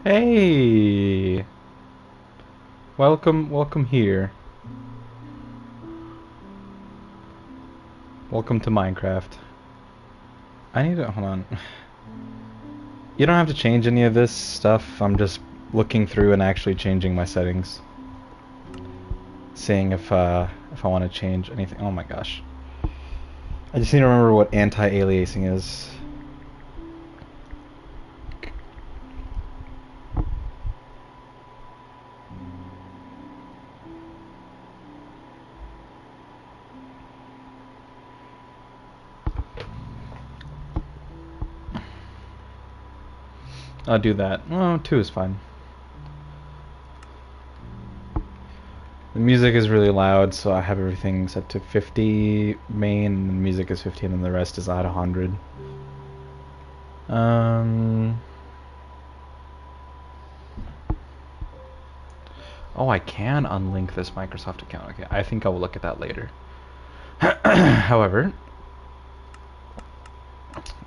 Hey! Welcome here. Welcome to Minecraft. I need to, hold on. You don't have to change any of this stuff. I'm just looking through and actually changing my settings. Seeing if I want to change anything. Oh my gosh. I just need to remember what anti-aliasing is. I'll do that. Oh, 2 is fine. The music is really loud, so I have everything set to 50 main, and the music is 50, and then the rest is at 100. Oh, I can unlink this Microsoft account. Okay, I think I will look at that later. However,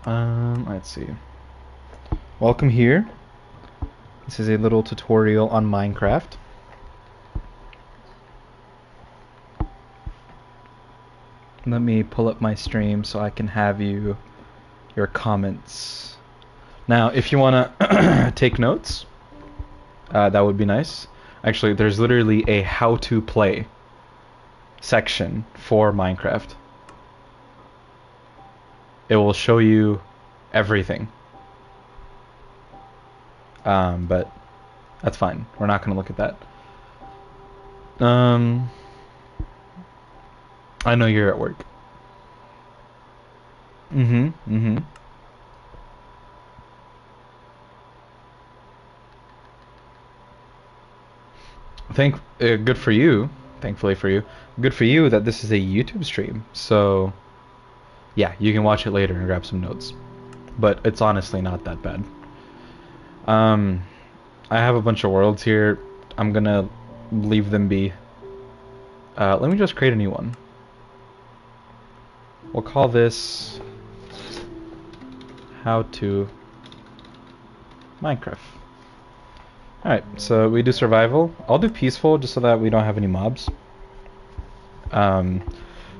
let's see. Welcome here. This is a little tutorial on Minecraft. Let me pull up my stream so I can have your comments. Now, if you want to take notes, that would be nice. Actually, there's literally a how to play section for Minecraft. It will show you everything. But that's fine. We're not going to look at that. I know you're at work. Good for you. Thankfully for you. Good for you that this is a YouTube stream. So, yeah, you can watch it later and grab some notes. But it's honestly not that bad. I have a bunch of worlds here. I'm gonna leave them be. Let me just create a new one. We'll call this how to Minecref. Alright, so we do survival. I'll do peaceful just so that we don't have any mobs.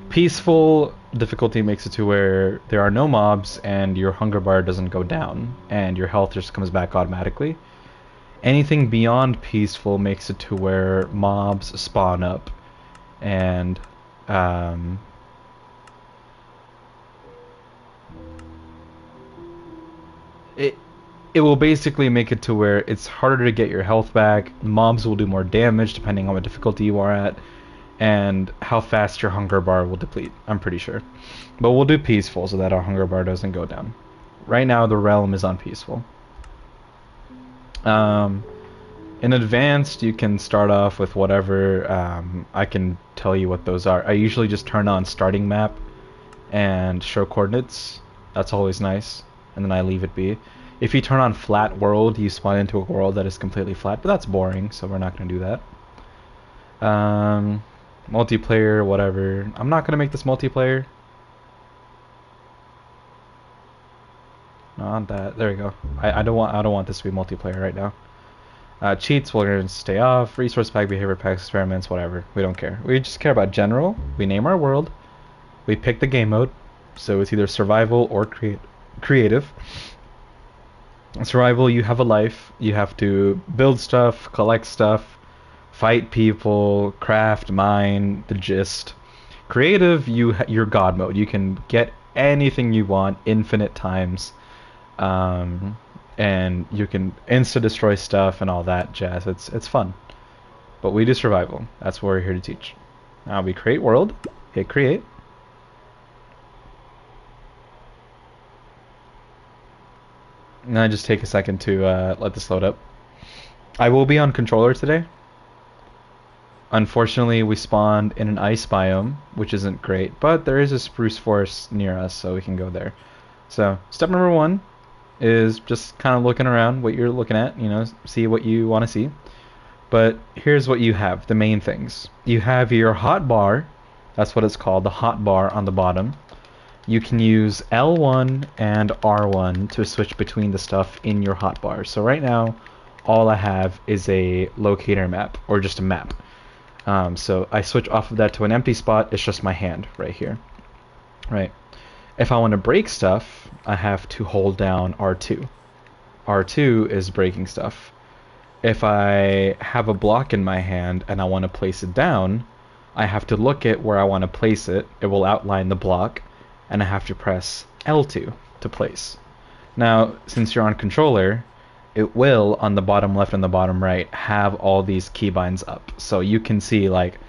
Peaceful difficulty makes it to where there are no mobs and your hunger bar doesn't go down and your health just comes back automatically. Anything beyond peaceful makes it to where mobs spawn up and it will basically make it to where it's harder to get your health back. Mobs will do more damage depending on what difficulty you are at, and how fast your hunger bar will deplete, I'm pretty sure. But we'll do peaceful so that our hunger bar doesn't go down. Right now the realm is on peaceful. In advanced you can start off with whatever. I can tell you what those are. I usually just turn on starting map and show coordinates. That's always nice, and then I leave it be. If you turn on flat world, you spawn into a world that is completely flat, but that's boring, so we're not going to do that. Multiplayer, whatever. I'm not going to make this multiplayer. Not that. There we go. I don't want this to be multiplayer right now. Cheats, we're going to stay off. Resource pack, behavior packs, experiments, whatever. We don't care. We just care about general. We name our world. We pick the game mode. So it's either survival or creative. Survival, you have a life. You have to build stuff, collect stuff, fight people, craft, mine, the gist. Creative, you're God mode. You can get anything you want infinite times. And you can insta-destroy stuff and all that jazz. It's fun. But we do survival. That's what we're here to teach. Now we create world. Hit create. And I just take a second to let this load up. I will be on controller today. Unfortunately, we spawned in an ice biome, which isn't great, but there is a spruce forest near us, so we can go there. So, step number 1 is just kind of looking around what you're looking at, you know, see what you want to see. But here's what you have, the main things. You have your hot bar, that's what it's called, the hot bar on the bottom. You can use L1 and R1 to switch between the stuff in your hotbar. So right now, all I have is a locator map, or just a map. So I switch off of that to an empty spot, it's just my hand right here. Right. If I want to break stuff, I have to hold down R2. R2 is breaking stuff. If I have a block in my hand and I want to place it down, I have to look at where I want to place it. It will outline the block. And I have to press L2 to place. Now, since you're on controller, it will, on the bottom left and the bottom right, have all these keybinds up. So you can see like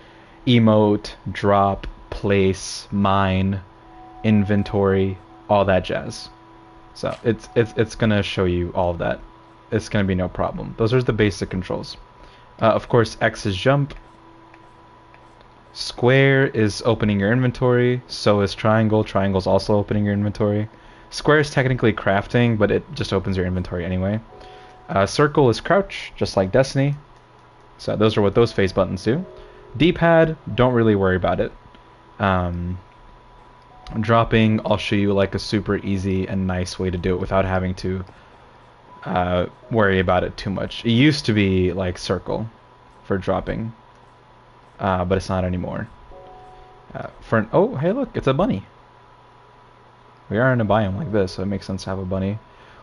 emote, drop, place, mine, inventory, all that jazz. So it's gonna show you all of that. It's gonna be no problem. Those are the basic controls. Of course, X is jump. Square is opening your inventory, so is triangle. Triangle's also opening your inventory. Square is technically crafting, but it just opens your inventory anyway. Circle is crouch, just like Destiny. So those are what those face buttons do. D-pad, don't really worry about it. Dropping, I'll show you like a super easy and nice way to do it without having to worry about it too much. It used to be like circle for dropping. But it's not anymore. Oh, hey look, it's a bunny. We are in a biome like this, so it makes sense to have a bunny.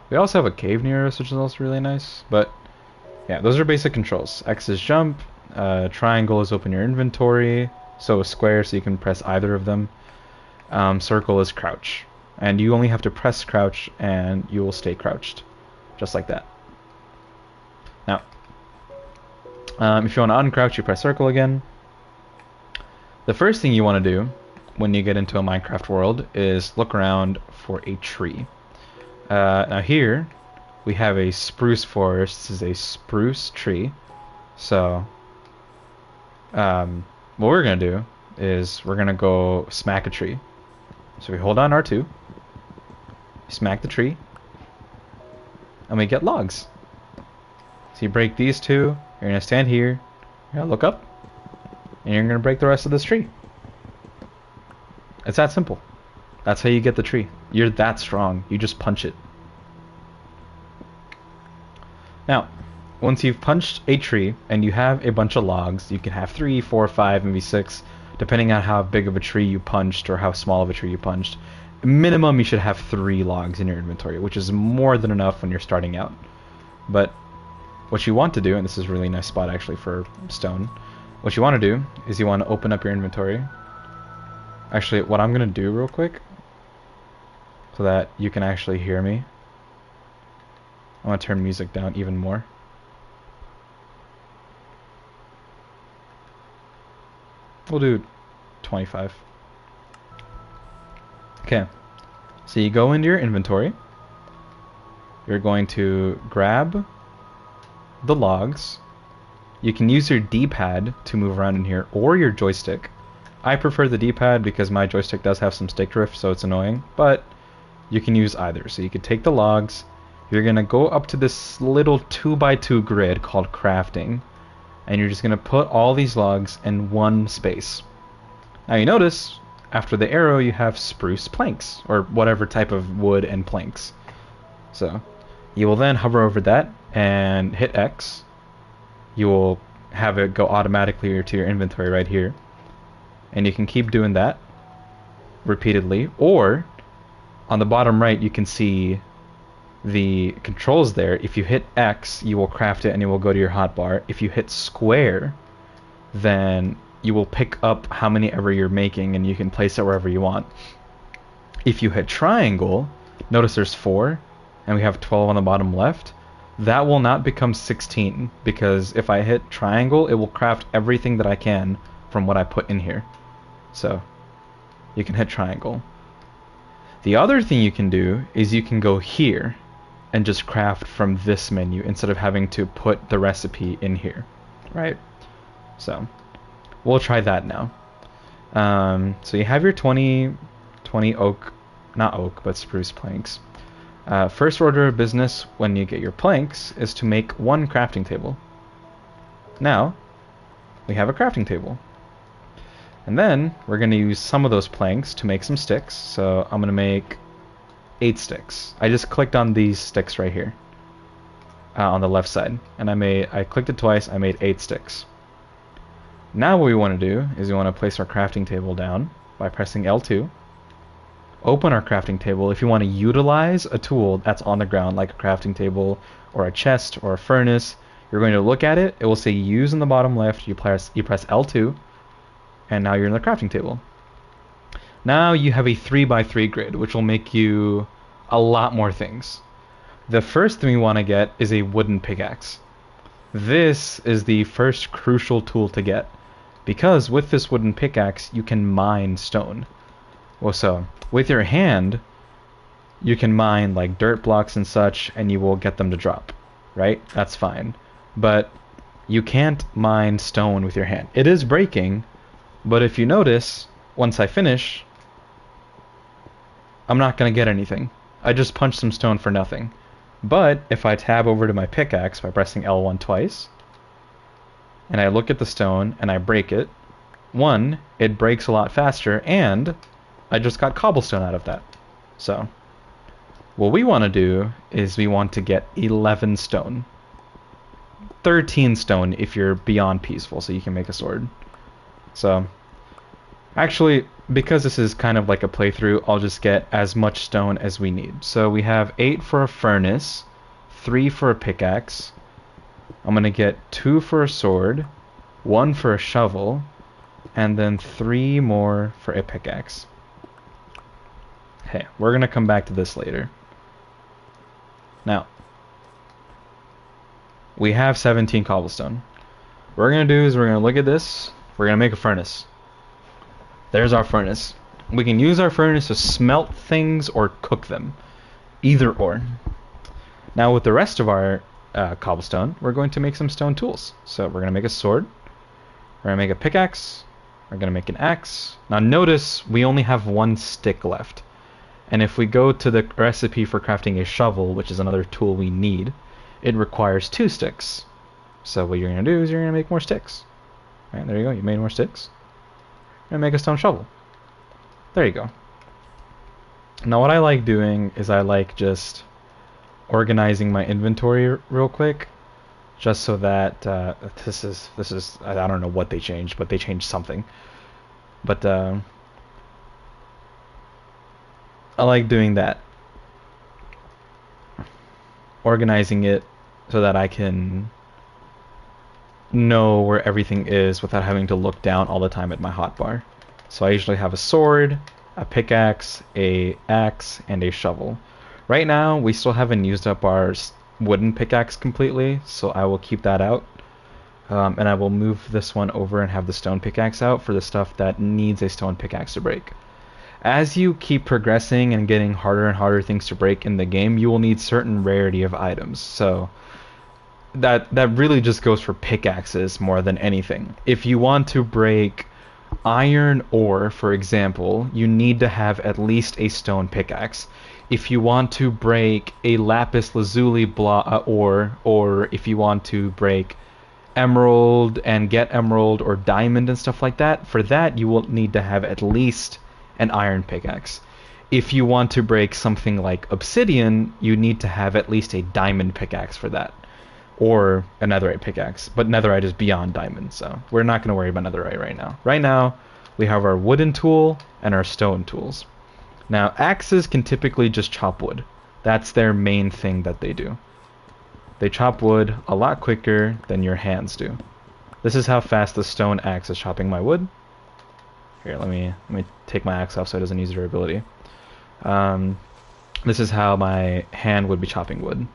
We also have a cave near us, which is also really nice. But yeah, those are basic controls. X is jump, triangle is open your inventory, so is square, so you can press either of them. Circle is crouch, and you only have to press crouch and you will stay crouched, just like that. Now, if you want to uncrouch, you press circle again. The first thing you want to do when you get into a Minecraft world is look around for a tree. Now here we have a spruce forest. This is a spruce tree. So what we're going to do is we're going to go smack a tree. So we hold on R2, smack the tree, and we get logs. So you break these two, you're going to stand here, you're going to look up, and you're going to break the rest of this tree. It's that simple. That's how you get the tree. You're that strong. You just punch it. Now, once you've punched a tree and you have a bunch of logs, you can have 3, 4, 5, maybe 6, depending on how big of a tree you punched or how small of a tree you punched. Minimum, you should have 3 logs in your inventory, which is more than enough when you're starting out. But what you want to do, and this is a really nice spot actually for stone, what you want to do is you want to open up your inventory. Actually, what I'm going to do real quick, so that you can actually hear me, I want to turn music down even more. We'll do 25. Okay, so you go into your inventory. You're going to grab the logs. You can use your D-pad to move around in here, or your joystick. I prefer the D-pad because my joystick does have some stick drift, so it's annoying, but you can use either. So you can take the logs, you're going to go up to this little 2x2 grid called crafting, and you're just going to put all these logs in one space. Now you notice, after the arrow, you have spruce planks, or whatever type of wood and planks. So you will then hover over that and hit X. You will have it go automatically to your inventory right here. And you can keep doing that repeatedly. Or on the bottom right, you can see the controls there. If you hit X, you will craft it and it will go to your hotbar. If you hit square, then you will pick up how many ever you're making and you can place it wherever you want. If you hit triangle, notice there's 4 and we have 12 on the bottom left. That will not become 16 because if I hit triangle, it will craft everything that I can from what I put in here. So you can hit triangle. The other thing you can do is you can go here and just craft from this menu instead of having to put the recipe in here, right? So we'll try that now. So you have your 20 oak, not oak, but spruce planks. First order of business when you get your planks is to make 1 crafting table. Now we have a crafting table. And then we're going to use some of those planks to make some sticks. So I'm going to make 8 sticks. I just clicked on these sticks right here on the left side. And I clicked it twice, I made 8 sticks. Now what we want to do is we want to place our crafting table down by pressing L2. Open our crafting table. If you want to utilize a tool that's on the ground, like a crafting table or a chest or a furnace, you're going to look at it. It will say use in the bottom left. You press L2. And now you're in the crafting table. Now you have a 3x3 grid, which will make you a lot more things. The first thing we want to get is a wooden pickaxe. This is the first crucial tool to get, because with this wooden pickaxe you can mine stone. Well, so with your hand you can mine like dirt blocks and such, and you will get them to drop, right? That's fine. But you can't mine stone with your hand. It is breaking. But if you notice, once I finish, I'm not going to get anything. I just punched some stone for nothing. But if I tab over to my pickaxe by pressing L1 twice, and I look at the stone and I break it, 1, it breaks a lot faster, and I just got cobblestone out of that. So what we want to do is we want to get 11 stone. 13 stone if you're beyond peaceful, so you can make a sword. So, actually, because this is kind of like a playthrough, I'll just get as much stone as we need. So we have 8 for a furnace, 3 for a pickaxe. I'm going to get 2 for a sword, 1 for a shovel, and then 3 more for a pickaxe. Okay, we're going to come back to this later. Now, we have 17 cobblestone. What we're going to do is we're going to look at this. We're going to make a furnace. There's our furnace. We can use our furnace to smelt things or cook them. Either or. Now with the rest of our cobblestone, we're going to make some stone tools. So we're going to make a sword. We're going to make a pickaxe. We're going to make an axe. Now notice we only have 1 stick left. And if we go to the recipe for crafting a shovel, which is another tool we need, it requires 2 sticks. So what you're going to do is you're going to make more sticks. Alright, there you go, you made more sticks. And make a stone shovel. There you go. Now what I like doing is I like just organizing my inventory real quick just so that this is I don't know what they changed, but they changed something. But I like doing that, organizing it so that I can know where everything is without having to look down all the time at my hotbar. So I usually have a sword, a pickaxe, a axe, and a shovel. Right now, we still haven't used up our wooden pickaxe completely, so I will keep that out. And I will move this one over and have the stone pickaxe out for the stuff that needs a stone pickaxe to break. As you keep progressing and getting harder and harder things to break in the game, you will need certain rarity of items. So that really just goes for pickaxes more than anything. If you want to break iron ore, for example, you need to have at least a stone pickaxe. If you want to break a lapis lazuli ore, or if you want to break emerald and get emerald or diamond and stuff like that, for that you will need to have at least an iron pickaxe. If you want to break something like obsidian, you need to have at least a diamond pickaxe for that, or a netherite pickaxe. But netherite is beyond diamond, so we're not going to worry about netherite right now. Right now, we have our wooden tool and our stone tools. Now, axes can typically just chop wood. That's their main thing that they do. They chop wood a lot quicker than your hands do. This is how fast the stone axe is chopping my wood. Here, let me take my axe off so it doesn't use durability. This is how my hand would be chopping wood.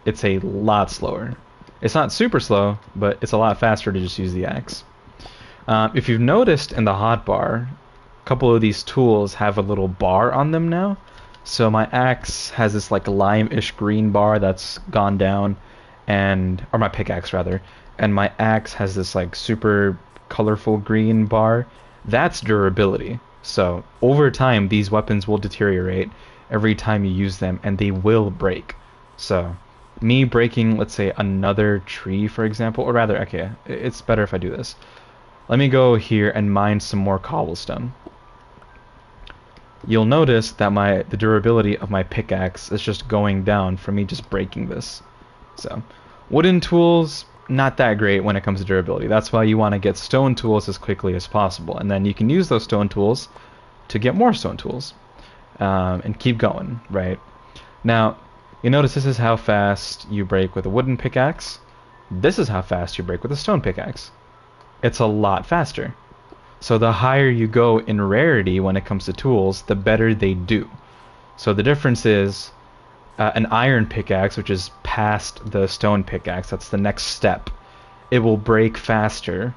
It's a lot slower. It's not super slow, but it's a lot faster to just use the axe. If you've noticed in the hotbar, a couple of these tools have a little bar on them now. So my axe has this like lime-ish green bar that's gone down, or my pickaxe rather, and my axe has this like super colorful green bar. That's durability. So over time, these weapons will deteriorate every time you use them, and they will break. So me breaking, let's say, another tree, for example, or rather, okay, it's better if I do this. Let me go here and mine some more cobblestone. You'll notice that the durability of my pickaxe is just going down from me just breaking this. So wooden tools, not that great when it comes to durability. That's why you want to get stone tools as quickly as possible, and then you can use those stone tools to get more stone tools, and keep going, right? Now, you notice this is how fast you break with a wooden pickaxe. This is how fast you break with a stone pickaxe. It's a lot faster. So the higher you go in rarity when it comes to tools, the better they do. So the difference is an iron pickaxe, which is past the stone pickaxe, that's the next step. It will break faster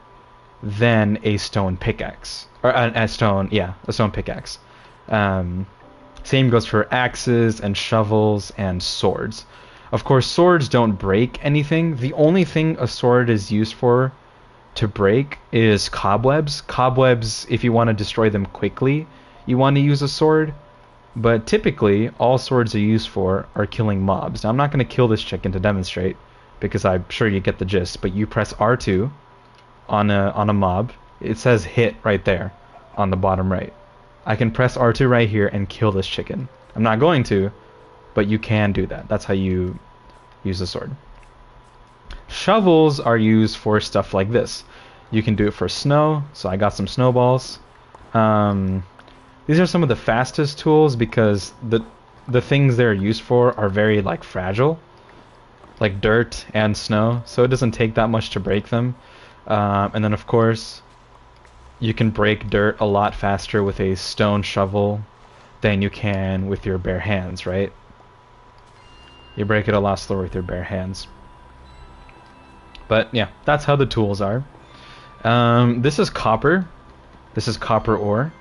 than a stone pickaxe. Or a stone pickaxe. Same goes for axes and shovels and swords. Of course, swords don't break anything. The only thing a sword is used for to break is cobwebs. Cobwebs, if you want to destroy them quickly, you want to use a sword. But typically, all swords are used for are killing mobs. Now, I'm not going to kill this chicken to demonstrate, because I'm sure you get the gist. But you press R2 on a mob. It says hit right there on the bottom right. I can press R2 right here and kill this chicken. I'm not going to, but you can do that. That's how you use the sword. Shovels are used for stuff like this. You can do it for snow, so I got some snowballs. These are some of the fastest tools because the things they're used for are very like fragile, like dirt and snow, so it doesn't take that much to break them. And then of course, you can break dirt a lot faster with a stone shovel than you can with your bare hands, right? You break it a lot slower with your bare hands. But yeah, that's how the tools are. This is copper. This is copper ore.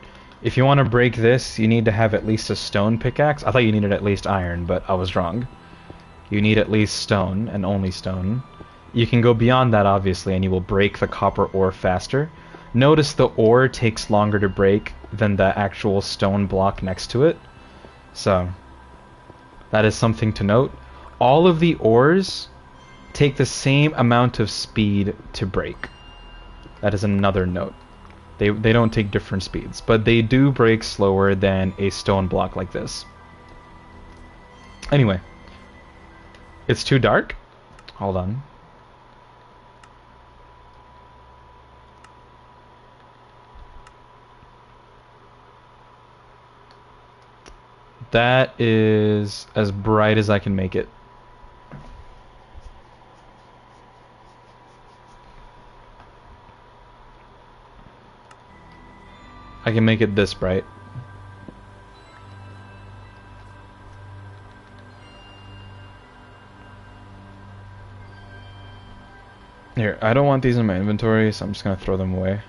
If you want to break this, you need to have at least a stone pickaxe. I thought you needed at least iron, but I was wrong. You need at least stone, and only stone. You can go beyond that, obviously, and you will break the copper ore faster. Notice the ore takes longer to break than the actual stone block next to it. So, that is something to note. All of the ores take the same amount of speed to break. That is another note. They don't take different speeds, but they do break slower than a stone block like this. Anyway, it's too dark. Hold on. That is as bright as I can make it. I can make it this bright. Here, I don't want these in my inventory, so I'm just gonna throw them away.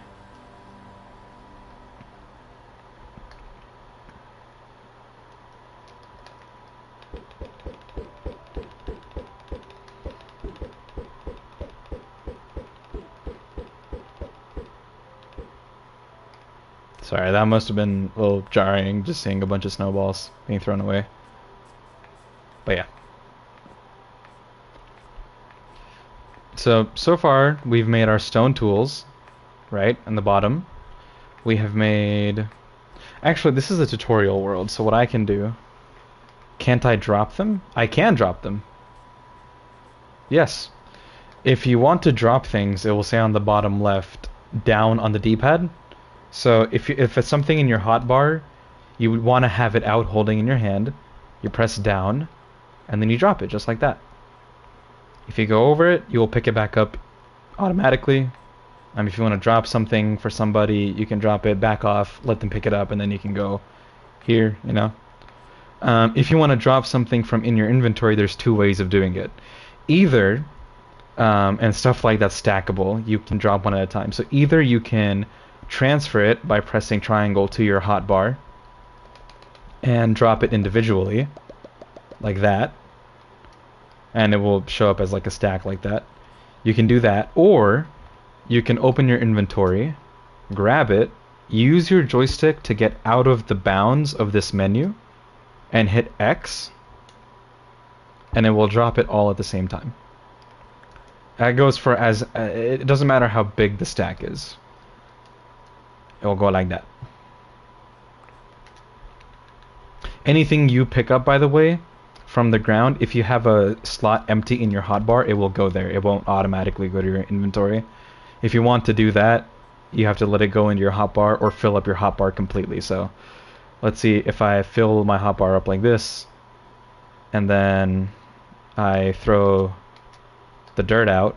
Sorry, that must have been a little jarring, just seeing a bunch of snowballs being thrown away. But yeah. So far, we've made our stone tools, right, on the bottom. We have made... Actually, this is a tutorial world, so what I can do... Can't I drop them? I can drop them. Yes. If you want to drop things, it will say on the bottom left, down on the D-pad. So if it's something in your hotbar, you would want to have it out holding in your hand. You press down, and then you drop it, just like that. If you go over it, you will pick it back up automatically. If you want to drop something for somebody, you can drop it, back off, let them pick it up, and then you can go here, you know. If you want to drop something from in your inventory, there's two ways of doing it. Either, and stuff like that's stackable, you can drop one at a time. So either you can transfer it by pressing triangle to your hotbar and drop it individually, like that. And it will show up as like a stack like that. You can do that, or you can open your inventory, grab it, use your joystick to get out of the bounds of this menu, and hit X, and it will drop it all at the same time. That goes for it doesn't matter how big the stack is. It will go like that. Anything you pick up, by the way, from the ground, if you have a slot empty in your hotbar, it will go there. It won't automatically go to your inventory. If you want to do that, you have to let it go into your hotbar or fill up your hotbar completely. So let's see, if I fill my hotbar up like this, and then I throw the dirt out,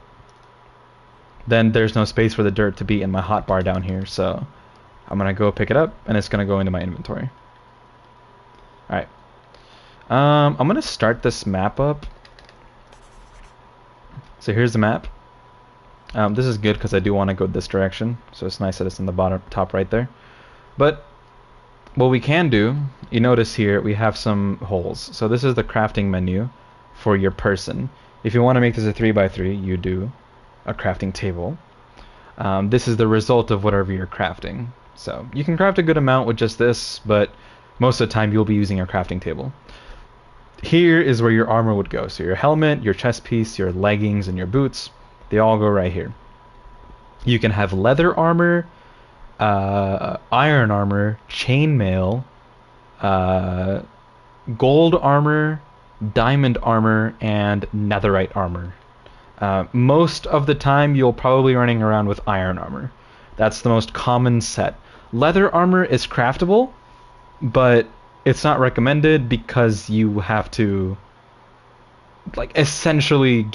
then there's no space for the dirt to be in my hotbar down here. So I'm gonna go pick it up, and it's gonna go into my inventory. Alright. I'm gonna start this map up. So here's the map. This is good because I do want to go this direction, so it's nice that it's in the bottom top right there. But what we can do, you notice here we have some holes. So this is the crafting menu for your person. If you want to make this a 3x3, you do a crafting table. This is the result of whatever you're crafting. So you can craft a good amount with just this, but most of the time you'll be using a crafting table. Here is where your armor would go. So your helmet, your chest piece, your leggings, and your boots, they all go right here. You can have leather armor, iron armor, chainmail, gold armor, diamond armor, and netherite armor. Most of the time you'll probably be running around with iron armor. That's the most common set. Leather armor is craftable, but it's not recommended because you have to like essentially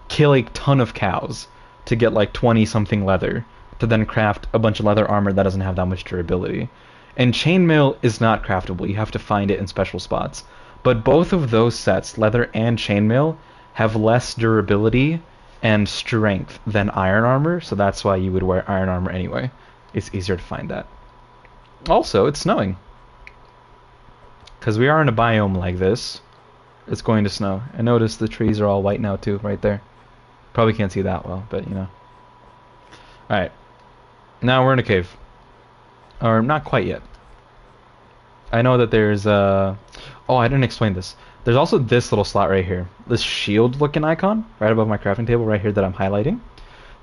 kill a ton of cows to get like 20 something leather to then craft a bunch of leather armor that doesn't have that much durability. And chainmail is not craftable. You have to find it in special spots. But both of those sets, leather and chainmail, have less durability and strength than iron armor, so that's why you would wear iron armor anyway. It's easier to find that. Also, it's snowing. Because we are in a biome like this, it's going to snow. And notice the trees are all white now too, right there. Probably can't see that well, but you know. Alright. Now we're in a cave. Or not quite yet. I know that there's oh, I didn't explain this. There's also this little slot right here. This shield looking icon right above my crafting table right here that I'm highlighting.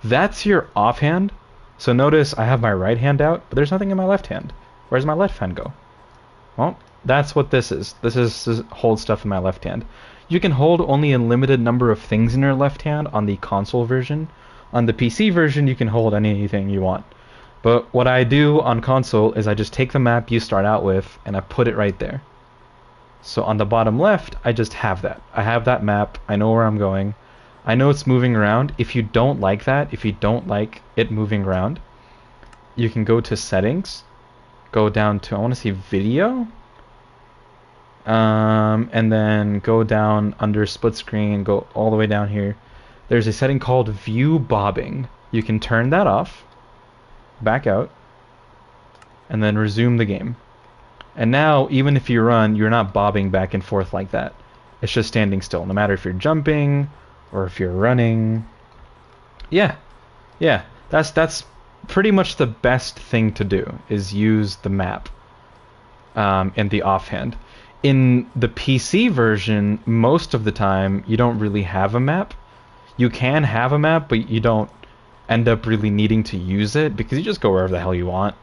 That's your offhand. So notice I have my right hand out, but there's nothing in my left hand. Where's my left hand go? Well, that's what this is. This is to hold stuff in my left hand. You can hold only a limited number of things in your left hand on the console version. On the PC version, you can hold anything you want. But what I do on console is I just take the map you start out with and I put it right there. So on the bottom left, I just have that. I have that map. I know where I'm going. I know it's moving around. If you don't like that, if you don't like it moving around, you can go to settings, go down to, I want to see video, and then go down under split screen, go all the way down here. There's a setting called view bobbing. You can turn that off, back out, and then resume the game. And now, even if you run, you're not bobbing back and forth like that. It's just standing still, no matter if you're jumping or if you're running. Yeah, that's pretty much the best thing to do, is use the map in the offhand. In the PC version, most of the time, you don't really have a map. You can have a map, but you don't end up really needing to use it because you just go wherever the hell you want.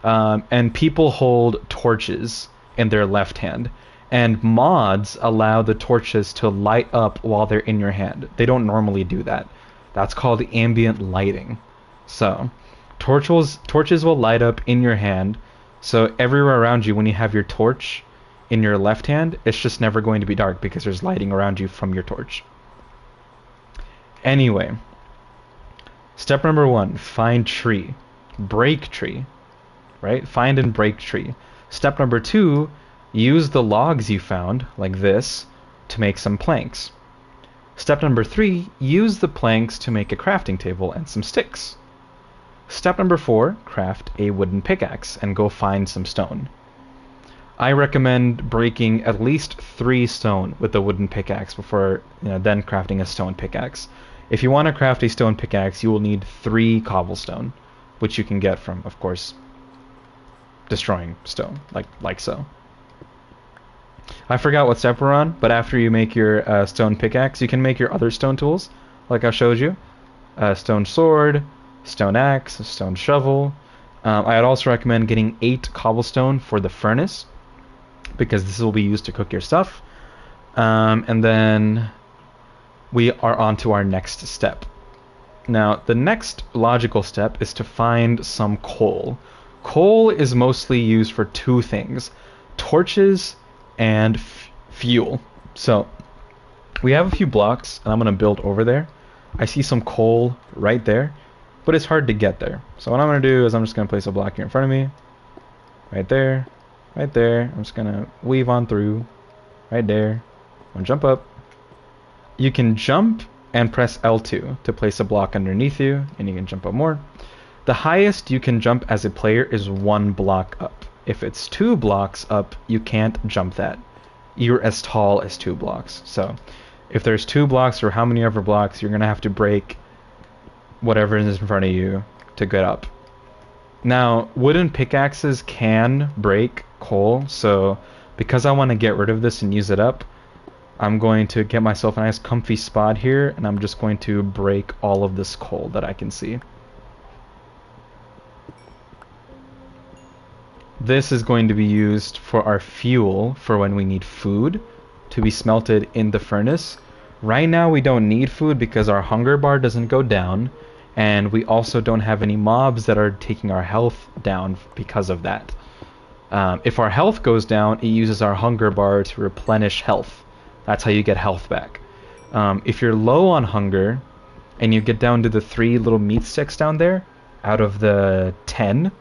And people hold torches in their left hand. And mods allow the torches to light up while they're in your hand. They don't normally do that. That's called ambient lighting. So, torches will light up in your hand. So everywhere around you, when you have your torch in your left hand, it's just never going to be dark because there's lighting around you from your torch. Anyway, step number 1, find tree. Break tree. Right? Find and break tree. Step number 2, use the logs you found, like this, to make some planks. Step number 3, use the planks to make a crafting table and some sticks. Step number 4, craft a wooden pickaxe and go find some stone. I recommend breaking at least 3 stone with a wooden pickaxe before then crafting a stone pickaxe. If you want to craft a stone pickaxe, you will need 3 cobblestone, which you can get from, of course, destroying stone, like so. I forgot what step we're on, but after you make your stone pickaxe, you can make your other stone tools, like I showed you. Stone sword, stone axe, stone shovel. I'd also recommend getting 8 cobblestone for the furnace, because this will be used to cook your stuff. And then we are on to our next step. Now, the next logical step is to find some coal. Coal is mostly used for 2 things: torches and fuel. So we have a few blocks, and I'm going to build over there. I see some coal right there, but it's hard to get there. So what I'm going to do is I'm just going to place a block here in front of me. Right there. Right there. I'm just going to weave on through. Right there. I'm going to jump up. You can jump and press L2 to place a block underneath you, and you can jump up more. The highest you can jump as a player is 1 block up. If it's 2 blocks up, you can't jump that. You're as tall as 2 blocks. So if there's 2 blocks or how many ever blocks, you're going to have to break whatever is in front of you to get up. Now, wooden pickaxes can break coal, so because I want to get rid of this and use it up, I'm going to get myself a nice comfy spot here, and I'm just going to break all of this coal that I can see. This is going to be used for our fuel for when we need food to be smelted in the furnace. Right now we don't need food because our hunger bar doesn't go down, and we also don't have any mobs that are taking our health down because of that. If our health goes down, it uses our hunger bar to replenish health. That's how you get health back. If you're low on hunger and you get down to the 3 little meat sticks down there out of the 10,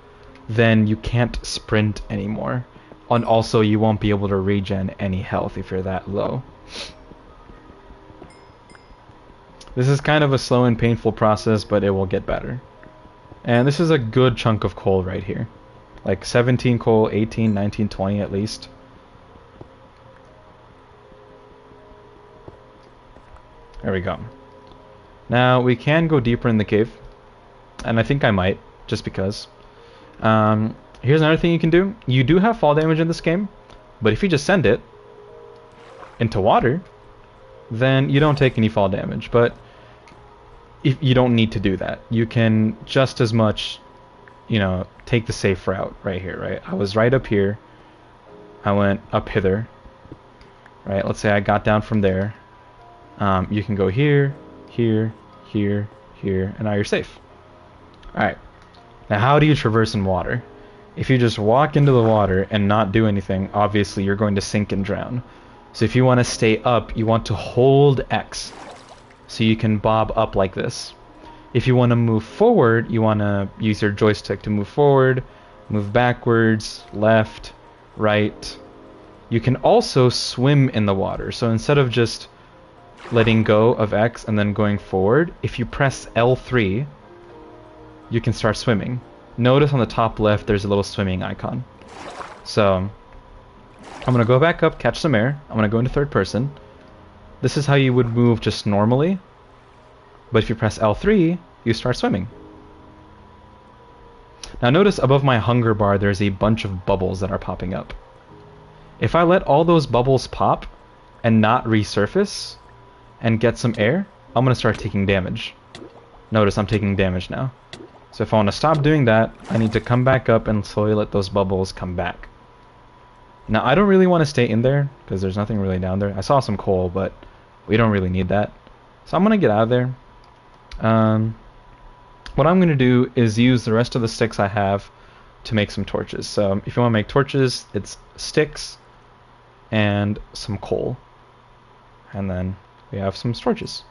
then you can't sprint anymore. And also you won't be able to regen any health if you're that low. This is kind of a slow and painful process, but it will get better. And this is a good chunk of coal right here. Like 17 coal, 18, 19, 20 at least. There we go. Now we can go deeper in the cave, and I think I might, just because. Here's another thing you can do. You do have fall damage in this game, but if you just send it into water, then you don't take any fall damage. But if you don't need to do that, you can just as much, take the safe route right here, right? I was right up here. I went up hither, right? Let's say I got down from there. You can go here, here, here, here, and now you're safe. Alright. Now how do you traverse in water? If you just walk into the water and not do anything, obviously you're going to sink and drown. So if you want to stay up, you want to hold X. So you can bob up like this. If you want to move forward, you want to use your joystick to move forward, move backwards, left, right. You can also swim in the water. So instead of just letting go of X and then going forward, if you press L3, you can start swimming. Notice on the top left there's a little swimming icon. So I'm going to go back up, catch some air. I'm going to go into third person. This is how you would move just normally. But if you press L3, you start swimming. Now notice above my hunger bar there's a bunch of bubbles that are popping up. If I let all those bubbles pop and not resurface and get some air, I'm going to start taking damage. Notice I'm taking damage now. So if I want to stop doing that, I need to come back up and slowly let those bubbles come back. Now I don't really want to stay in there because there's nothing really down there. I saw some coal, but we don't really need that. So I'm going to get out of there. What I'm going to do is use the rest of the sticks I have to make some torches. So if you want to make torches, it's sticks and some coal. And then we have some torches.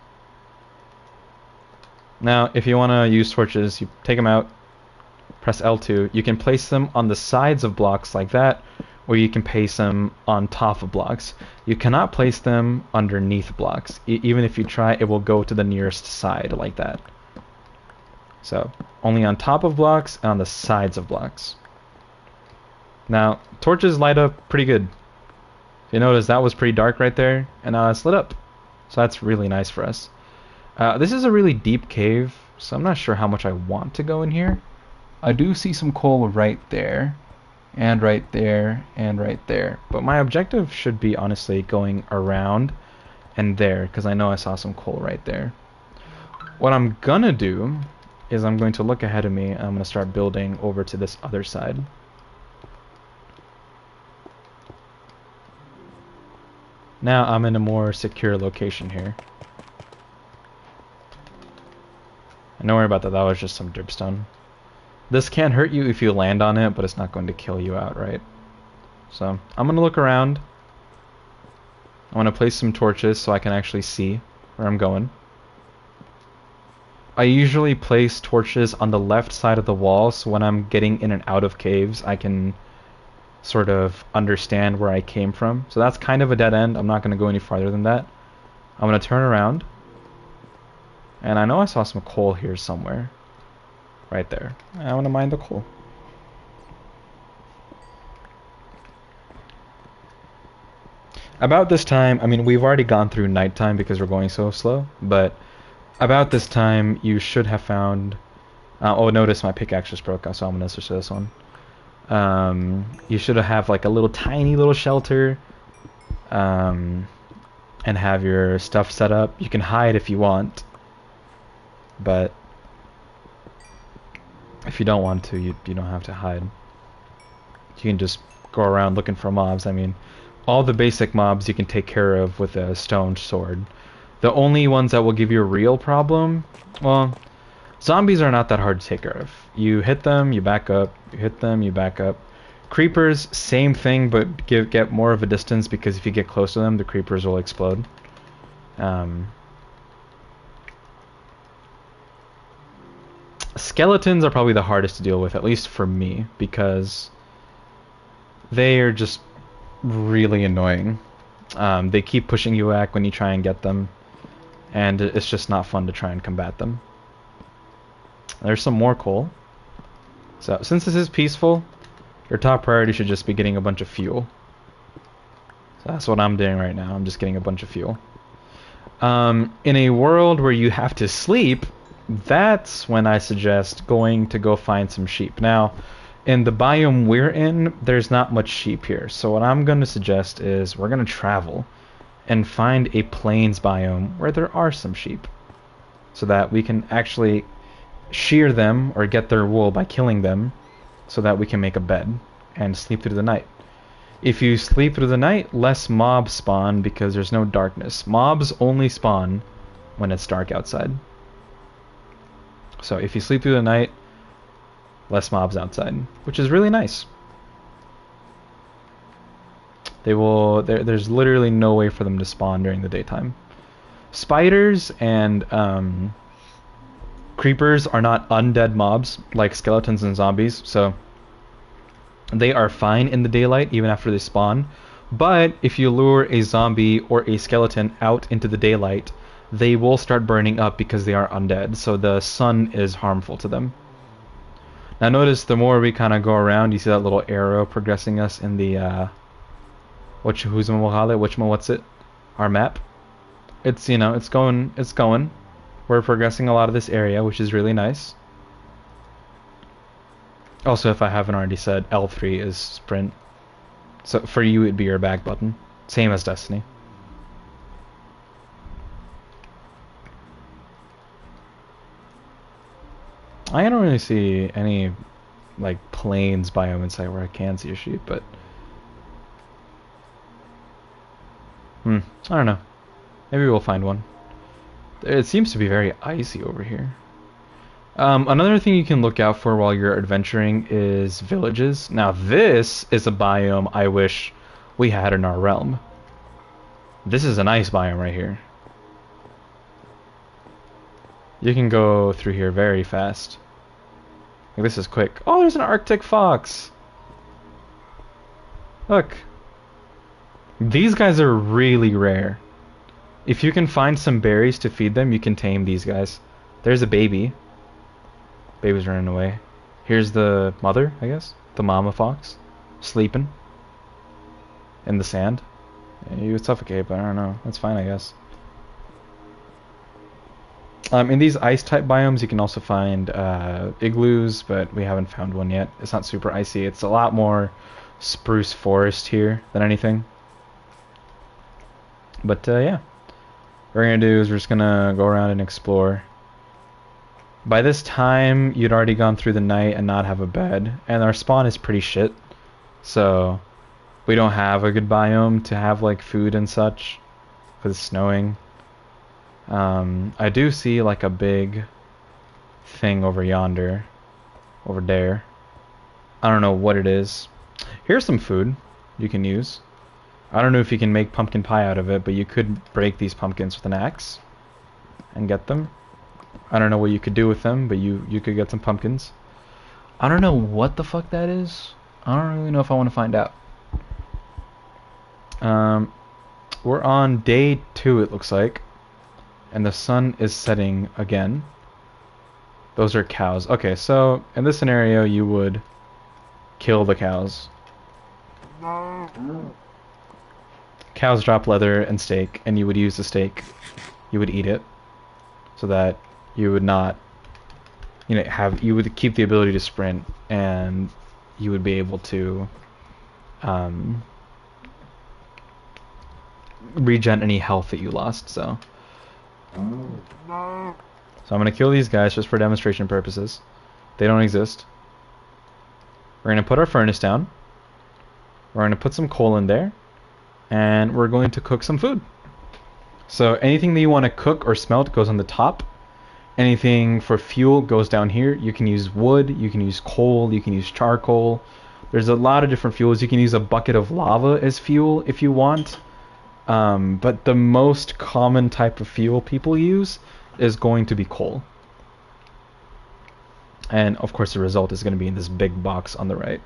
Now, if you want to use torches, you take them out, press L2. You can place them on the sides of blocks like that, or you can place them on top of blocks. You cannot place them underneath blocks. Even if you try, it will go to the nearest side like that. So, only on top of blocks and on the sides of blocks. Now, torches light up pretty good. If you notice, that was pretty dark right there, and now it's lit up. So that's really nice for us. This is a really deep cave, so I'm not sure how much I want to go in here. I do see some coal right there, and right there, and right there. But my objective should be, honestly, going around and there, because I know I saw some coal right there. What I'm gonna do is I'm going to look ahead of me, and I'm going to start building over to this other side. Now I'm in a more secure location here. And don't worry about that, that was just some dripstone. This can hurt you if you land on it, but it's not going to kill you outright. So, I'm going to look around. I want to place some torches so I can actually see where I'm going. I usually place torches on the left side of the wall, so when I'm getting in and out of caves, I can sort of understand where I came from. So that's kind of a dead end. I'm not going to go any farther than that. I'm going to turn around. And I know I saw some coal here somewhere. Right there. I want to mine the coal. About this time, I mean, we've already gone through nighttime because we're going so slow, but about this time, you should have found... oh, notice my pickaxe just broke out, so I'm going to switch to this one. You should have like a little tiny little shelter, and have your stuff set up. You can hide if you want. But if you don't want to, you don't have to hide. You can just go around looking for mobs. I mean, all the basic mobs you can take care of with a stone sword. The only ones that will give you a real problem, well, zombies are not that hard to take care of. You hit them, you back up. You hit them, you back up. Creepers, same thing, but get more of a distance, because if you get close to them, the creepers will explode. Skeletons are probably the hardest to deal with, at least for me, because they are just really annoying. They keep pushing you back when you try and get them, and it's just not fun to try and combat them. There's some more coal. So, since this is peaceful, your top priority should just be getting a bunch of fuel. So that's what I'm doing right now. I'm just getting a bunch of fuel. In a world where you have to sleep, that's when I suggest going to go find some sheep. Now, in the biome we're in, there's not much sheep here. So what I'm going to suggest is we're going to travel and find a plains biome where there are some sheep, so that we can actually shear them or get their wool by killing them, so that we can make a bed and sleep through the night. If you sleep through the night, less mobs spawn because there's no darkness. Mobs only spawn when it's dark outside. So if you sleep through the night, less mobs outside, which is really nice. They will. There's literally no way for them to spawn during the daytime. Spiders and creepers are not undead mobs like skeletons and zombies, so they are fine in the daylight even after they spawn. But if you lure a zombie or a skeleton out into the daylight, they will start burning up because they are undead, so the sun is harmful to them. Now notice the more we kind of go around, you see that little arrow progressing us in the what's it? Our map. It's, you know, it's going. We're progressing a lot of this area, which is really nice. Also, if I haven't already said, L3 is sprint. So for you, it'd be your back button. Same as Destiny. I don't really see any, like, plains biome in sight where I can see a sheep, but... I don't know. Maybe we'll find one. It seems to be very icy over here. Another thing you can look out for while you're adventuring is villages. Now this is a biome I wish we had in our realm. This is a nice biome right here. You can go through here very fast. Like, this is quick. Oh, there's an Arctic fox! Look. These guys are really rare. If you can find some berries to feed them, you can tame these guys. There's a baby. Baby's running away. Here's the mother, I guess. The mama fox. Sleeping. In the sand. Yeah, you would suffocate, but I don't know. That's fine, I guess. In these ice-type biomes, you can also find igloos, but we haven't found one yet. It's not super icy. It's a lot more spruce forest here than anything. But, yeah. What we're going to do is we're just going to go around and explore. By this time, you'd already gone through the night and not have a bed. And our spawn is pretty shit. So, we don't have a good biome to have, like, food and such. Because it's snowing. I do see, like, a big thing over yonder. Over there. I don't know what it is. Here's some food you can use. I don't know if you can make pumpkin pie out of it, but you could break these pumpkins with an axe and get them. I don't know what you could do with them, but you could get some pumpkins. I don't know what the fuck that is. I don't really know if I want to find out. We're on day 2, it looks like. And the sun is setting again. Those are cows. Okay, so in this scenario, you would kill the cows. Cows drop leather and steak, and you would use the steak. You would eat it, so that you would not, you know, you would keep the ability to sprint, and you would be able to regen any health that you lost. So I'm gonna kill these guys just for demonstration purposes. They don't exist. We're gonna put our furnace down. We're gonna put some coal in there. And we're going to cook some food. So anything that you want to cook or smelt goes on the top. Anything for fuel goes down here. You can use wood, you can use coal, you can use charcoal. There's a lot of different fuels. You can use a bucket of lava as fuel if you want. But the most common type of fuel people use is going to be coal. And of course the result is going to be in this big box on the right.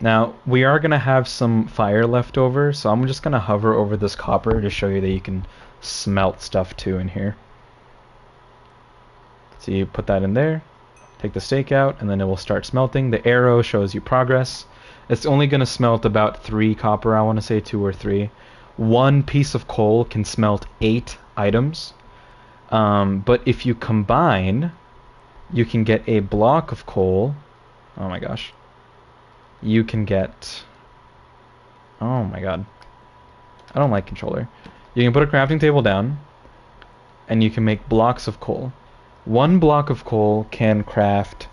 Now, we are going to have some fire left over, so I'm just going to hover over this copper to show you that you can smelt stuff too in here. So you put that in there, take the steak out, and then it will start smelting. The arrow shows you progress. It's only going to smelt about 3 copper, I want to say 2 or 3. 1 piece of coal can smelt 8 items. But if you combine, you can get a block of coal. Oh my gosh. You can get... Oh my god. I don't like controller. You can put a crafting table down, and you can make blocks of coal. 1 block of coal can craft,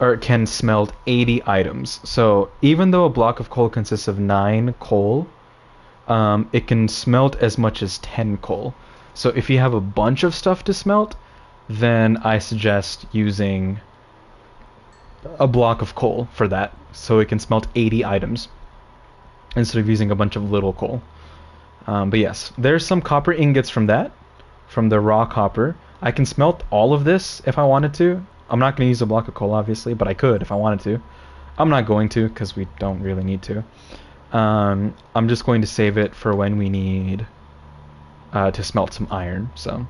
or can smelt 80 items. So even though a block of coal consists of 9 coal, it can smelt as much as 10 coal. So if you have a bunch of stuff to smelt, then I suggest using a block of coal for that, so it can smelt 80 items instead of using a bunch of little coal. But yes, there's some copper ingots from that, from the raw copper. I can smelt all of this if I wanted to. I'm not going to use a block of coal, obviously, but I could if I wanted to. I'm not going to, because we don't really need to. I'm just going to save it for when we need to smelt some iron. So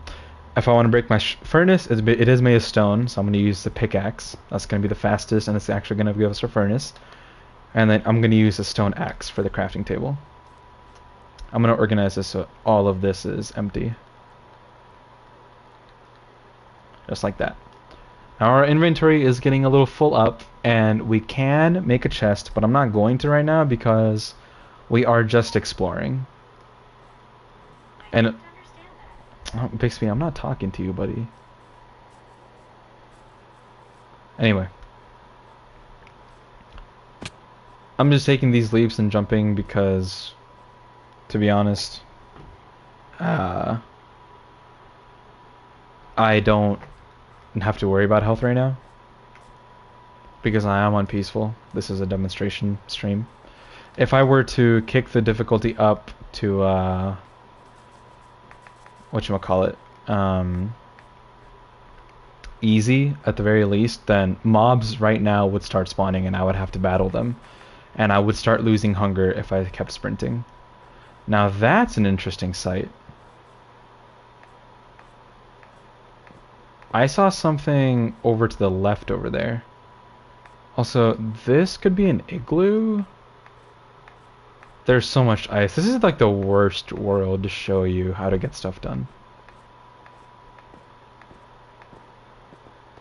if I want to break my furnace, it is made of stone, so I'm going to use the pickaxe. That's going to be the fastest, and it's actually going to give us a furnace. And then I'm going to use a stone axe for the crafting table. I'm going to organize this so all of this is empty. Just like that. Now our inventory is getting a little full up, and we can make a chest, but I'm not going to right now because we are just exploring. And Bixby, I'm not talking to you, buddy. Anyway. I'm just taking these leaps and jumping because, to be honest, I don't have to worry about health right now. Because I am on peaceful. This is a demonstration stream. If I were to kick the difficulty up to, whatchamacallit, easy at the very least, then mobs right now would start spawning and I would have to battle them. And I would start losing hunger if I kept sprinting. Now that's an interesting sight. I saw something over to the left over there. Also, this could be an igloo. There's so much ice. This is like the worst world to show you how to get stuff done.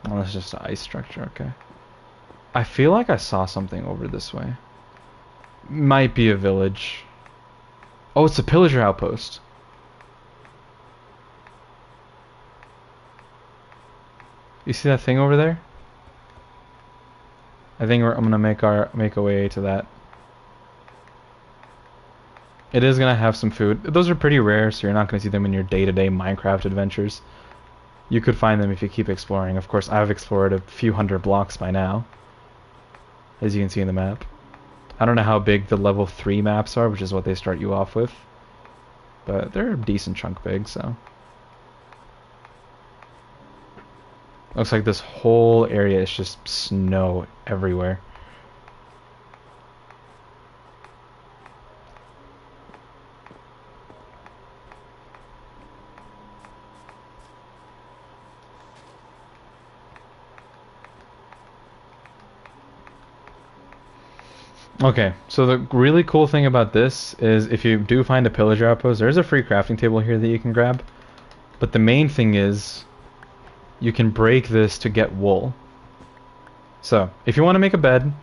Oh, that's just an ice structure, okay. I feel like I saw something over this way. Might be a village. Oh, it's a pillager outpost. You see that thing over there? I think I'm gonna make a way to that. It is gonna have some food. Those are pretty rare, so you're not gonna see them in your day-to-day Minecraft adventures. You could find them if you keep exploring. Of course, I've explored a few hundred blocks by now, as you can see in the map. I don't know how big the level 3 maps are, which is what they start you off with, but they're a decent chunk big, so. Looks like this whole area is just snow everywhere. Okay, so the really cool thing about this is if you do find a pillager outpost, there's a free crafting table here that you can grab. But the main thing is you can break this to get wool. So, if you want to make a bed,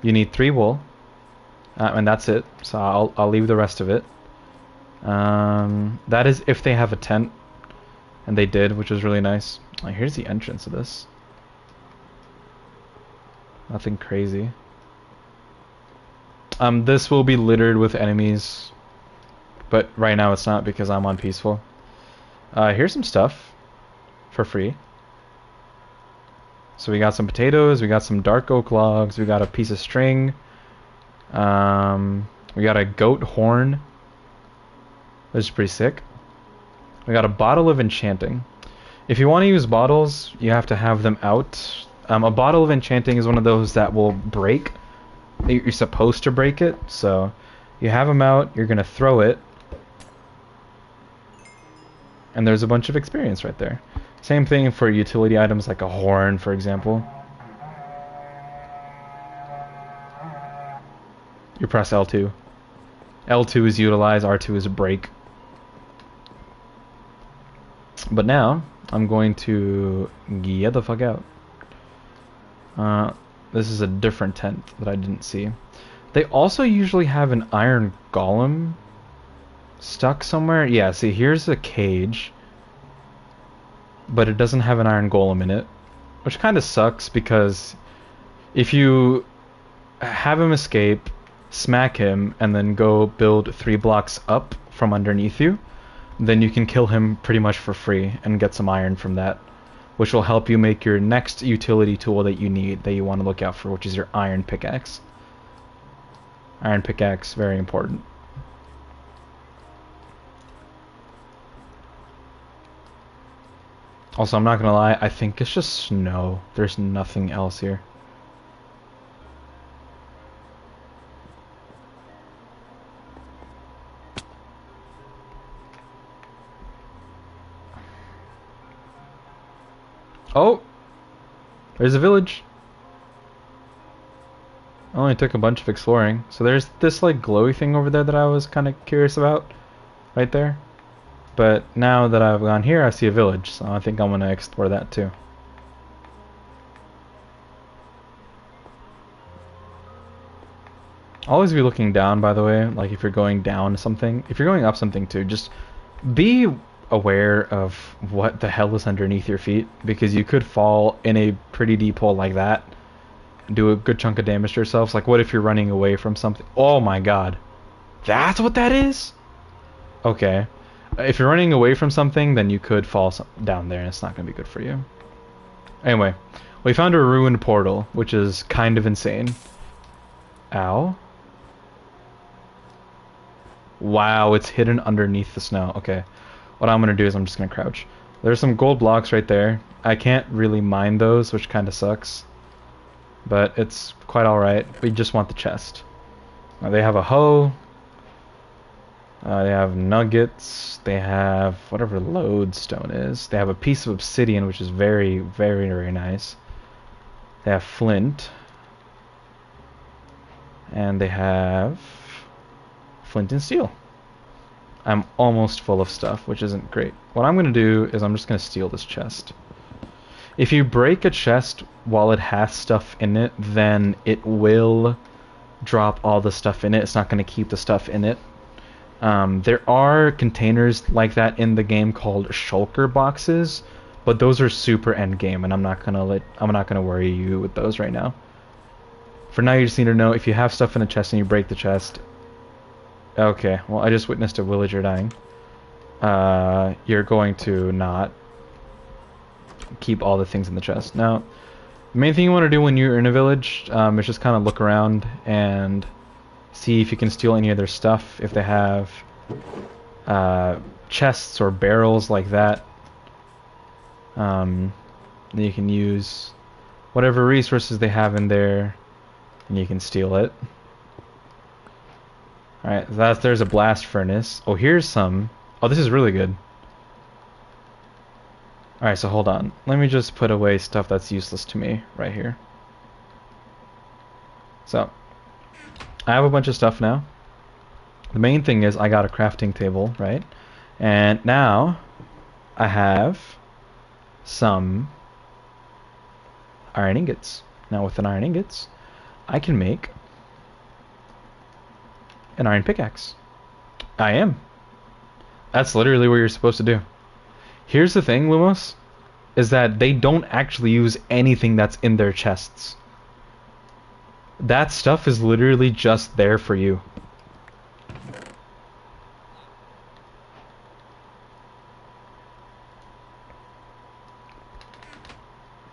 you need 3 wool. And that's it. So I'll leave the rest of it. That is if they have a tent. And they did, which was really nice. Oh, here's the entrance of this. Nothing crazy. This will be littered with enemies, but right now it's not because I'm on peaceful. Here's some stuff for free. So we got some potatoes, we got some dark oak logs, we got a piece of string, we got a goat horn, which is pretty sick. We got a bottle of enchanting. If you want to use bottles, you have to have them out. A bottle of enchanting is one of those that will break. You're supposed to break it, so you have them out, you're gonna throw it, and there's a bunch of experience right there. Same thing for utility items like a horn, for example. You press L2. L2 is utilize, R2 is break. But now, I'm going to get the fuck out. This is a different tent that I didn't see. They also usually have an iron golem stuck somewhere. Yeah, see, here's a cage, but it doesn't have an iron golem in it, which kind of sucks because if you have him escape, smack him, and then go build 3 blocks up from underneath you, then you can kill him pretty much for free and get some iron from that, which will help you make your next utility tool that you need, that you want to look out for, which is your iron pickaxe. Iron pickaxe, very important. Also, I'm not gonna lie, I think it's just snow. There's nothing else here. Oh! There's a village. I only took a bunch of exploring. So there's this like glowy thing over there that I was kind of curious about. Right there. But now that I've gone here, I see a village. So I think I'm going to explore that too. Always be looking down, by the way. Like if you're going down something. If you're going up something too, just be aware of what the hell is underneath your feet, because you could fall in a pretty deep hole like that, do a good chunk of damage to yourselves. Like what if you're running away from something? Oh my god, that's what that is? Okay, if you're running away from something, then you could fall down there and it's not going to be good for you. Anyway, we found a ruined portal, which is kind of insane. Ow. Wow, it's hidden underneath the snow. Okay. What I'm going to do is I'm just going to crouch. There's some gold blocks right there. I can't really mine those, which kind of sucks. But it's quite alright. We just want the chest. Now they have a hoe. They have nuggets. They have whatever lodestone is. They have a piece of obsidian, which is very, very, very nice. They have flint. And they have flint and steel. I'm almost full of stuff, which isn't great. What I'm going to do is I'm just going to steal this chest. If you break a chest while it has stuff in it, then it will drop all the stuff in it. It's not going to keep the stuff in it. There are containers like that in the game called shulker boxes, but those are super end game, and I'm not gonna worry you with those right now. For now, you just need to know if you have stuff in a chest and you break the chest. Okay, well, I just witnessed a villager dying. You're going to not keep all the things in the chest. Now, the main thing you want to do when you're in a village is just kind of look around and see if you can steal any of their stuff. If they have chests or barrels like that, then you can use whatever resources they have in there and you can steal it. Alright, there's a blast furnace. Oh, here's some. Oh, this is really good. Alright, so hold on. Let me just put away stuff that's useless to me right here. So, I have a bunch of stuff now. The main thing is I got a crafting table, right? And now I have some iron ingots. Now with an iron ingots, I can make an iron pickaxe. I am. That's literally what you're supposed to do. Here's the thing, Lumos, is that they don't actually use anything that's in their chests. That stuff is literally just there for you.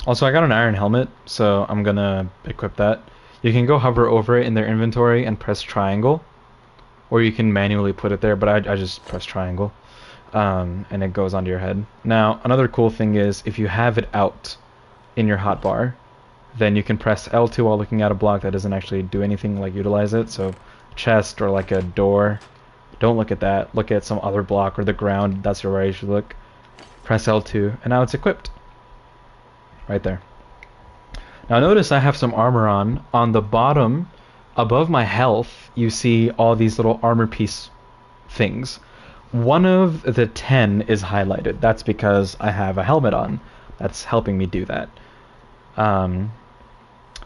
Also, I got an iron helmet, so I'm gonna equip that. You can go hover over it in their inventory and press triangle, or you can manually put it there, but I just press triangle, and it goes onto your head. Now, another cool thing is if you have it out in your hotbar, then you can press L2 while looking at a block that doesn't actually do anything like utilize it. So chest or like a door, don't look at that. Look at some other block or the ground. That's where you should look. Press L2 and now it's equipped. Right there. Now notice I have some armor on. On the bottom, above my health, you see all these little armor piece things. One of the 10 is highlighted. That's because I have a helmet on. That's helping me do that.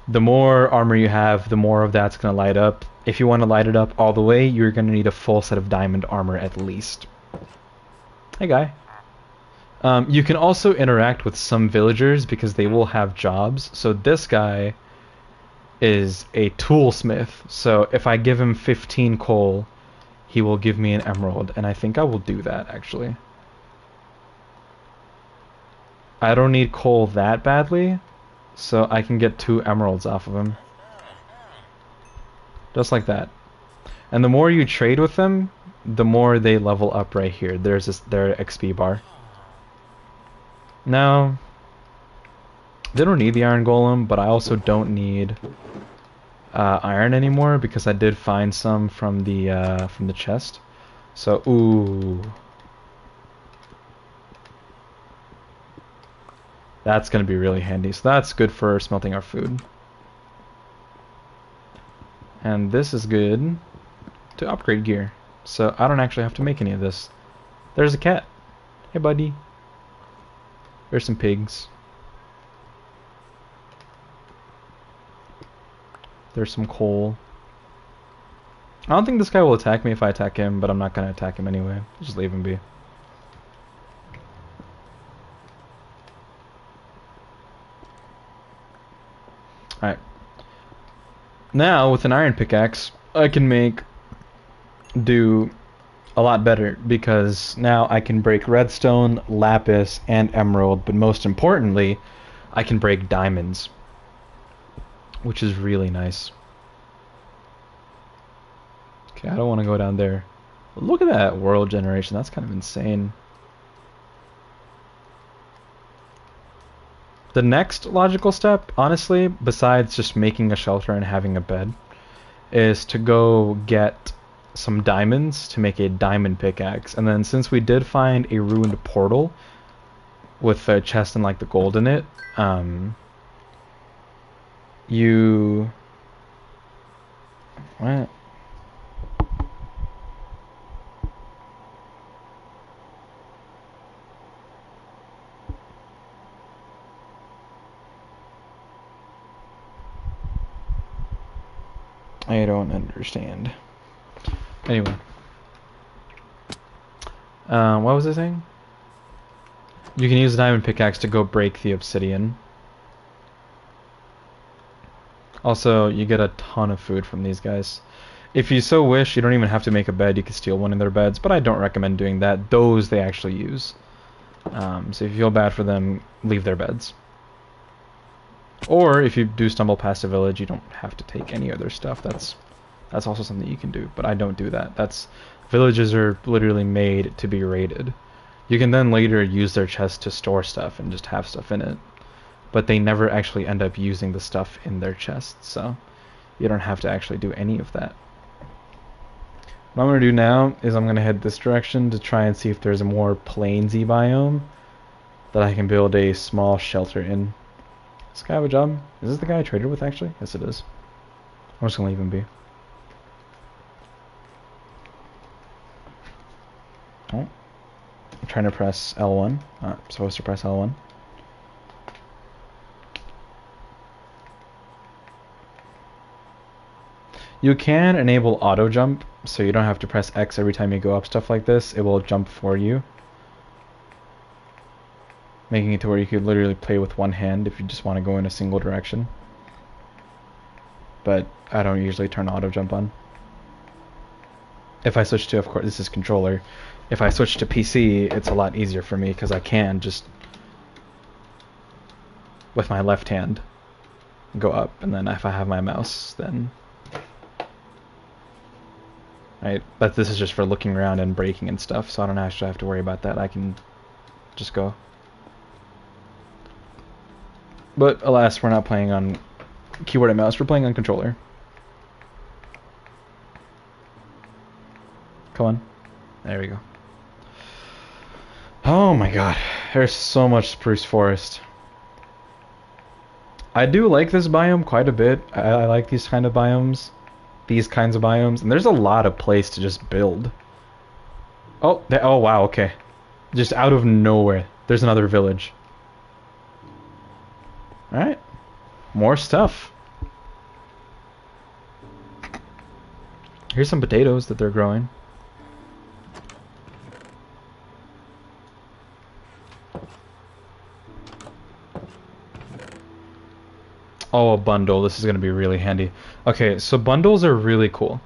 The more armor you have, the more of that's going to light up. If you want to light it up all the way, you're going to need a full set of diamond armor at least. Hey guy. You can also interact with some villagers because they will have jobs. So this guy is a toolsmith. So if I give him 15 coal, he will give me an emerald, and I think I will do that, actually. I don't need coal that badly, so I can get 2 emeralds off of him. Just like that. And the more you trade with them, the more they level up right here. There's their XP bar. Now, they don't need the iron golem, but I also don't need iron anymore because I did find some from the chest. So, ooh. That's going to be really handy. So that's good for smelting our food. And this is good to upgrade gear. So I don't actually have to make any of this. There's a cat. Hey, buddy. There's some pigs. There's some coal. I don't think this guy will attack me if I attack him, but I'm not going to attack him anyway. Just leave him be. Alright. Now, with an iron pickaxe, I can do a lot better, because now I can break redstone, lapis, and emerald, but most importantly, I can break diamonds, which is really nice. Okay, I don't want to go down there. Look at that world generation, that's kind of insane. The next logical step, honestly, besides just making a shelter and having a bed, is to go get some diamonds to make a diamond pickaxe. And then since we did find a ruined portal with a chest and like the gold in it, what? I don't understand. Anyway. What was I saying? You can use the diamond pickaxe to go break the obsidian. Also, you get a ton of food from these guys. If you so wish, you don't even have to make a bed. You can steal one of their beds, but I don't recommend doing that. Those they actually use. So if you feel bad for them, leave their beds. Or if you do stumble past a village, you don't have to take any other stuff. That's also something you can do, but I don't do that. Villages are literally made to be raided. You can then later use their chests to store stuff and just have stuff in it, but they never actually end up using the stuff in their chests, so you don't have to actually do any of that. What I'm going to do now is I'm going to head this direction to try and see if there's a more plainsy biome that I can build a small shelter in. Does this guy have a job? Is this the guy I traded with, actually? Yes, it is. I'm just going to leave him be. Oh. I'm trying to press L1. I'm supposed to press L1. You can enable auto jump, so you don't have to press X every time you go up stuff like this. It will jump for you, making it to where you could literally play with one hand if you just want to go in a single direction. But I don't usually turn auto jump on. If I switch to, of course, this is controller. If I switch to PC, it's a lot easier for me because I can just, with my left hand, go up, and then if I have my mouse, then... Right, but this is just for looking around and breaking and stuff, so I don't actually have to worry about that. I can just go. But alas, we're not playing on keyboard and mouse, we're playing on controller. Come on. There we go. Oh my god, there's so much spruce forest. I do like this biome quite a bit. I like these kinds of biomes. And there's a lot of place to just build. Oh, oh wow, okay. Just out of nowhere, there's another village. Alright. More stuff. Here's some potatoes that they're growing. Oh, a bundle. This is going to be really handy. Okay, so bundles are really cool.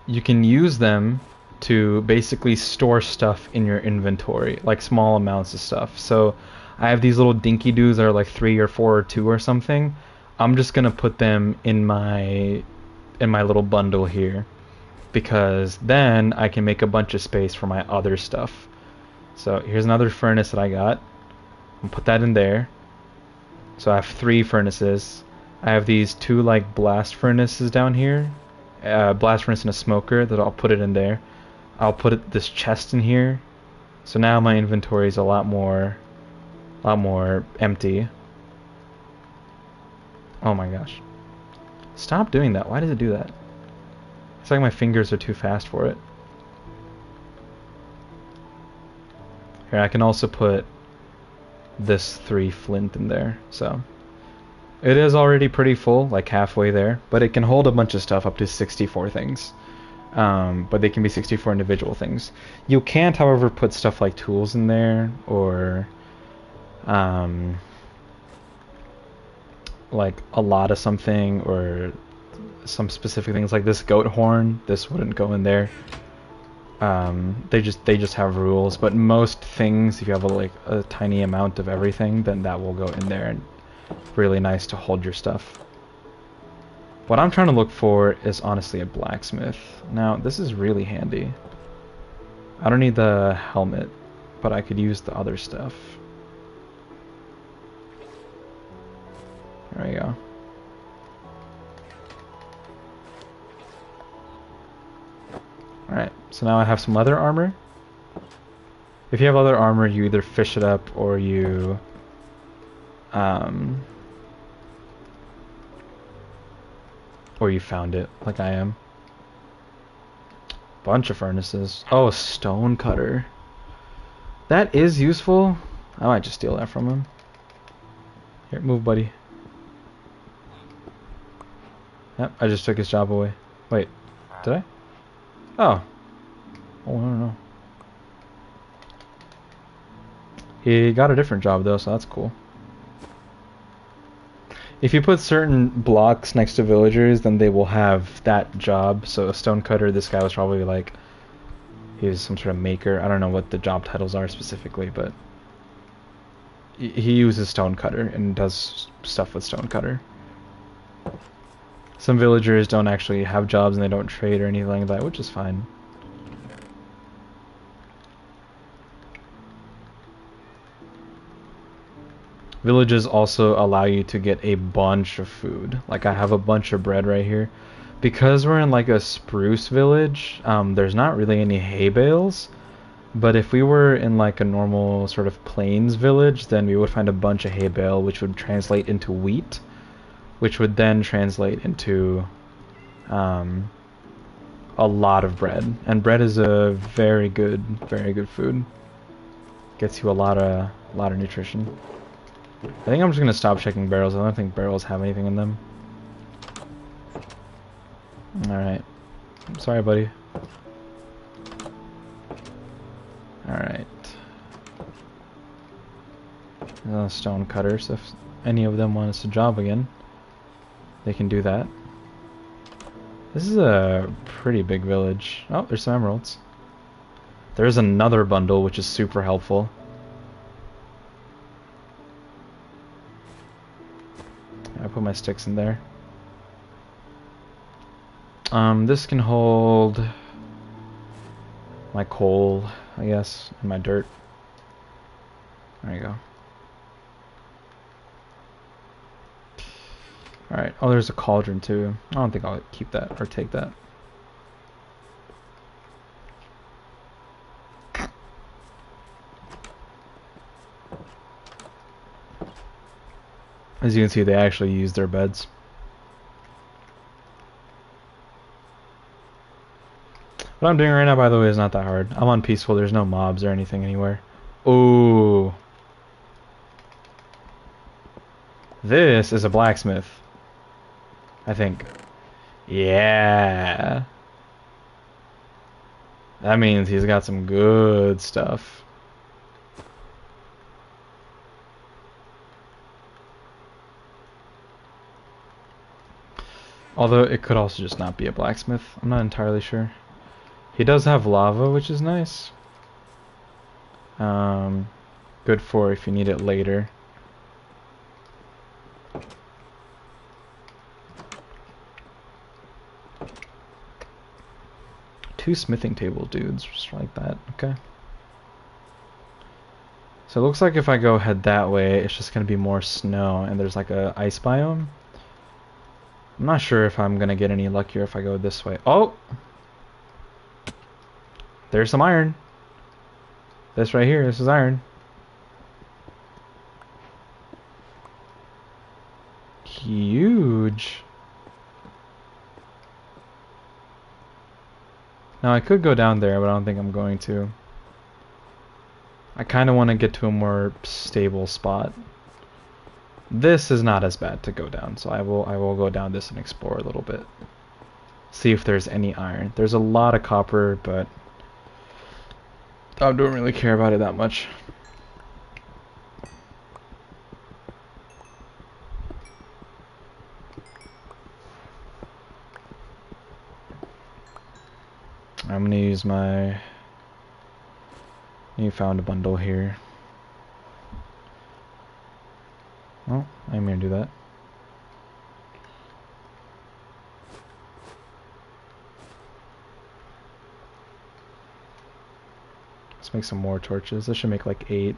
You can use them to basically store stuff in your inventory, like small amounts of stuff. So I have these little dinky doos that are like 3 or 4 or 2 or something. I'm just gonna put them in my little bundle here, because then I can make a bunch of space for my other stuff. So here's another furnace that I got. I'll put that in there. So I have 3 furnaces. I have these 2 like blast furnaces down here. Blast furnace and a smoker that I'll put it in there. I'll put this chest in here. So now my inventory is a lot more empty. Oh my gosh. Stop doing that. Why does it do that? It's like my fingers are too fast for it. Here, I can also put this 3 flint in there. So it is already pretty full, like halfway there, but it can hold a bunch of stuff up to 64 things. But they can be 64 individual things. You can't, however, put stuff like tools in there, or like a lot of something, or some specific things like this goat horn. This wouldn't go in there. They just have rules, but most things, if you have a tiny amount of everything, then that will go in there, and really nice to hold your stuff. What I'm trying to look for is honestly a blacksmith. Now this is really handy. I don't need the helmet, but I could use the other stuff. There we go. Alright, so now I have some leather armor. If you have leather armor, you either fish it up or you found it, like I am. Bunch of furnaces. Oh, a stone cutter. That is useful. I might just steal that from him. Here, move, buddy. Yep, I just took his job away. Wait, did I? Oh. Oh, I don't know. He got a different job though, so that's cool. If you put certain blocks next to villagers, then they will have that job. So a stonecutter, this guy was probably like, he was some sort of maker. I don't know what the job titles are specifically, but he uses stonecutter and does stuff with stonecutter. Some villagers don't actually have jobs and they don't trade or anything like that, which is fine. Villages also allow you to get a bunch of food. Like I have a bunch of bread right here. Because we're in like a spruce village, there's not really any hay bales. But if we were in like a normal sort of plains village, then we would find a bunch of hay bale, which would translate into wheat, which would then translate into a lot of bread. And bread is a very good food. Gets you a lot of nutrition. I think I'm just gonna stop checking barrels. I don't think barrels have anything in them. Alright. I'm sorry, buddy. Alright. A stone cutter, so if any of them want us to job again, they can do that. This is a pretty big village. Oh, there's some emeralds. There's another bundle, which is super helpful. I put my sticks in there. This can hold my coal, I guess, and my dirt. There you go. Alright, oh, there's a cauldron too. I don't think I'll keep that or take that. As you can see, they actually use their beds. What I'm doing right now, by the way, is not that hard. I'm on peaceful. There's no mobs or anything anywhere. Ooh. This is a blacksmith, I think. Yeah. That means he's got some good stuff. Although it could also just not be a blacksmith. I'm not entirely sure. He does have lava, which is nice. Good for if you need it later. Two smithing table dudes, just like that. Okay. So it looks like if I go head that way, it's just gonna be more snow, and there's like a ice biome. I'm not sure if I'm gonna get any luckier if I go this way. Oh! There's some iron. This right here, this is iron. Huge. Now I could go down there, but I don't think I'm going to. I kind of want to get to a more stable spot. This is not as bad to go down, so I will go down this and explore a little bit. See if there's any iron. There's a lot of copper, but I don't really care about it that much. I'm gonna use my newfound bundle here. Well, I'm gonna do that. Let's make some more torches. This should make like 8.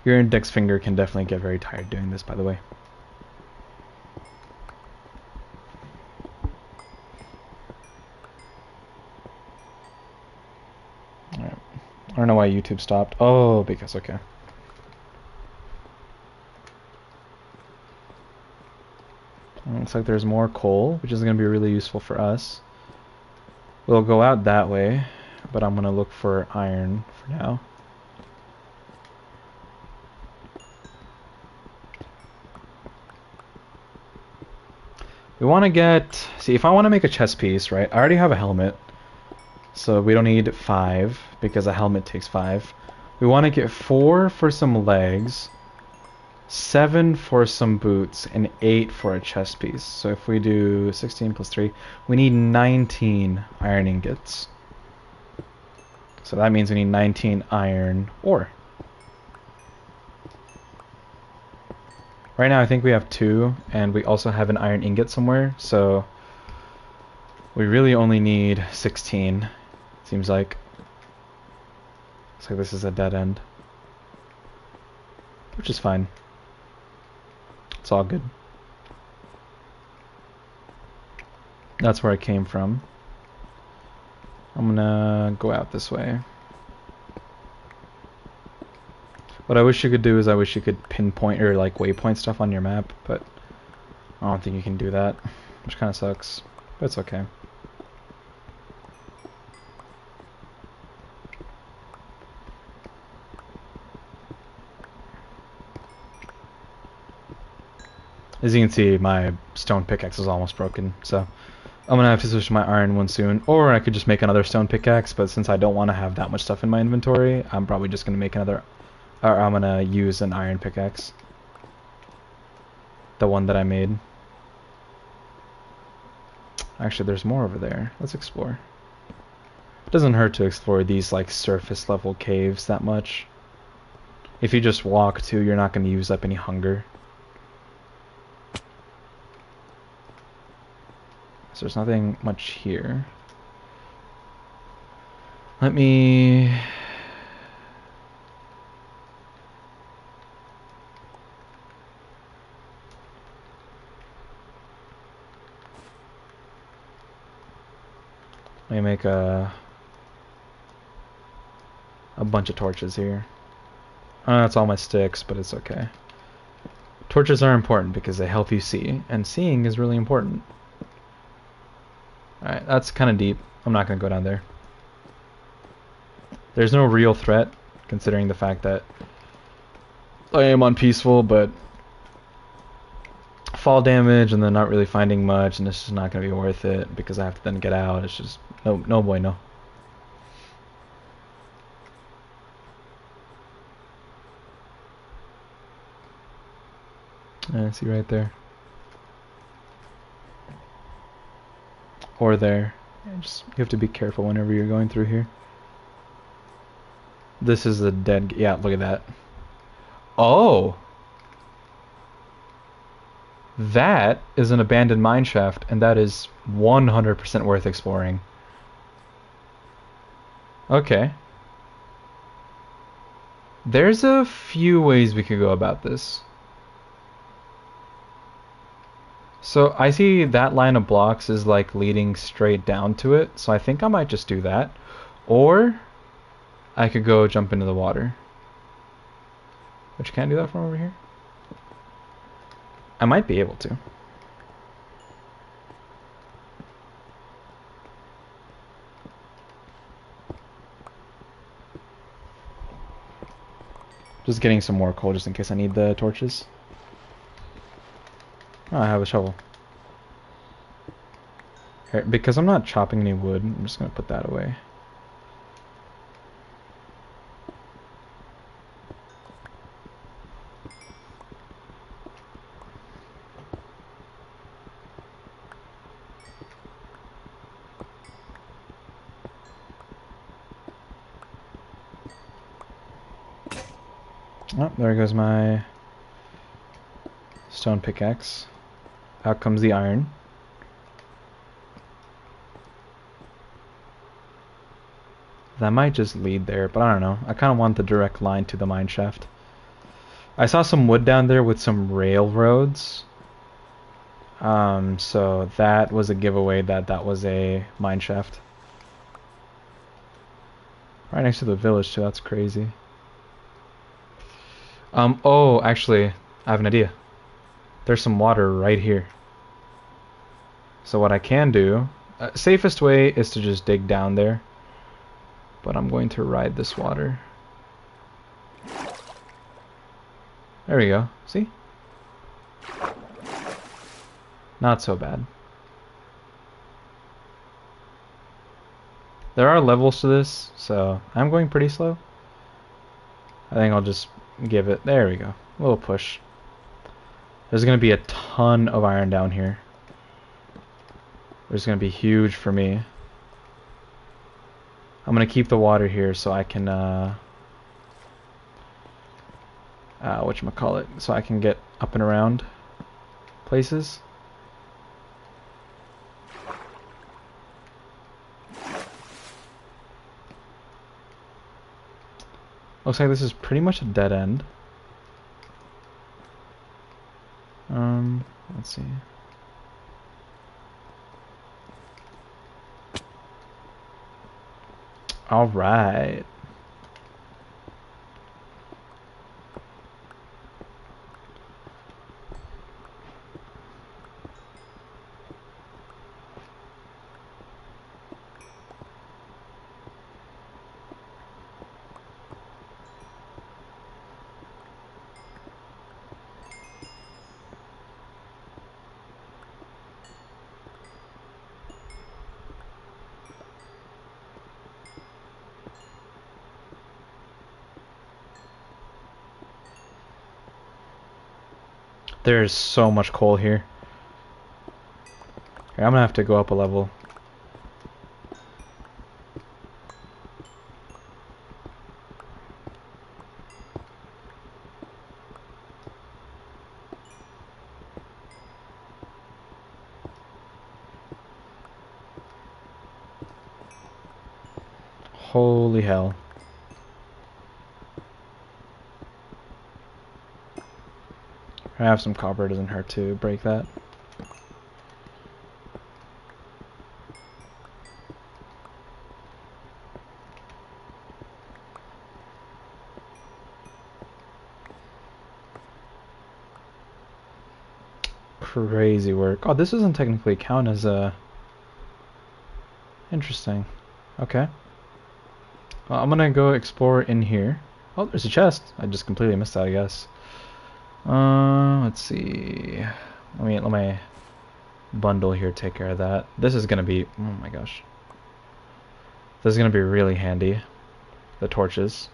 Your index finger can definitely get very tired doing this, by the way. Alright. I don't know why YouTube stopped. Oh, because, okay. Looks like there's more coal, which is going to be really useful for us. We'll go out that way, but I'm going to look for iron for now. We want to get... See, if I want to make a chest piece, right? I already have a helmet, so we don't need 5, because a helmet takes 5. We want to get 4 for some legs, 7 for some boots, and 8 for a chest piece. So if we do 16 plus 3, we need 19 iron ingots. So that means we need 19 iron ore. Right now I think we have 2, and we also have an iron ingot somewhere, so we really only need 16, seems like. Looks like this is a dead end. Which is fine. It's all good. That's where I came from. I'm gonna go out this way. What I wish you could do is I wish you could pinpoint or like waypoint stuff on your map, but I don't think you can do that, which kind of sucks, but it's okay. As you can see, my stone pickaxe is almost broken, so I'm gonna have to switch to my iron one soon, or I could just make another stone pickaxe, but since I don't want to have that much stuff in my inventory, I'm probably just gonna make another, or I'm gonna use an iron pickaxe. The one that I made. Actually, there's more over there. Let's explore. It doesn't hurt to explore these like surface level caves that much. If you just walk too, you're not gonna use up any hunger. So there's nothing much here. Let me... make a bunch of torches here. That's all my sticks, but it's okay. Torches are important because they help you see, and seeing is really important. Alright, that's kind of deep. I'm not going to go down there. There's no real threat, considering the fact that I am on peaceful, but fall damage and then not really finding much, and it's just not gonna be worth it because I have to then get out. It's just no bueno. See right there. Or there. You have to be careful whenever you're going through here. This is a dead... Yeah, look at that. Oh! That is an abandoned mineshaft, and that is 100% worth exploring. Okay. There's a few ways we could go about this. So I see that line of blocks is like leading straight down to it, so I think I might just do that. Or I could go jump into the water. But you can't do that from over here? I might be able to. Just getting some more coal just in case I need the torches. Oh, I have a shovel. Here, because I'm not chopping any wood, I'm just going to put that away. Oh, there goes my stone pickaxe. Out comes the iron. That might just lead there, but I don't know. I kind of want the direct line to the mine shaft. I saw some wood down there with some railroads. So that was a giveaway that that was a mine shaft. Right next to the village too, that's crazy. Oh, actually, I have an idea. There's some water right here. So what I can do, safest way is to just dig down there. But I'm going to ride this water. There we go. See? Not so bad. There are levels to this, so I'm going pretty slow. I think I'll just give it... There we go. A little push. There's going to be a ton of iron down here. It's going to be huge for me. I'm going to keep the water here so I can... whatchamacallit? So I can get up and around places. Looks like this is pretty much a dead end. Let's see. All right. There's so much coal here. Okay, I'm gonna have to go up a level. Holy hell. I have some copper, it doesn't hurt to break that. Crazy work. Oh, this doesn't technically count as a... Interesting. Okay. Well, I'm gonna go explore in here. Oh, there's a chest. I just completely missed that, I guess. Let's see. Let my bundle here take care of that. This is gonna be, oh my gosh. This is gonna be really handy. The torches.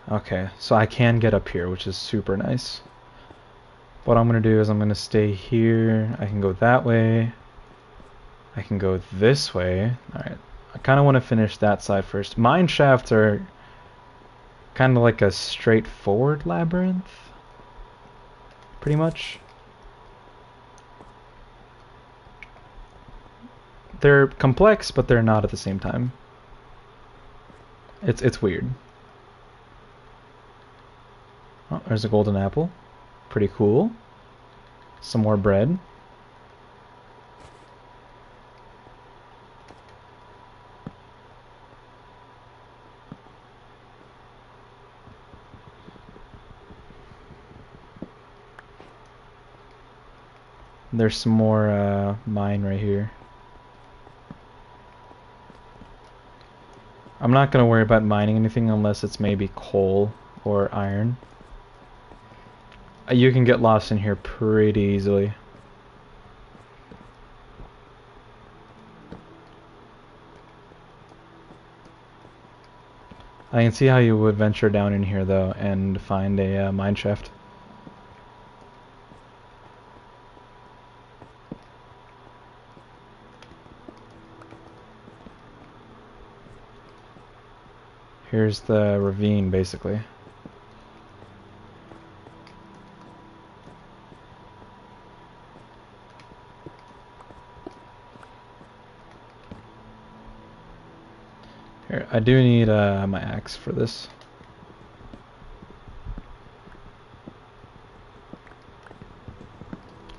Okay, so I can get up here, which is super nice. What I'm gonna do is I'm gonna stay here. I can go that way. I can go this way. Alright, I kind of want to finish that side first. Mine shafts are kind of like a straightforward labyrinth. Pretty much. They're complex, but they're not at the same time. It's weird. Oh, there's a golden apple. Pretty cool. Some more bread. There's some more mine right here. I'm not going to worry about mining anything unless it's maybe coal or iron. You can get lost in here pretty easily. I can see how you would venture down in here though and find a mine shaft. Here's the ravine, basically. Here, I do need my axe for this.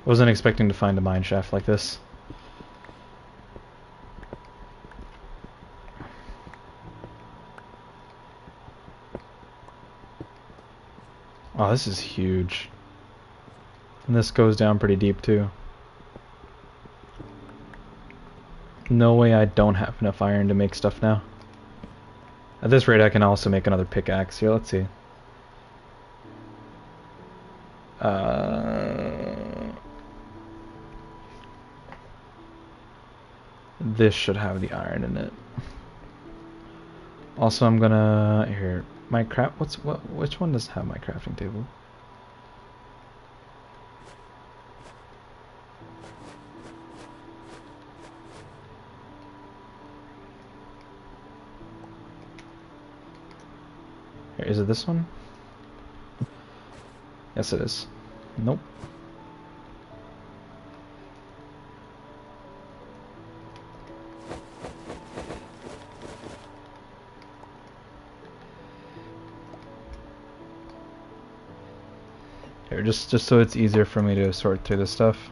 Wasn't expecting to find a mine shaft like this. Oh, this is huge. And this goes down pretty deep too. No way I don't have enough iron to make stuff now. At this rate I can also make another pickaxe here, let's see. This should have the iron in it. Also I'm gonna, here, which one does have my crafting table? Here, is it this one? Yes it is. Nope. Here, just so it's easier for me to sort through this stuff.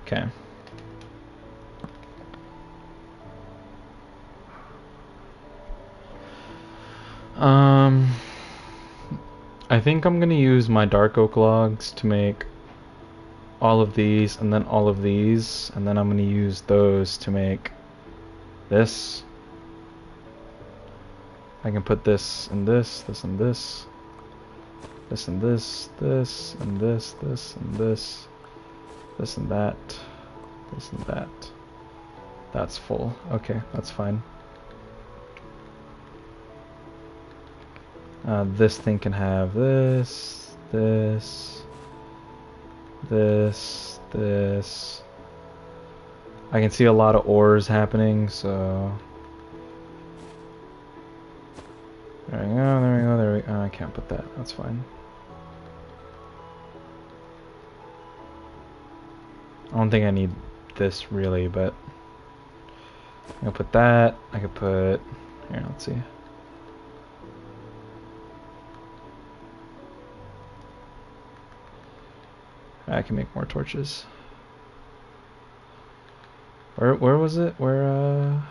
Okay. I think I'm gonna use my dark oak logs to make all of these, and then all of these, and then I'm gonna use those to make this. I can put this and this, this and this, this and this, this and this, this and this, this and that, this and that. That's full. Okay, that's fine. This thing can have this, this, this, this. I can see a lot of ores happening, so... There we go, there we go, there we go. Oh, I can't put that, that's fine. I don't think I need this really, but... I can put that, I could put... Here, let's see. I can make more torches. Where was it? Where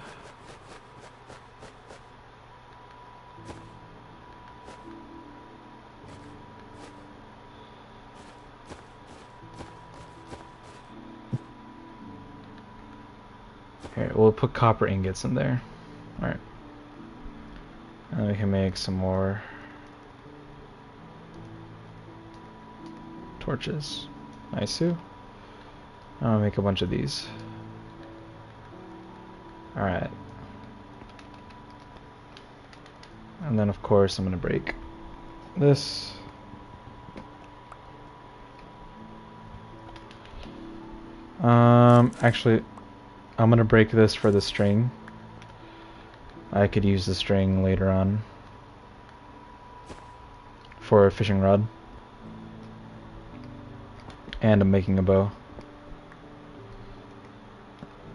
Here, we'll put copper ingots in there. Alright. And we can make some more torches. Nice. I'll make a bunch of these. Alright. And then of course I'm gonna break this. Actually, I'm gonna break this for the string. I could use the string later on for a fishing rod. And I'm making a bow.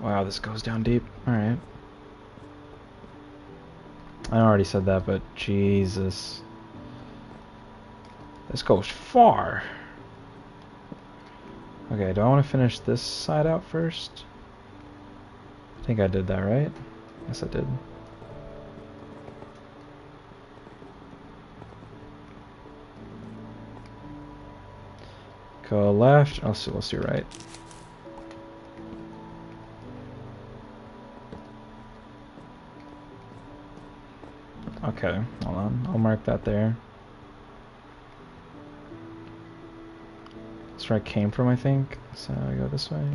Wow, this goes down deep. Alright. I already said that, but Jesus. This goes far. Okay, do I want to finish this side out first? I think I did that, right? Yes, I did. Go left. We'll see right. Okay, hold on. I'll mark that there. That's where I came from, I think. So I go this way.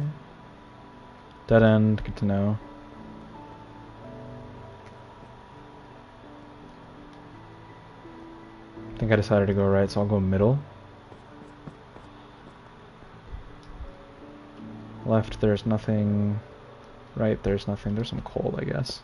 Dead end, good to know. I think I decided to go right, so I'll go middle. Left, there's nothing. Right, there's nothing. There's some coal, I guess.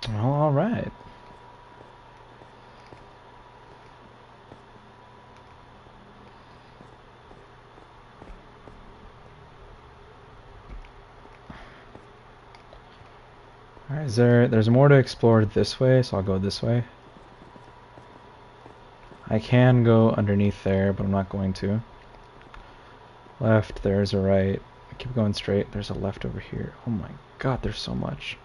Well, alright. Alright, there's more to explore this way, so I'll go this way. I can go underneath there, but I'm not going to. Left, there's a right. I keep going straight. There's a left over here. Oh my god, there's so much.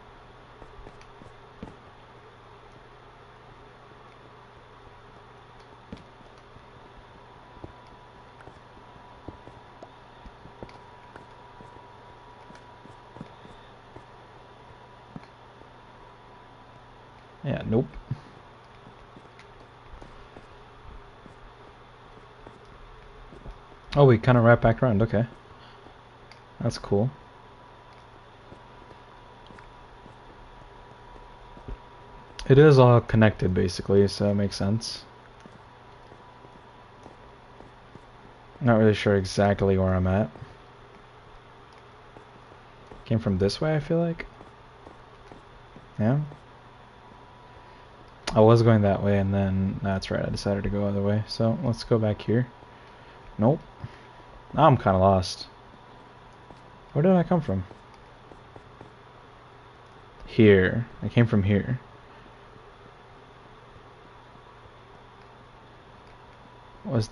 Yeah, nope. Oh, we kind of wrap back around. Okay. That's cool. It is all connected, basically, so it makes sense. Not really sure exactly where I'm at. Came from this way, I feel like. Yeah. I was going that way, and then that's right, I decided to go other way. So let's go back here. Nope. Now I'm kind of lost. Where did I come from? Here. I came from here.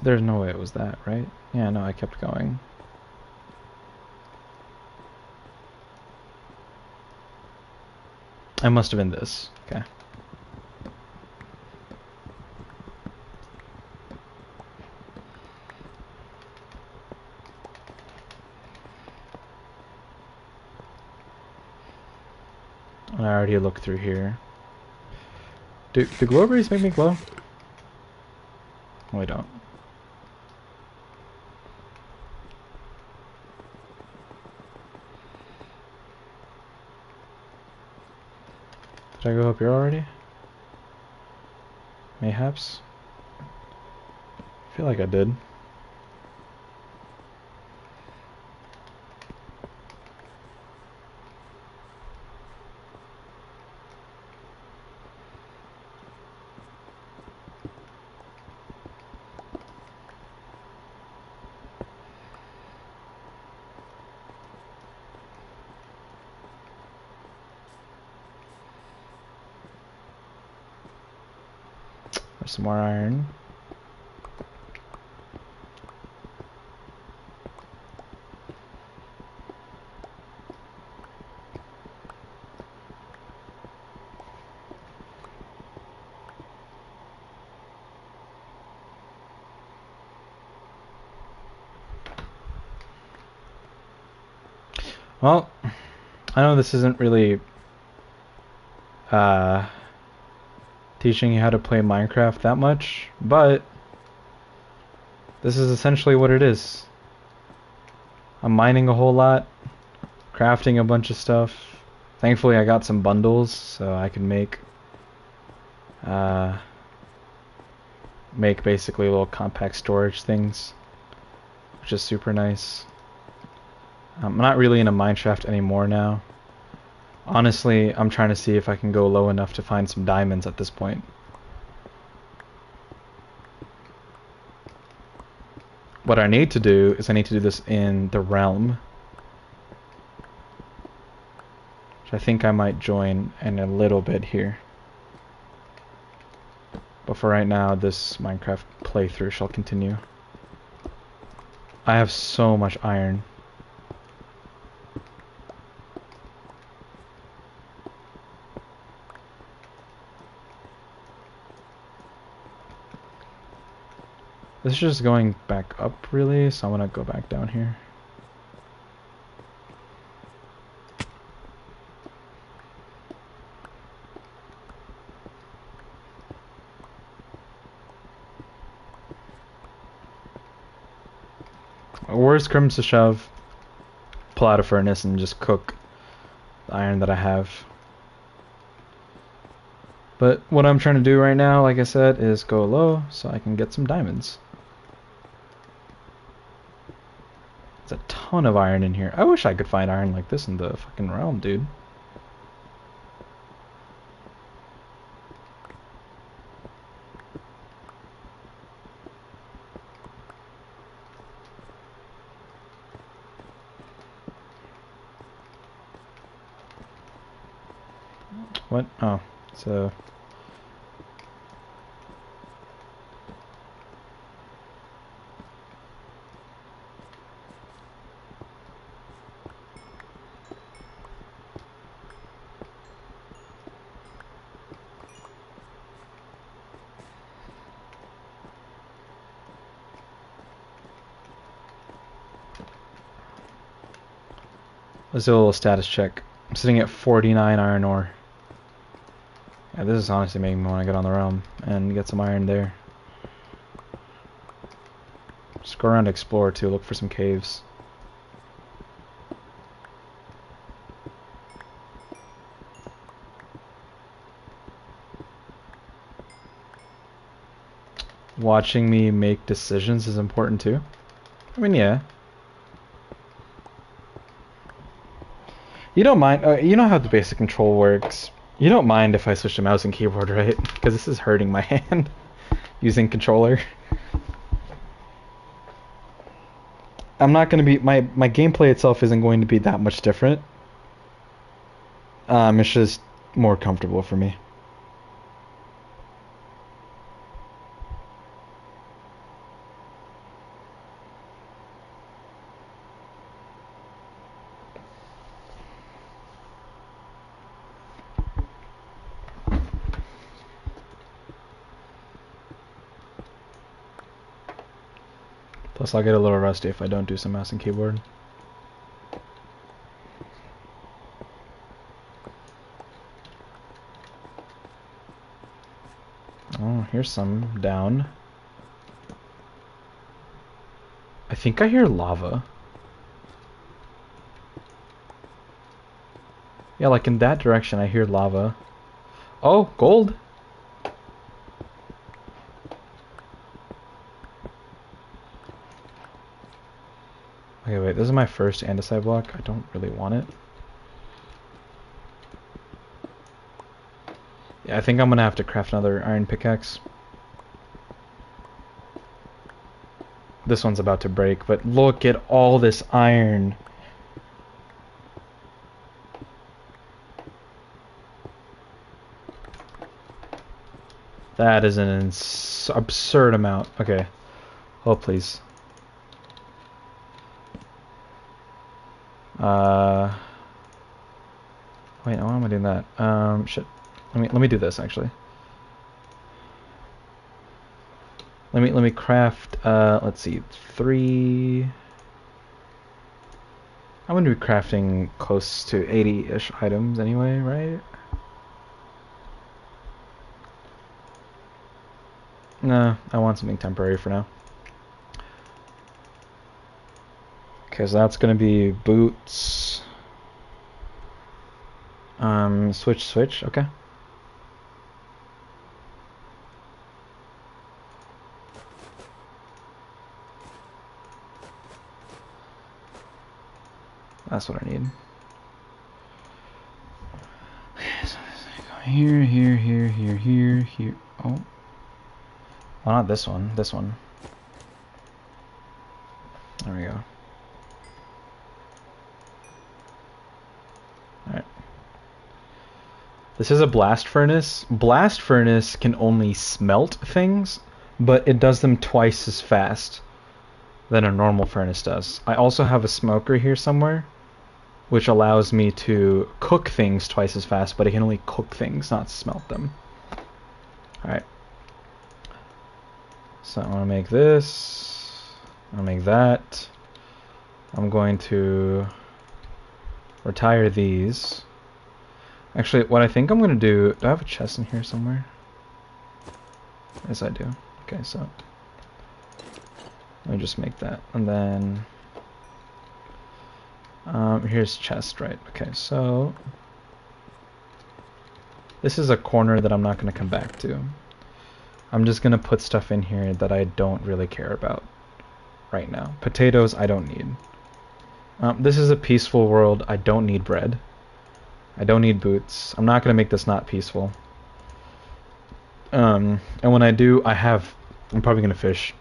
There's no way it was that, right? Yeah, no, I kept going. I must have been this. Okay. I already looked through here. Do glow berries make me glow? No, I don't. Did I go up here already? Mayhaps? I feel like I did. There's some more iron. Well, I know this isn't really teaching you how to play Minecraft that much, but this is essentially what it is. I'm mining a whole lot, crafting a bunch of stuff. Thankfully I got some bundles so I can make basically little compact storage things, which is super nice. I'm not really in a mineshaft anymore now. Honestly, I'm trying to see if I can go low enough to find some diamonds at this point. What I need to do is I need to do this in the realm, which I think I might join in a little bit here. But for right now, this Minecraft playthrough shall continue. I have so much iron. This is just going back up, really, so I'm gonna go back down here. Worst comes to shove, pull out a furnace and just cook the iron that I have. But what I'm trying to do right now, like I said, is go low so I can get some diamonds. There's a ton of iron in here. I wish I could find iron like this in the fucking realm, dude. What? Oh, so... Let's do a little status check. I'm sitting at 49 iron ore. Yeah, this is honestly making me want to get on the realm and get some iron there. Just go around, explore too, look for some caves. Watching me make decisions is important too. I mean, yeah. You don't mind, you know how the basic control works. You don't mind if I switch to mouse and keyboard, right? Because this is hurting my hand using controller. I'm not going to be, my gameplay itself isn't going to be that much different. It's just more comfortable for me. Plus I'll get a little rusty if I don't do some mouse and keyboard. Oh, here's some down. I think I hear lava. Yeah, like in that direction I hear lava. Oh, gold! Okay, wait, this is my first andesite block. I don't really want it. Yeah, I think I'm gonna have to craft another iron pickaxe. This one's about to break, but look at all this iron. That is an absurd amount. Okay. Oh, please. Wait, why am I doing that? Shit. Let me do this actually. Let me craft. Let's see, 3. I'm gonna be crafting close to 80-ish items anyway, right? No, I want something temporary for now. Okay, so that's gonna be boots. Switch, okay. That's what I need. Here. Oh. Well, not this one. This one. There we go. Alright. This is a blast furnace. Blast furnace can only smelt things, but it does them twice as fast than a normal furnace does. I also have a smoker here somewhere, which allows me to cook things twice as fast, but I can only cook things, not smelt them. Alright. So I'm gonna make this. I'm gonna make that. I'm going to retire these. Actually, what I think I'm gonna do I have a chest in here somewhere? Yes, I do. Okay, so let me just make that, and then here's chest, right? Okay, so this is a corner that I'm not gonna come back to. I'm just gonna put stuff in here that I don't really care about right now. Potatoes, I don't need. This is a peaceful world. I don't need bread. I don't need boots. I'm not gonna make this not peaceful. And when I do, I'm probably gonna fish.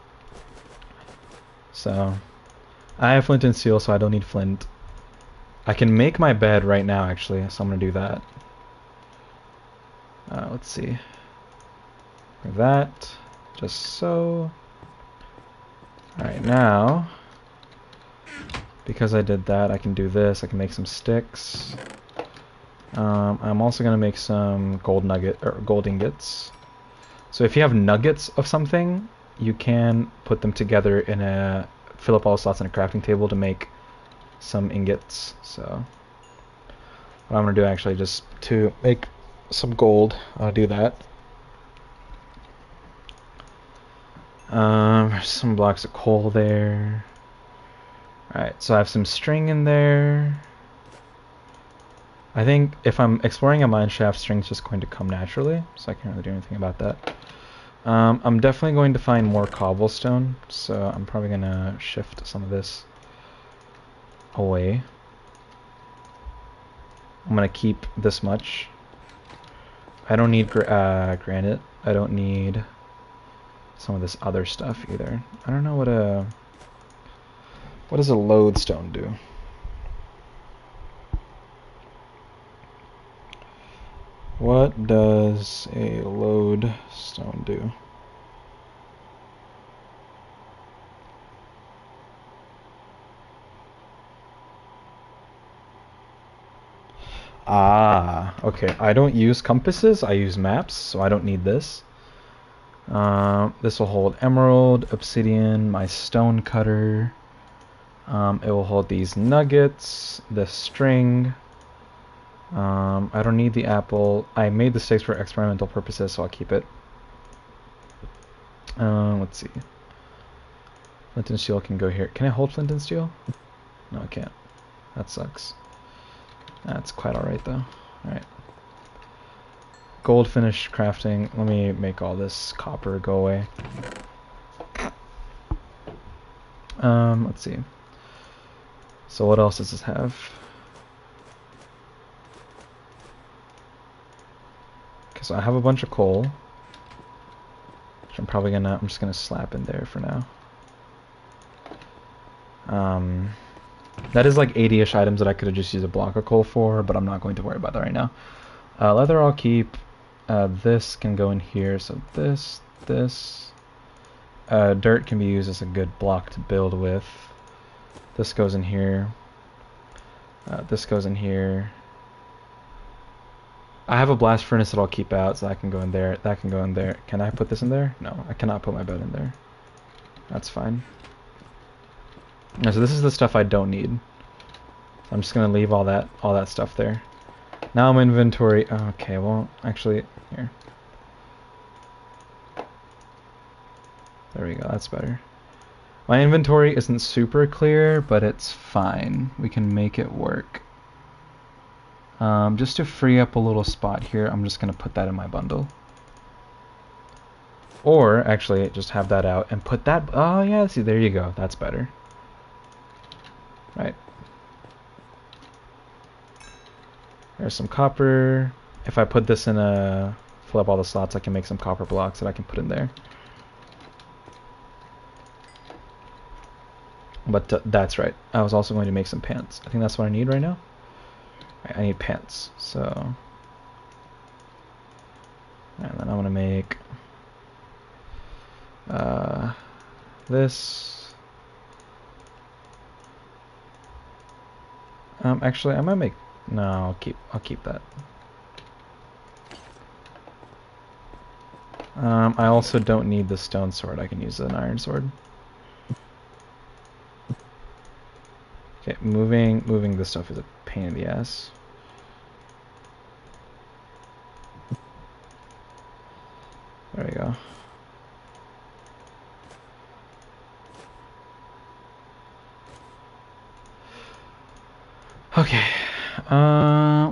So I have flint and steel, so I don't need flint. I can make my bed right now, actually, so I'm gonna do that. Let's see. Like that, just so. Alright, now, because I did that, I can do this. I can make some sticks. I'm also gonna make some gold ingots. So if you have nuggets of something, you can put them together in fill up all the slots in a crafting table to make some ingots. So what I'm gonna do actually, just to make some gold, I'll do that. Some blocks of coal there. Alright, so I have some string in there. I think if I'm exploring a mine shaft, string's just going to come naturally, so I can't really do anything about that. I'm definitely going to find more cobblestone, so I'm probably gonna shift some of this away. I'm gonna keep this much. I don't need granite. I don't need some of this other stuff either. I don't know what does a lodestone do? What does a lodestone do? Ah, okay. I don't use compasses, I use maps, so I don't need this. This will hold emerald, obsidian, my stone cutter. It will hold these nuggets, this string. I don't need the apple. I made the sticks for experimental purposes, so I'll keep it. Let's see. Flint and steel can go here. Can I hold flint and steel? No, I can't. That sucks. That's quite alright, though. Alright. Gold finish crafting. Let me make all this copper go away. Let's see. So what else does this have? Okay, so I have a bunch of coal, which I'm just gonna slap in there for now. That is like 80-ish items that I could have just used a block of coal for, but I'm not going to worry about that right now. Leather I'll keep. This can go in here, so this. Dirt can be used as a good block to build with. This goes in here. This goes in here. I have a blast furnace that I'll keep out, so that can go in there. That can go in there. Can I put this in there? No, I cannot put my bed in there. That's fine. So this is the stuff I don't need. I'm just gonna leave all that stuff there. Now my inventory. Okay, well, actually, here. There we go. That's better. My inventory isn't super clear, but it's fine. We can make it work. Just to free up a little spot here, I'm just gonna put that in my bundle. Or actually, just have that out and put that. Oh yeah, see, there you go. That's better. Right. There's some copper. If I put this in a fill up all the slots, I can make some copper blocks that I can put in there. But that's right. I was also going to make some pants. I think that's what I need right now. Right, I need pants. So, and then I'm gonna make this. Actually, I might make. No, I'll keep that. I also don't need the stone sword. I can use an iron sword. Okay, moving this stuff is a pain in the ass. There we go. Okay.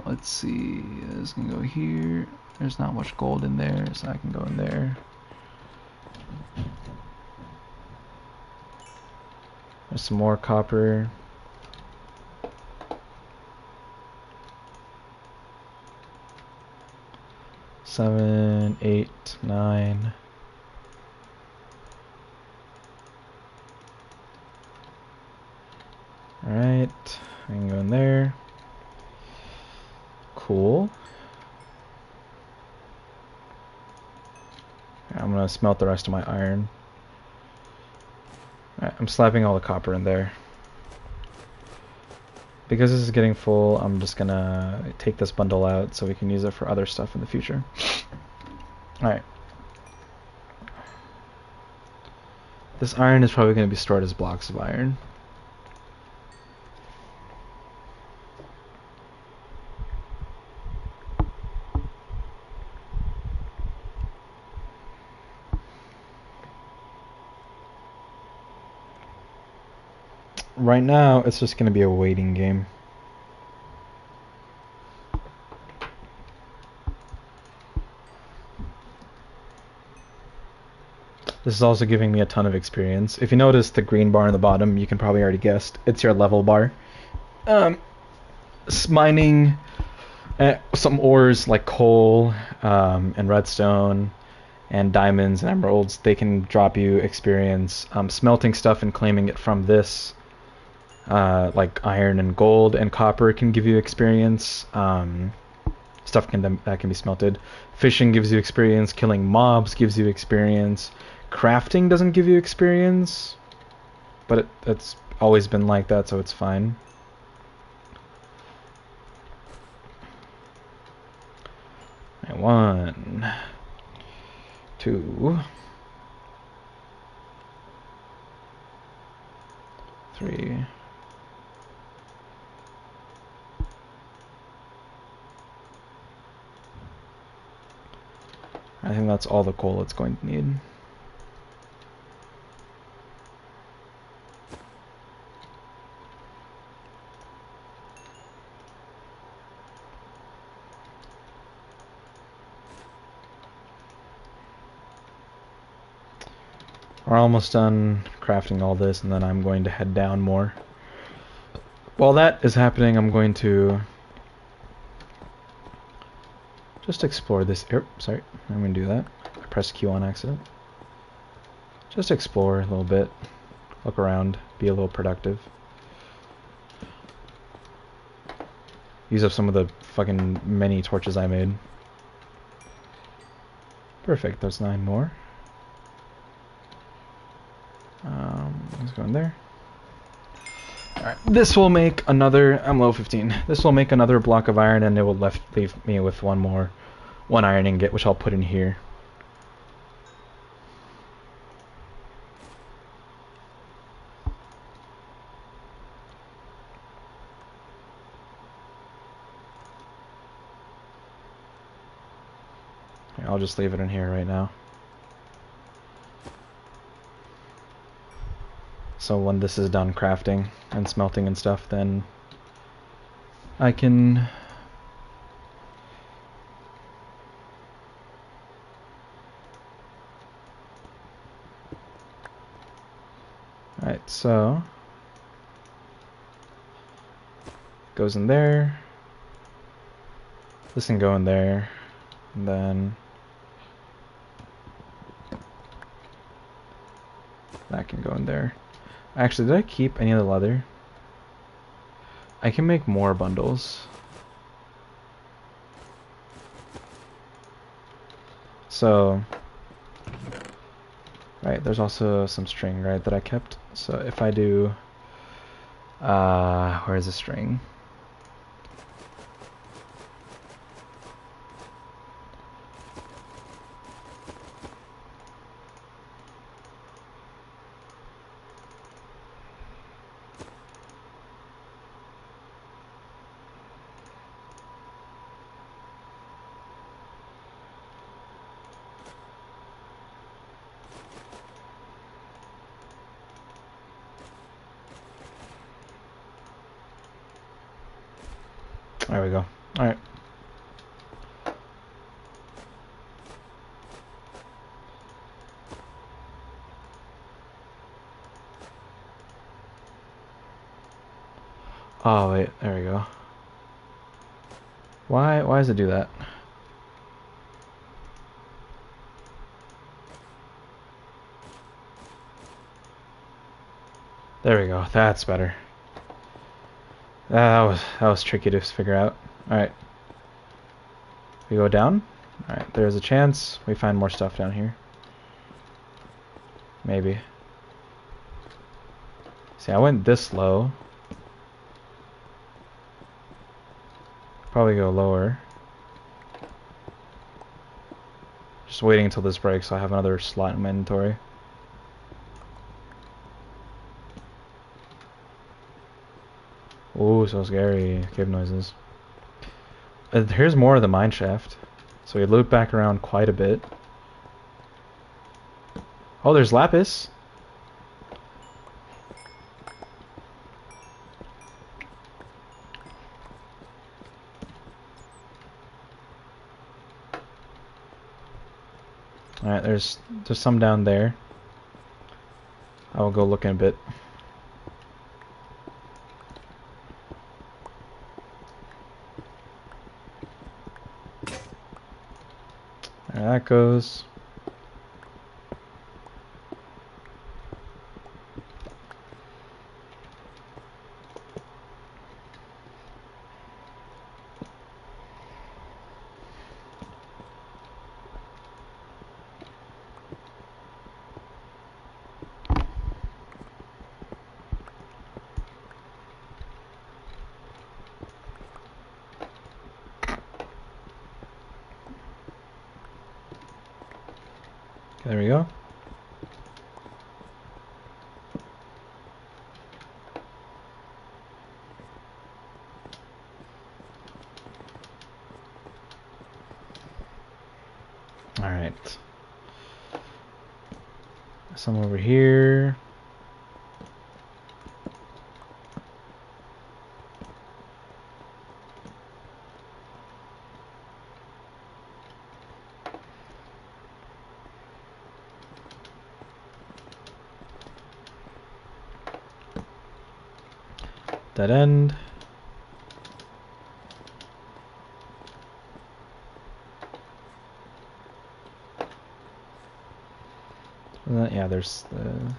Let's see. This can go here. There's not much gold in there, so I can go in there. There's some more copper. Seven, 8, 9. Alright, I can go in there. Cool. I'm gonna smelt the rest of my iron. Alright, I'm slapping all the copper in there. Because this is getting full, I'm just gonna take this bundle out so we can use it for other stuff in the future. Alright. This iron is probably going to be stored as blocks of iron. Right now, it's just going to be a waiting game. This is also giving me a ton of experience. If you notice the green bar on the bottom, you can probably already guessed. It's your level bar. Mining some ores like coal and redstone and diamonds and emeralds, they can drop you experience. Smelting stuff and claiming it from this, like iron and gold and copper, can give you experience. Stuff that can be smelted. Fishing gives you experience. Killing mobs gives you experience. Crafting doesn't give you experience, but it's always been like that, so it's fine. And 1, 2, 3. I think that's all the coal it's going to need. We're almost done crafting all this, and then I'm going to head down more. While that is happening, I'm going to just explore this. Sorry, I'm going to do that. I pressed Q on accident. Just explore a little bit. Look around. Be a little productive. Use up some of the fucking many torches I made. Perfect, there's 9 more. Let's go in there. Alright, this will make another... I'm low 15. This will make another block of iron, and it will leave me with one iron ingot, which I'll put in here. I'll just leave it in here right now. So when this is done crafting and smelting and stuff, then I can... Alright, so... goes in there. This can go in there. And then... that can go in there. Actually, did I keep any of the leather? I can make more bundles. So... right, there's also some string, right, that I kept. So if I do... where's the string? There we go. Alright. Oh wait, there we go. Why does it do that? There we go. That's better. That was tricky to figure out. Alright. We go down. Alright, there's a chance we find more stuff down here. Maybe. See, I went this low. Probably go lower. Just waiting until this breaks so I have another slot in my inventory. Ooh, so scary. Cave noises. Here's more of the mine shaft. So we loop back around quite a bit. Oh, there's lapis. Alright, there's some down there. I will go look in a bit. There that goes. There we go. All right. Some over here. Dead end. Yeah, there's the...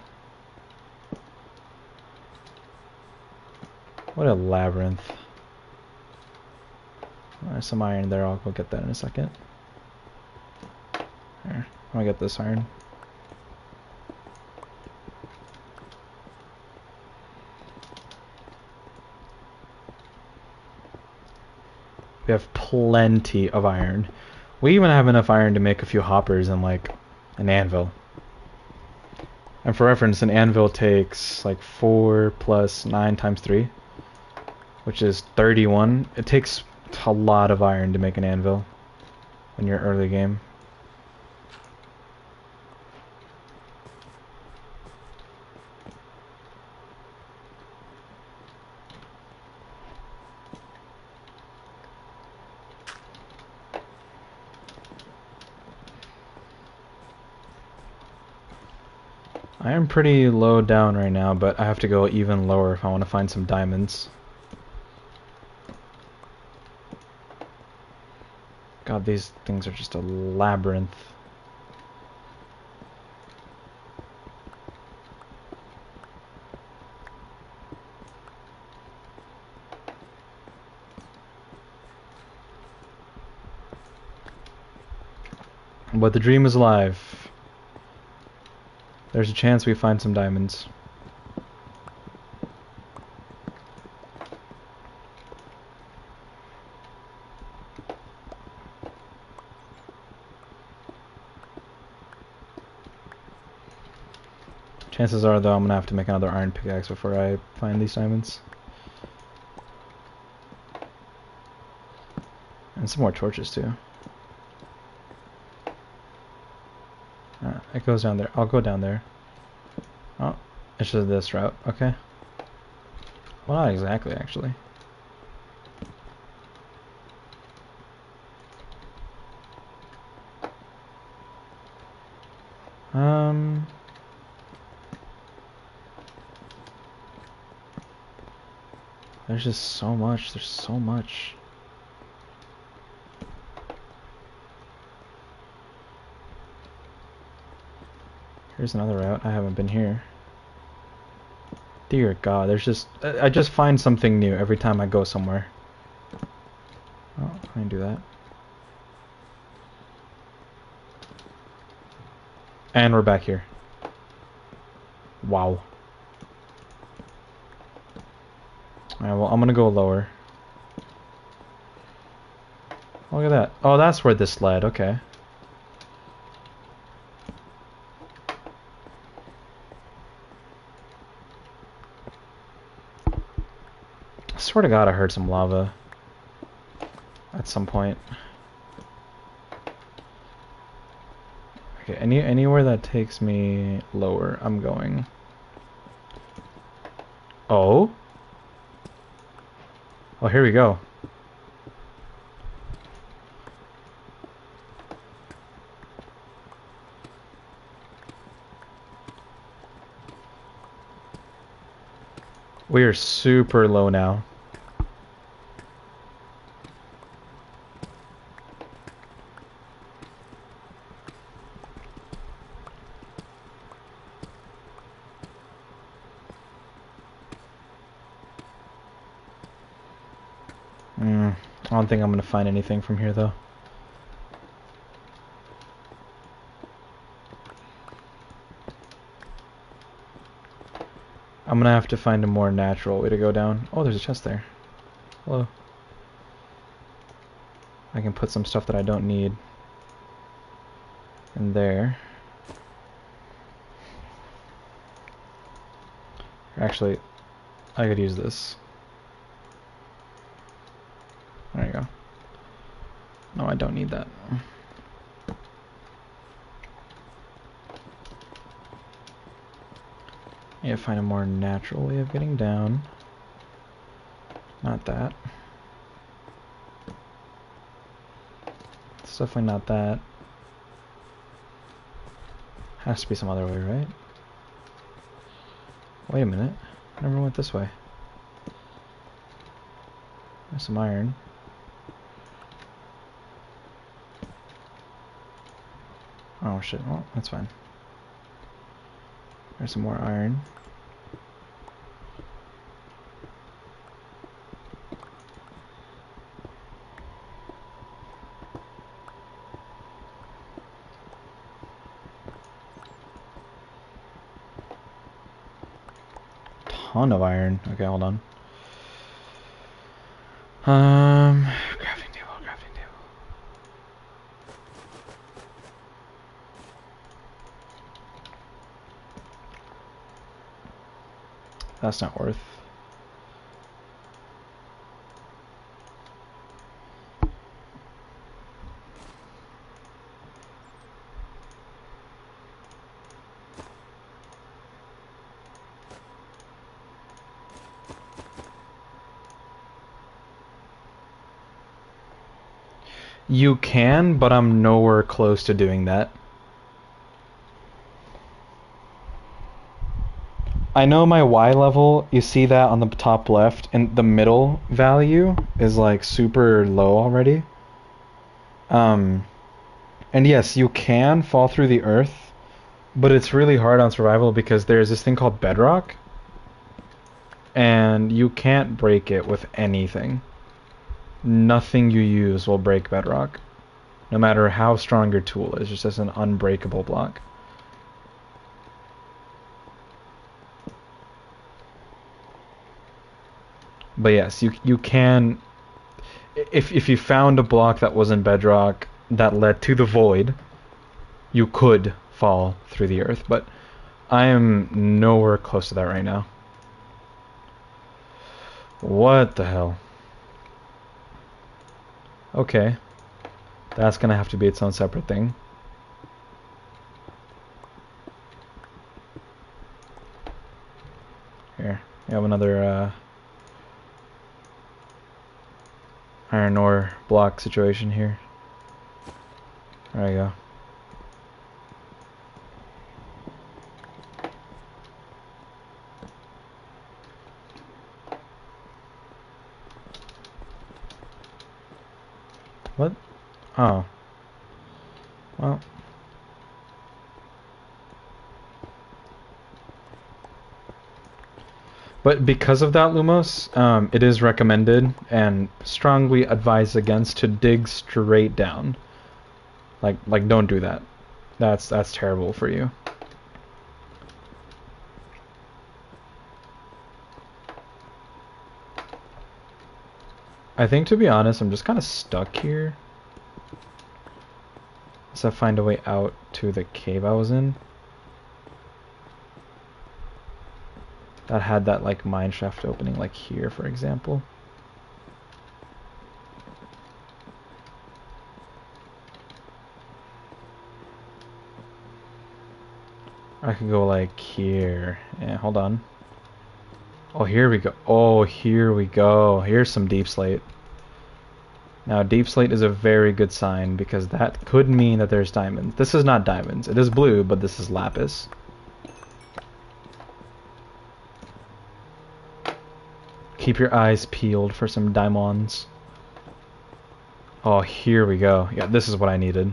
what a labyrinth. There's some iron there, I'll go get that in a second. There. I'm gonna get this iron. We have plenty of iron. We even have enough iron to make a few hoppers and like an anvil. And for reference, an anvil takes like 4 plus 9 times 3, which is 31. It takes a lot of iron to make an anvil when you're early game. I am pretty low down right now, but I have to go even lower if I want to find some diamonds. God, these things are just a labyrinth. But the dream is alive. There's a chance we find some diamonds. Chances are, though, I'm gonna have to make another iron pickaxe before I find these diamonds. And some more torches, too. It goes down there. I'll go down there. Oh, it's just this route. Okay. Well, not exactly, actually. There's just so much. There's so much. Here's another route. I haven't been here. Dear God, there's just... I just find something new every time I go somewhere. Oh, I can do that. And we're back here. Wow. Alright, well, I'm gonna go lower. Look at that. Oh, that's where this led. Okay. I swear to God, I heard some lava at some point. Okay, anywhere that takes me lower, I'm going. Oh? Oh, here we go. We are super low now. I don't think I'm gonna find anything from here, though. I'm gonna have to find a more natural way to go down. Oh, there's a chest there. Hello. I can put some stuff that I don't need in there. Actually, I could use this. There you go. No, I don't need that. I need to find a more natural way of getting down. Not that. It's definitely not that. Has to be some other way, right? Wait a minute. I never went this way. There's some iron. Oh shit, well, that's fine. There's some more iron. ton of iron. Okay, hold on. Crafting table, crafting table. That's not worth. You can, but I'm nowhere close to doing that. I know my Y level, you see that on the top left, and the middle value is like super low already. And yes, you can fall through the earth, but it's really hard on survival because there's this thing called bedrock, and you can't break it with anything. Nothing you use will break bedrock, no matter how strong your tool is. It's just an unbreakable block. But yes, you can. If you found a block that was in bedrock that led to the void, you could fall through the earth. But I am nowhere close to that right now. What the hell? Okay. That's gonna have to be its own separate thing. Here, we have another iron ore block situation here. There we go. What? Oh. Well. But because of that, Lumos, it is recommended and strongly advised against to dig straight down. Like don't do that. That's terrible for you. I think, to be honest, I'm just kind of stuck here. So I find a way out to the cave I was in. That had that like mine shaft opening like here, for example. I could go like here. Yeah, hold on. Oh, here we go. Oh, here we go. Here's some deep slate. Now, deep slate is a very good sign because that could mean that there's diamonds. This is not diamonds. It is blue, but this is lapis. Keep your eyes peeled for some diamonds. Oh, here we go. Yeah, this is what I needed.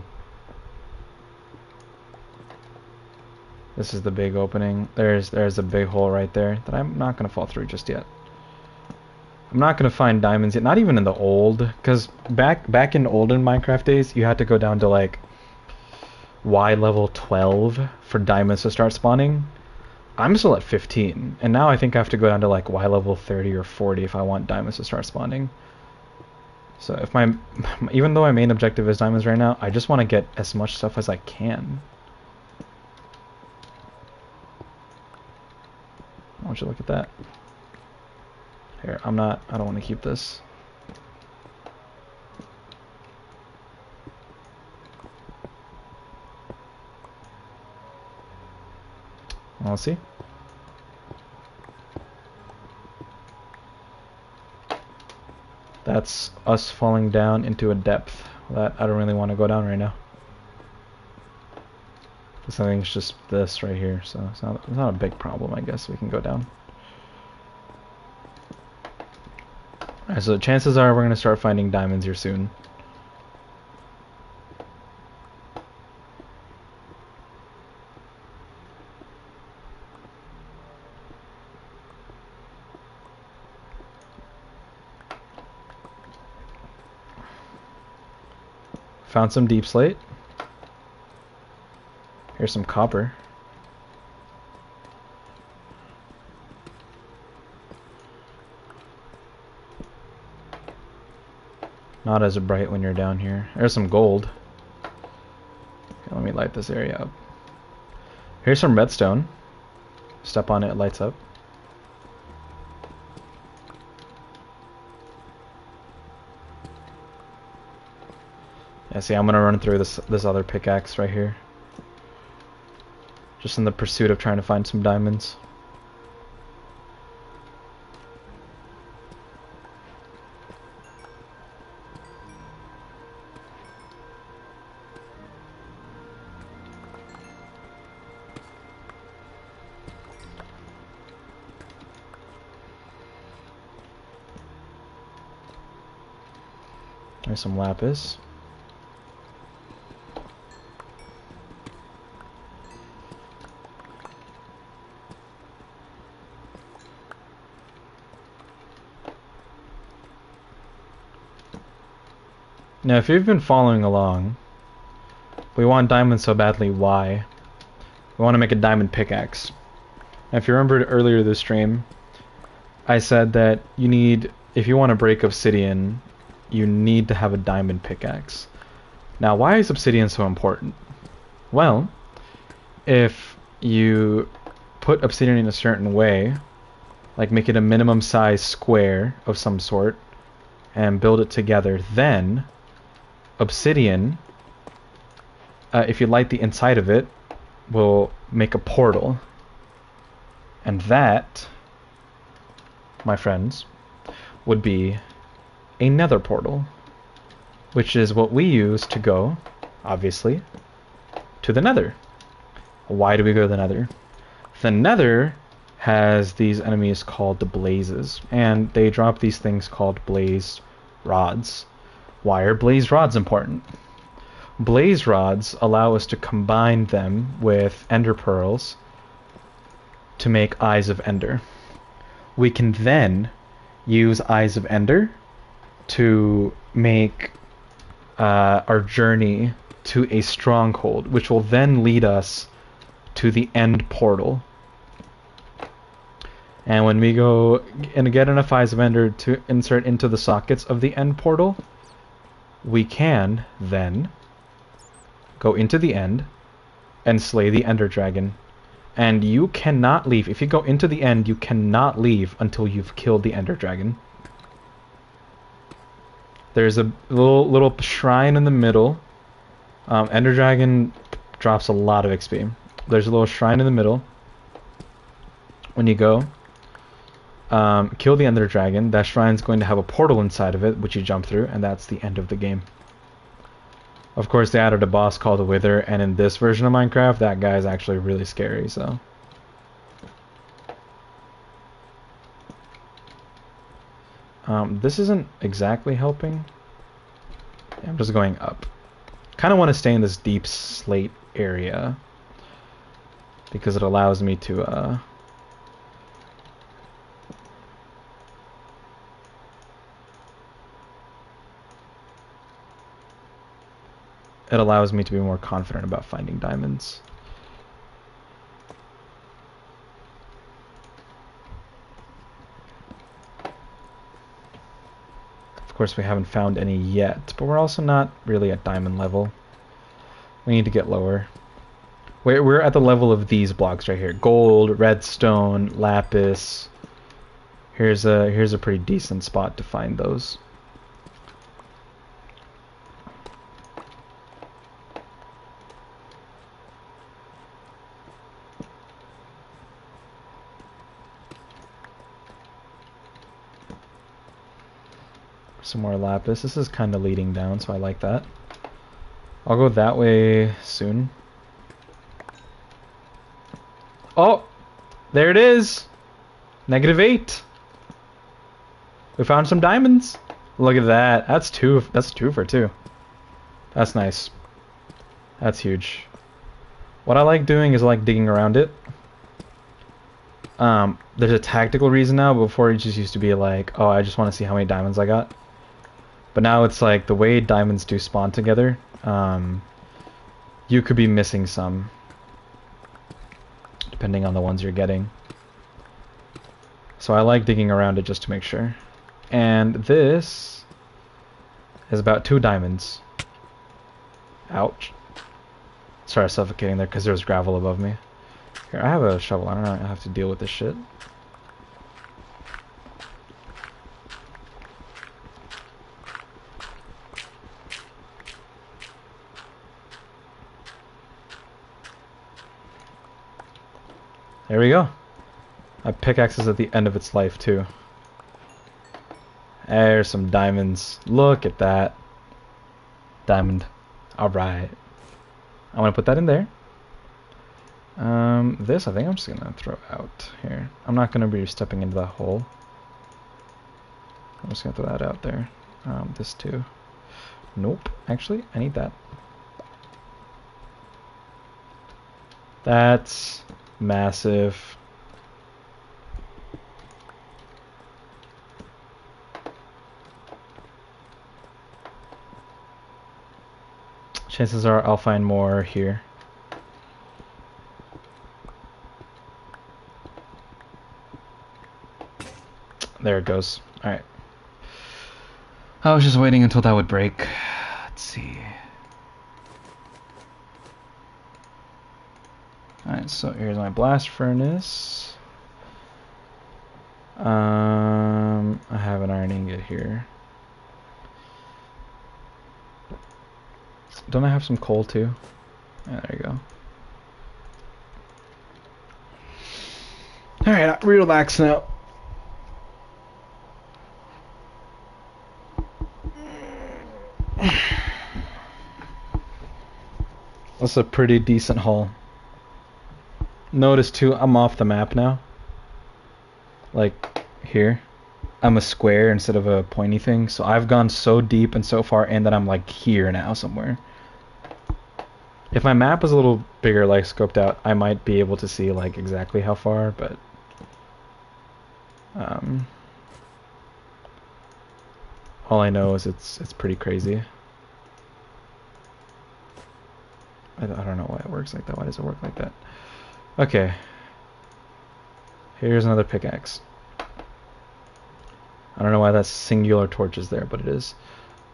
This is the big opening. There's a big hole right there that I'm not gonna fall through just yet. I'm not gonna find diamonds yet. Not even in the old, because back in olden Minecraft days, you had to go down to like Y level 12 for diamonds to start spawning. I'm still at 15, and now I think I have to go down to like Y level 30 or 40 if I want diamonds to start spawning. So if even though my main objective is diamonds right now, I just want to get as much stuff as I can. I want you to look at that. Here, I don't want to keep this. Well, let's see. That's us falling down into a depth that I don't really want to go down right now. This I think it's just this right here, so it's not a big problem. I guess we can go down. Alright, so chances are we're gonna start finding diamonds here soon. Found some deep slate. Here's some copper. Not as bright when you're down here. There's some gold. Okay, let me light this area up. Here's some redstone. Step on it, it lights up. Yeah, see, I'm gonna run through this other pickaxe right here. Just in the pursuit of trying to find some diamonds. There's some lapis. Now, if you've been following along, we want diamonds so badly, why? We want to make a diamond pickaxe. Now, if you remember earlier this stream, I said that you need, if you want to break obsidian, you need to have a diamond pickaxe. Now, why is obsidian so important? Well, if you put obsidian in a certain way, like make it a minimum size square of some sort, and build it together, then obsidian, if you light the inside of it, will make a portal. And that, my friends, would be a nether portal, which is what we use to go, obviously, to the nether. Why do we go to the nether? The nether has these enemies called the blazes, and they drop these things called blaze rods. Why are blaze rods important? Blaze rods allow us to combine them with ender pearls to make eyes of ender. We can then use eyes of ender to make our journey to a stronghold, which will then lead us to the end portal. And when we go and get enough eyes of ender to insert into the sockets of the end portal, we can then go into the end and slay the ender dragon. And you cannot leave. If you go into the end, you cannot leave until you've killed the ender dragon. There's a little shrine in the middle. Ender dragon drops a lot of XP. There's a little shrine in the middle. When you go, kill the ender dragon, that shrine's going to have a portal inside of it, which you jump through, and that's the end of the game. Of course, they added a boss called the Wither, and in this version of Minecraft, that guy's actually really scary, so... this isn't exactly helping. I'm just going up. Kind of want to stay in this deep slate area, because it allows me to, it allows me to be more confident about finding diamonds. Of course, we haven't found any yet, but we're also not really at diamond level. We need to get lower. We're at the level of these blocks right here. Gold, redstone, lapis. Here's a pretty decent spot to find those. Some more lapis. This is kind of leading down, so I like that. I'll go that way soon. Oh! There it is! -8. We found some diamonds. Look at that. That's two for two. That's nice. That's huge. What I like doing is I like digging around it. There's a tactical reason now, but before it just used to be like, oh, I just want to see how many diamonds I got. But now it's like, the way diamonds do spawn together, you could be missing some, depending on the ones you're getting. So I like digging around it just to make sure. And this is about 2 diamonds. Ouch. Started suffocating there because there was gravel above me. Here, I have a shovel. I don't know. I have to deal with this shit. There we go. My pickaxe is at the end of its life too. There's some diamonds. Look at that. Diamond. Alright. I want to put that in there. This I think I'm just going to throw out here. I'm not going to be stepping into that hole. I'm just going to throw that out there. This too. Nope. Actually, I need that. That's massive. Chances are I'll find more here. There it goes. Alright. I was just waiting until that would break. Let's see. Alright, so here's my blast furnace. I have an iron ingot here. Don't I have some coal too? Yeah, there you go. Alright, relax now. That's a pretty decent haul. Notice too, I'm off the map now. Like, here. I'm a square instead of a pointy thing, so I've gone so deep and so far in that I'm like here now somewhere. If my map was a little bigger, like scoped out, I might be able to see like exactly how far, but all I know is it's pretty crazy. I don't know why it works like that. Why does it work like that? Okay. Here's another pickaxe. I don't know why that's singular torches there, but it is.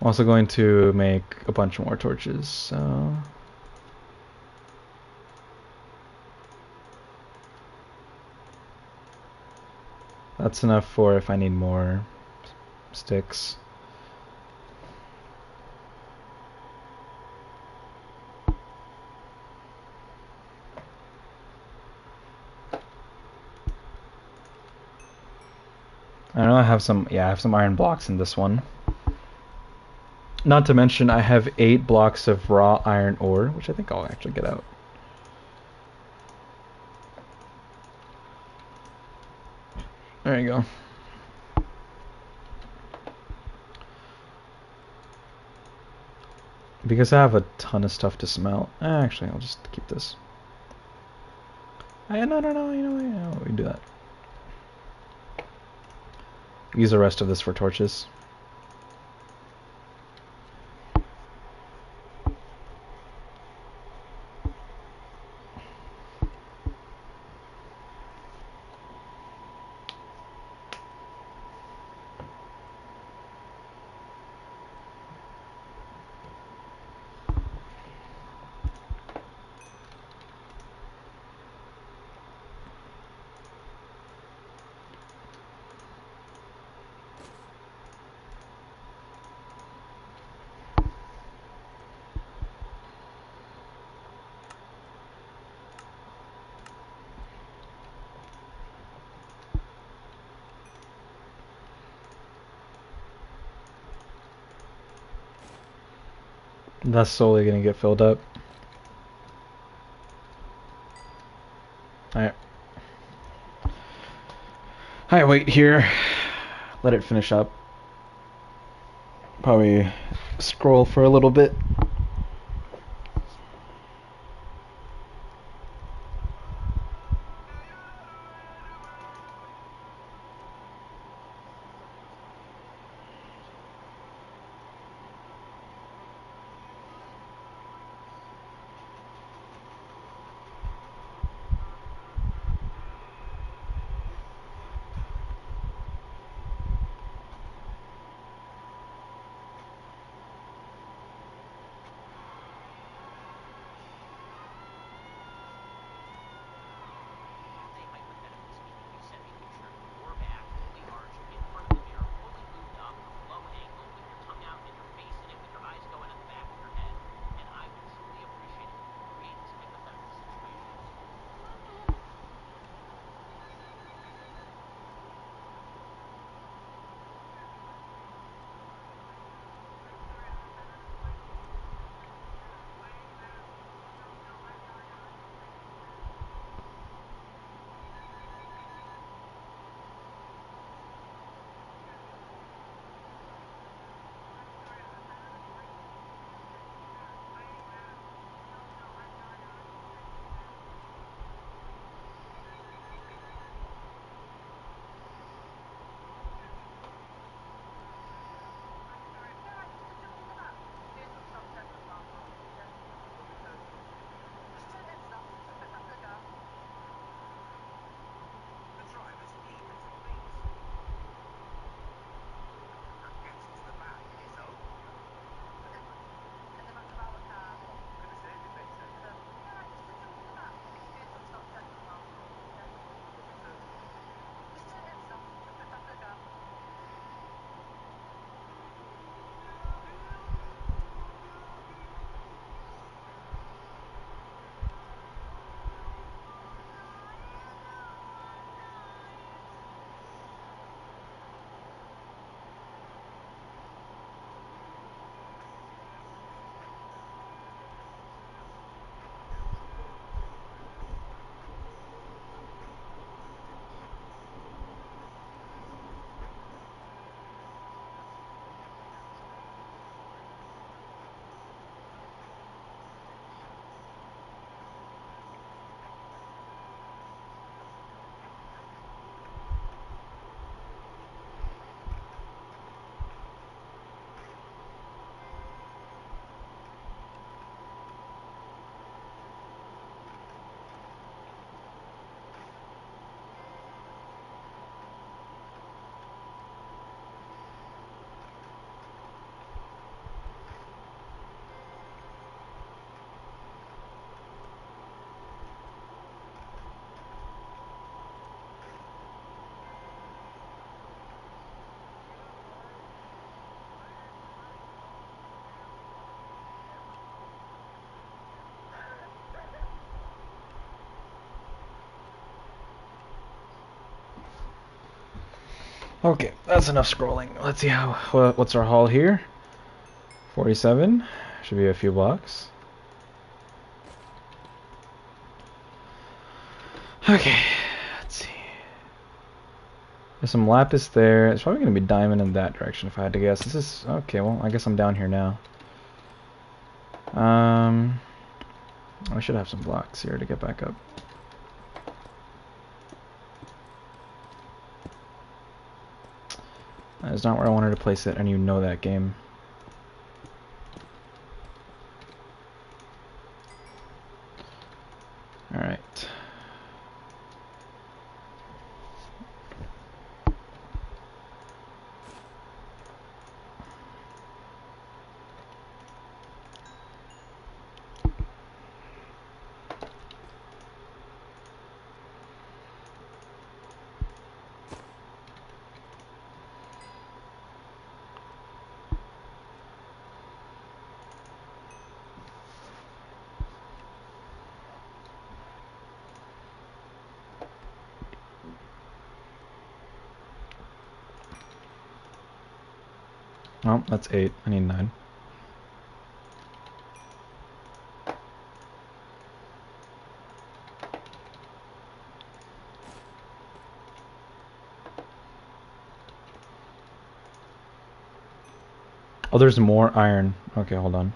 I'm also going to make a bunch more torches, so... That's enough for if I need more sticks. I know I have some, yeah, I have some iron blocks in this one. Not to mention I have 8 blocks of raw iron ore, which I think I'll actually get out. There you go. Because I have a ton of stuff to smelt. Actually, I'll just keep this. No, you know, we can do that. Use the rest of this for torches. That's slowly gonna get filled up. Alright. Alright, wait here. Let it finish up. Probably scroll for a little bit. Okay, that's enough scrolling. Let's see what's our haul here. 47. Should be a few blocks. Okay, let's see. There's some lapis there. It's probably going to be diamond in that direction if I had to guess. This is... Okay, well, I guess I'm down here now. I should have some blocks here to get back up. That is not where I wanted to place it, and you know that game. Alright. Oh, that's 8. I need 9. Oh, there's more iron. Okay, hold on.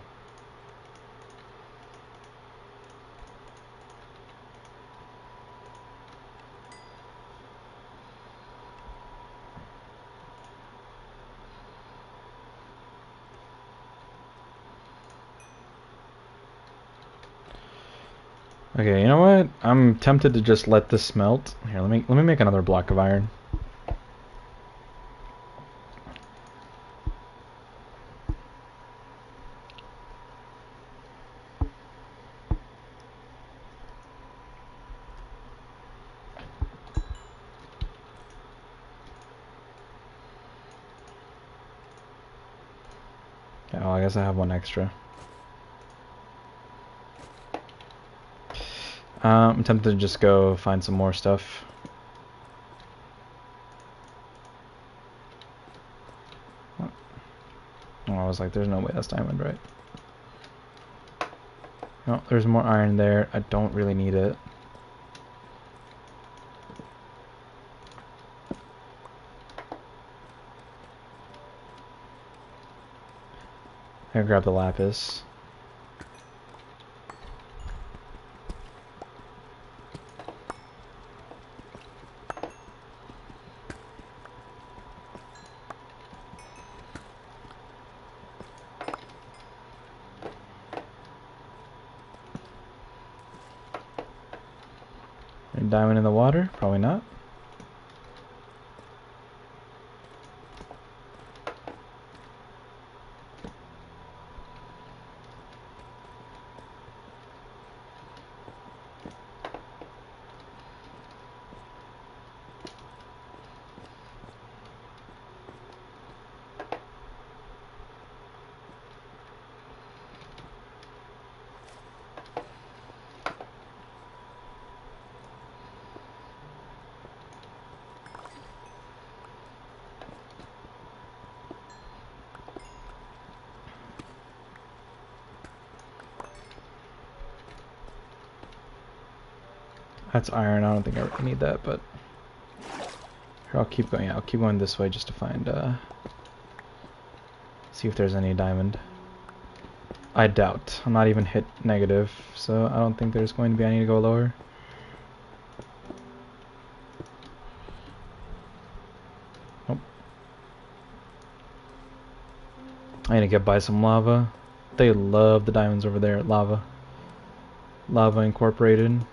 Okay, you know what? I'm tempted to just let this smelt. Here, let me make another block of iron. Yeah, well, I guess I have one extra. I'm tempted to just go find some more stuff. Oh, I was like, there's no way that's diamond, right? No, there's more iron there. I don't really need it. I grab the lapis. Diamond in the water? Probably not. That's iron. I don't think I really need that, but here, I'll keep going. Yeah, I'll keep going this way just to find, see if there's any diamond. I doubt. I'm not even hit negative, so I don't think there's going to be. I need to go lower. Nope. I need to get by some lava. They love the diamonds over there at Lava. Lava Incorporated.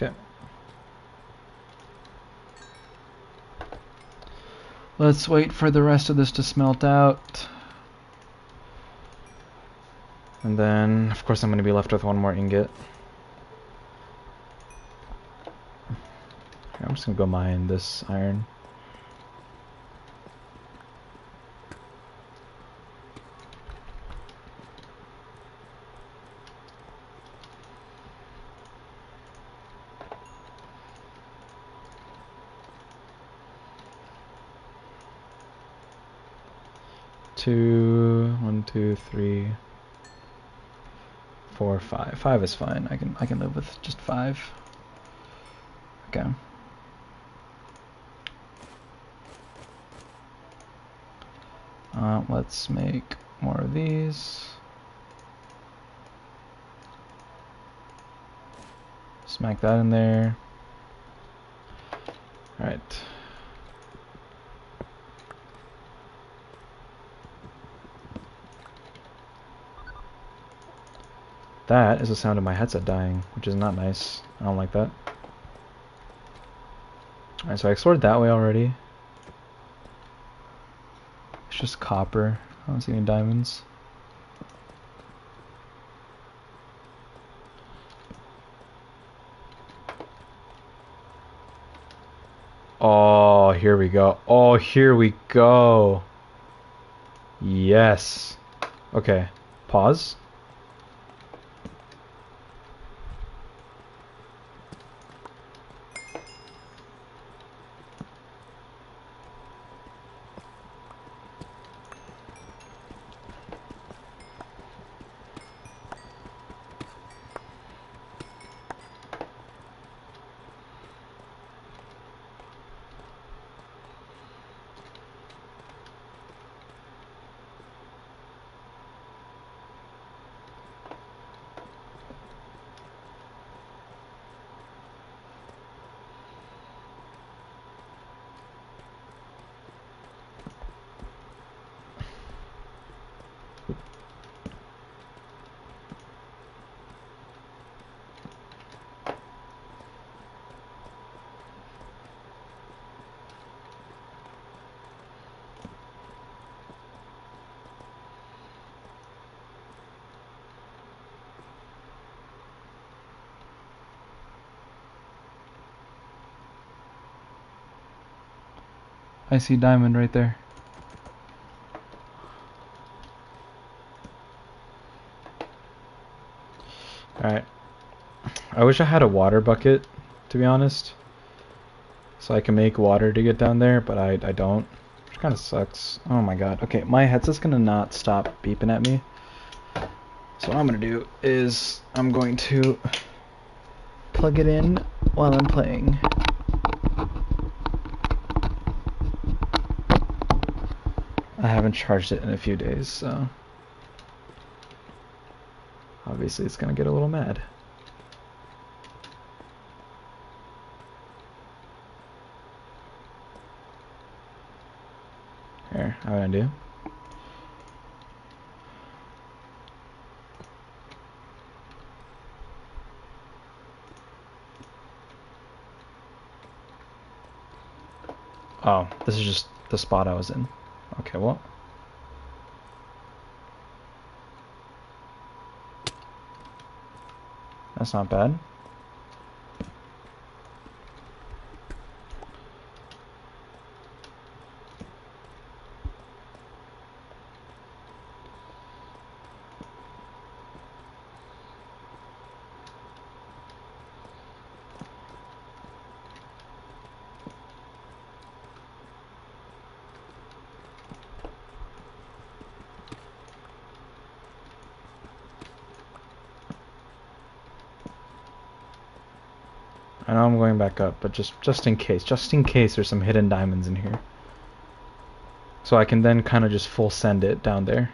Okay. Let's wait for the rest of this to smelt out. And then, of course, I'm going to be left with one more ingot. I'm just going to go mine this iron. One, two, three, 4, 5. 5 is fine. I can live with just 5. Okay. Let's make more of these. Smack that in there. Alright. That is the sound of my headset dying, which is not nice. I don't like that. Alright, so I explored that way already. It's just copper. I don't see any diamonds. Oh, here we go. Oh, here we go. Yes. Okay. Pause. I see diamond right there. Alright. I wish I had a water bucket, to be honest. So I can make water to get down there, but I don't. Which kind of sucks. Oh my god. Okay, my headset's gonna not stop beeping at me. So what I'm gonna do is I'm going to plug it in while I'm playing. I haven't charged it in a few days, so obviously it's gonna get a little mad. Here, how would I do? Oh, this is just the spot I was in. Okay, well. That's not bad. I know I'm going back up, but just in case there's some hidden diamonds in here. So I can then kind of just full send it down there.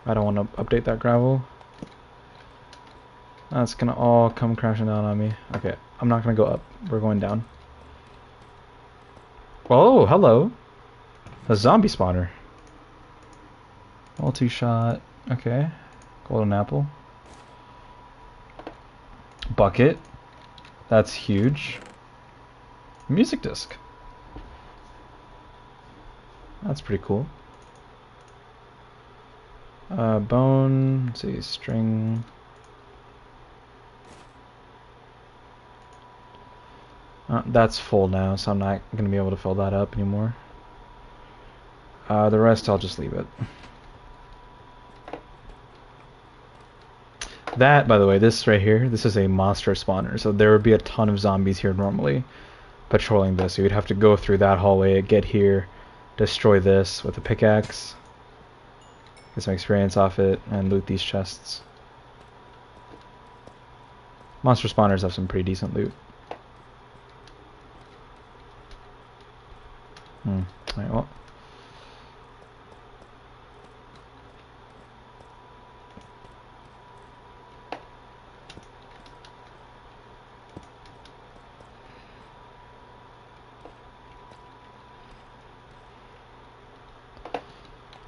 I don't want to update that gravel. That's gonna all come crashing down on me. Okay, I'm not gonna go up. We're going down. Oh, hello. A zombie spawner. Multi-shot. Okay. Golden apple. bucket. That's huge. Music disc. That's pretty cool. Bone, let's see, string. That's full now, so I'm not going to be able to fill that up anymore. The rest I'll just leave it. That, by the way, this right here, this is a monster spawner, so there would be a ton of zombies here normally patrolling this. So you'd have to go through that hallway, get here, destroy this with a pickaxe, get some experience off it, and loot these chests. Monster spawners have some pretty decent loot. Alright, well.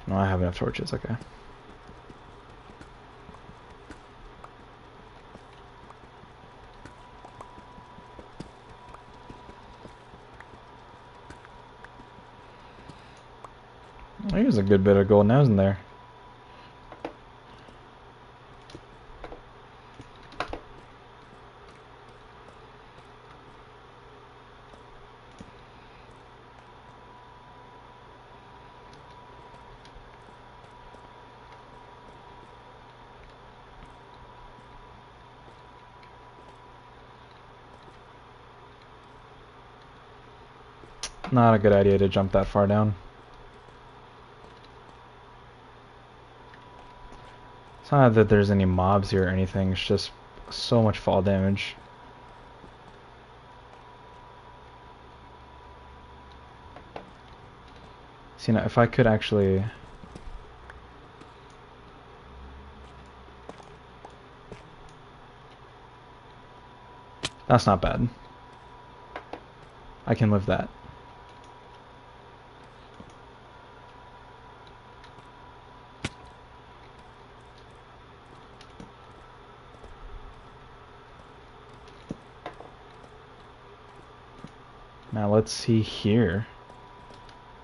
No, I have enough torches, okay. There's a good bit of gold now, isn't there? Not a good idea to jump that far down. It's not that there's any mobs here or anything, it's just so much fall damage. See, now if I could actually... That's not bad. I can live that. Now let's see here.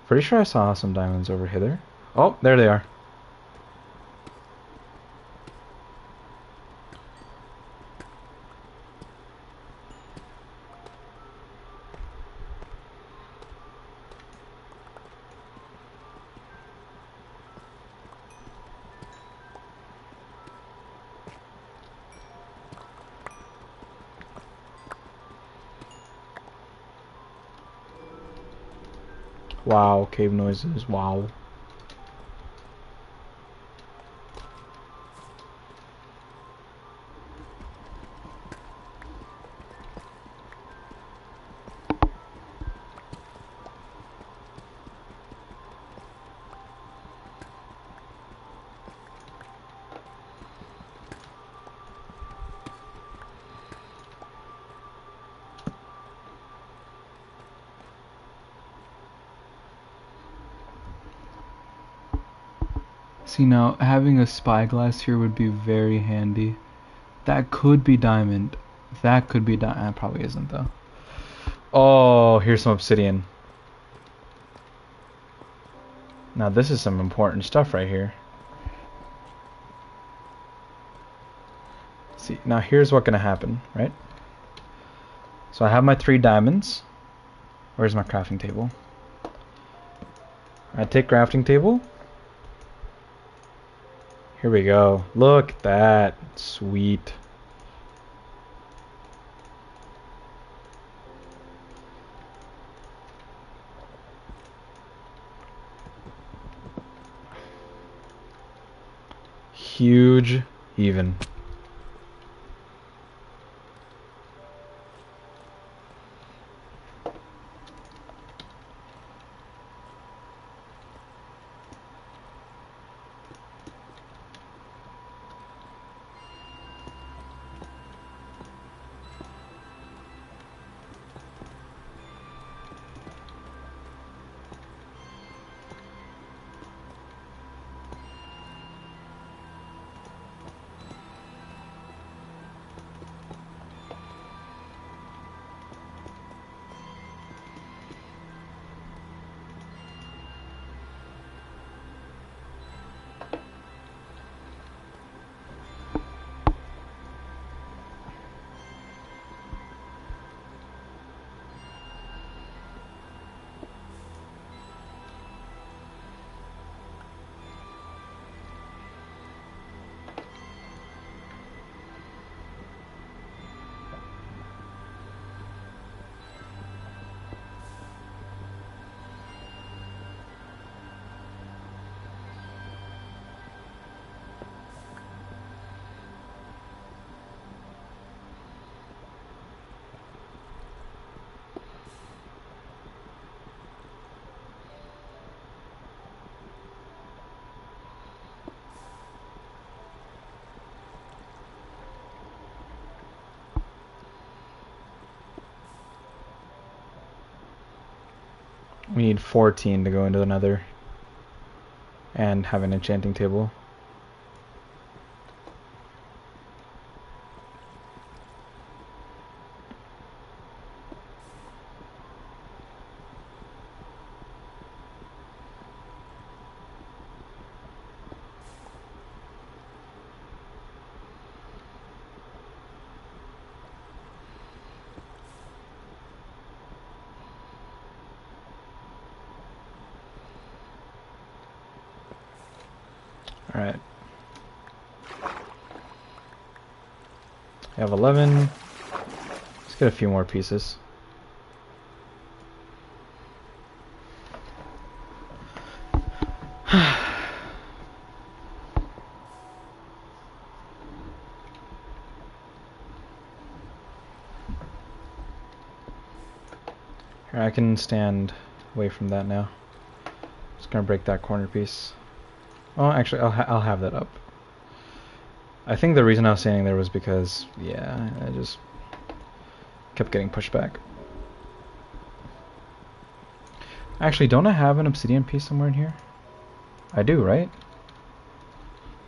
Pretty sure I saw some diamonds over hither. Oh, there they are. Wow, cave noises, wow. See, now having a spyglass here would be very handy. That could be diamond. That could be diamond. Probably isn't though. Oh, here's some obsidian. Now this is some important stuff right here. See, now here's what's gonna happen, right? So I have my 3 diamonds. Where's my crafting table? I take crafting table. Here we go. Look at that. Sweet. Huge even. We need 14 to go into the nether. And have an enchanting table. Alright. I have 11. Let's get a few more pieces. Here, I can stand away from that now. Just gonna break that corner piece. Oh, actually, I'll have that up. I think the reason I was standing there was because, yeah, I just kept getting pushed back. Actually, don't I have an obsidian piece somewhere in here? I do, right?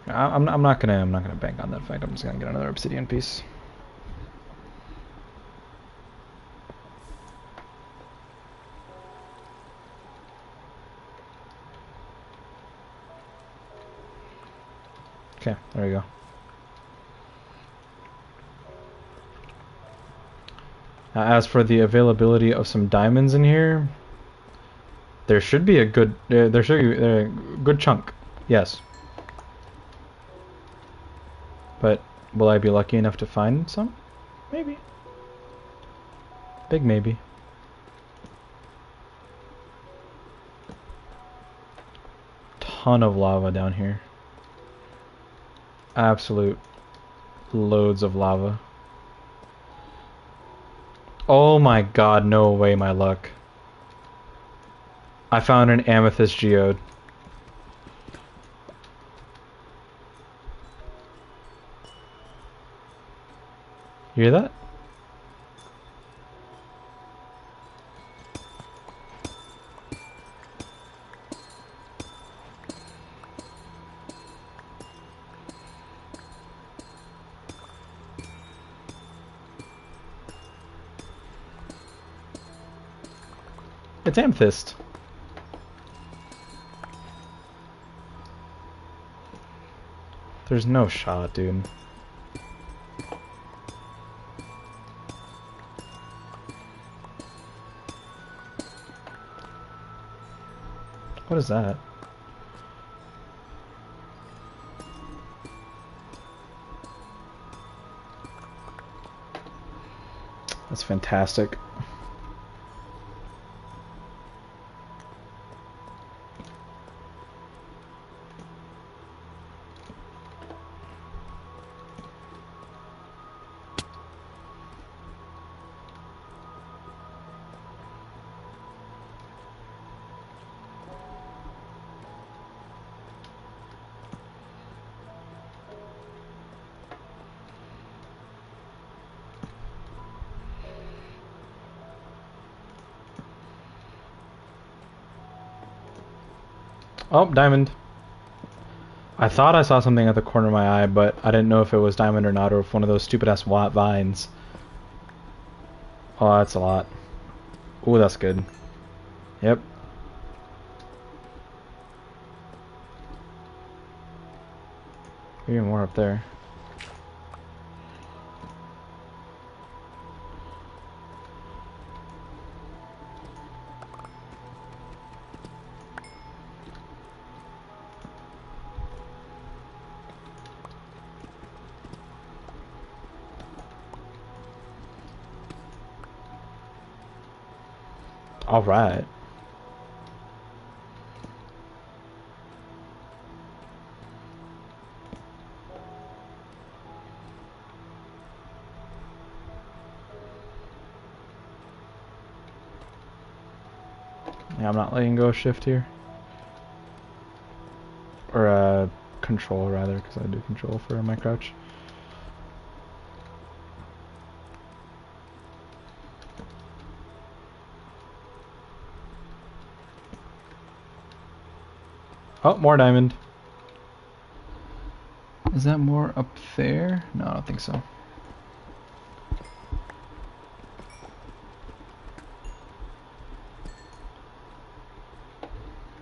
I'm not gonna bank on that fact. I'm just gonna get another obsidian piece. Okay, there we go. As for the availability of some diamonds in here, there should be a good there should be a good chunk. Yes. But will I be lucky enough to find some? Maybe. Big maybe. Ton of lava down here. Absolute loads of lava. Oh my god, no way, my luck. I found an amethyst geode. You hear that? It's amethyst. There's no shot, dude. What is that? That's fantastic. Oh, diamond. I thought I saw something at the corner of my eye, but I didn't know if it was diamond or not, or if one of those stupid-ass vines. Oh, that's a lot. Ooh, that's good. Yep. Even more up there. All right. Yeah, I'm not letting go of shift here. Or control rather, because I do control for my crouch. Oh, more diamond. Is that more up there? No, I don't think so.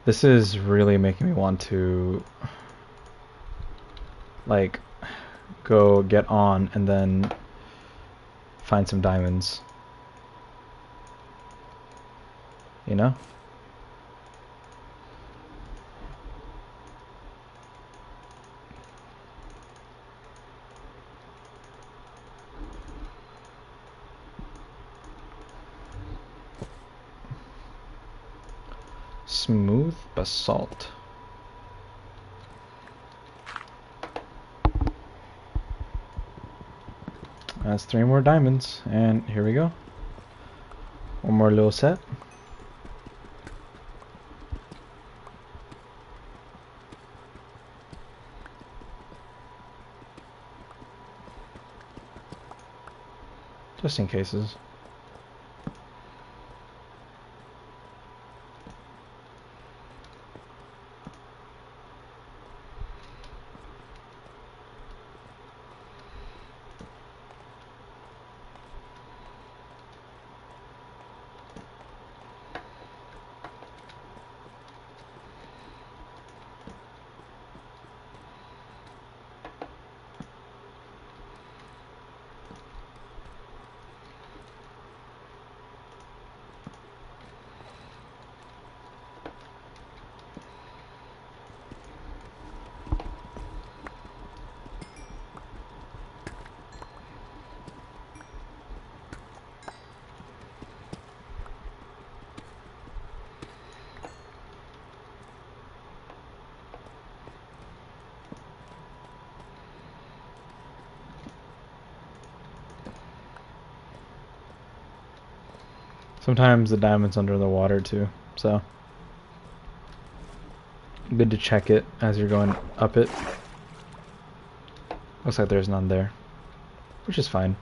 This is really making me want to like go get on and then find some diamonds. You know? Smooth basalt. That's 3 more diamonds, and here we go. One more little set. Just in cases. Sometimes the diamond's under the water too, so good to check it as you're going up it. Looks like there's none there, which is fine.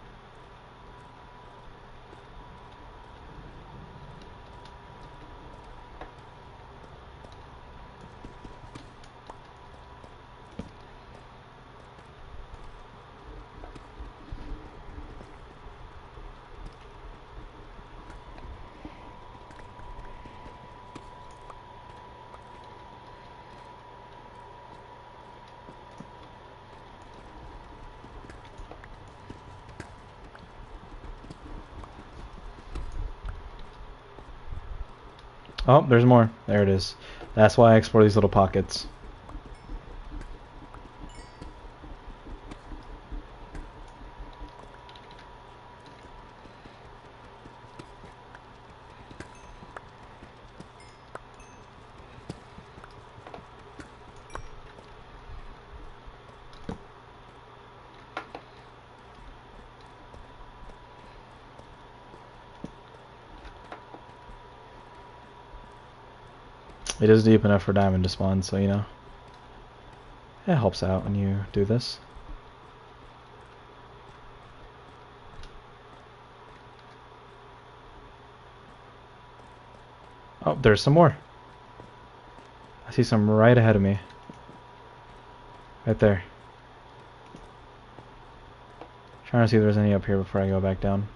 Oh, there's more. There it is. That's why I explore these little pockets. It is deep enough for diamond to spawn, so you know. It helps out when you do this. Oh, there's some more. I see some right ahead of me. Right there. Trying to see if there's any up here before I go back down.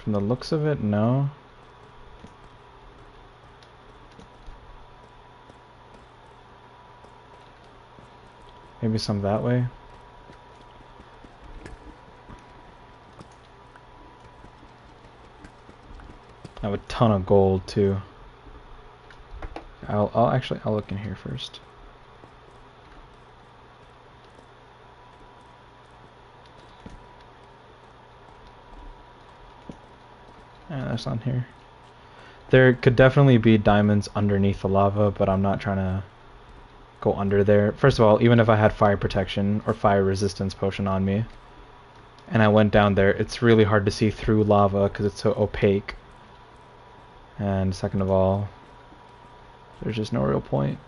From the looks of it, no. Maybe some that way. I have a ton of gold too. I'll look in here first. Yeah, that's on here. There could definitely be diamonds underneath the lava, but I'm not trying to go under there. First of all, even if I had fire protection or fire resistance potion on me and I went down there, it's really hard to see through lava because it's so opaque. And second of all, there's just no real point.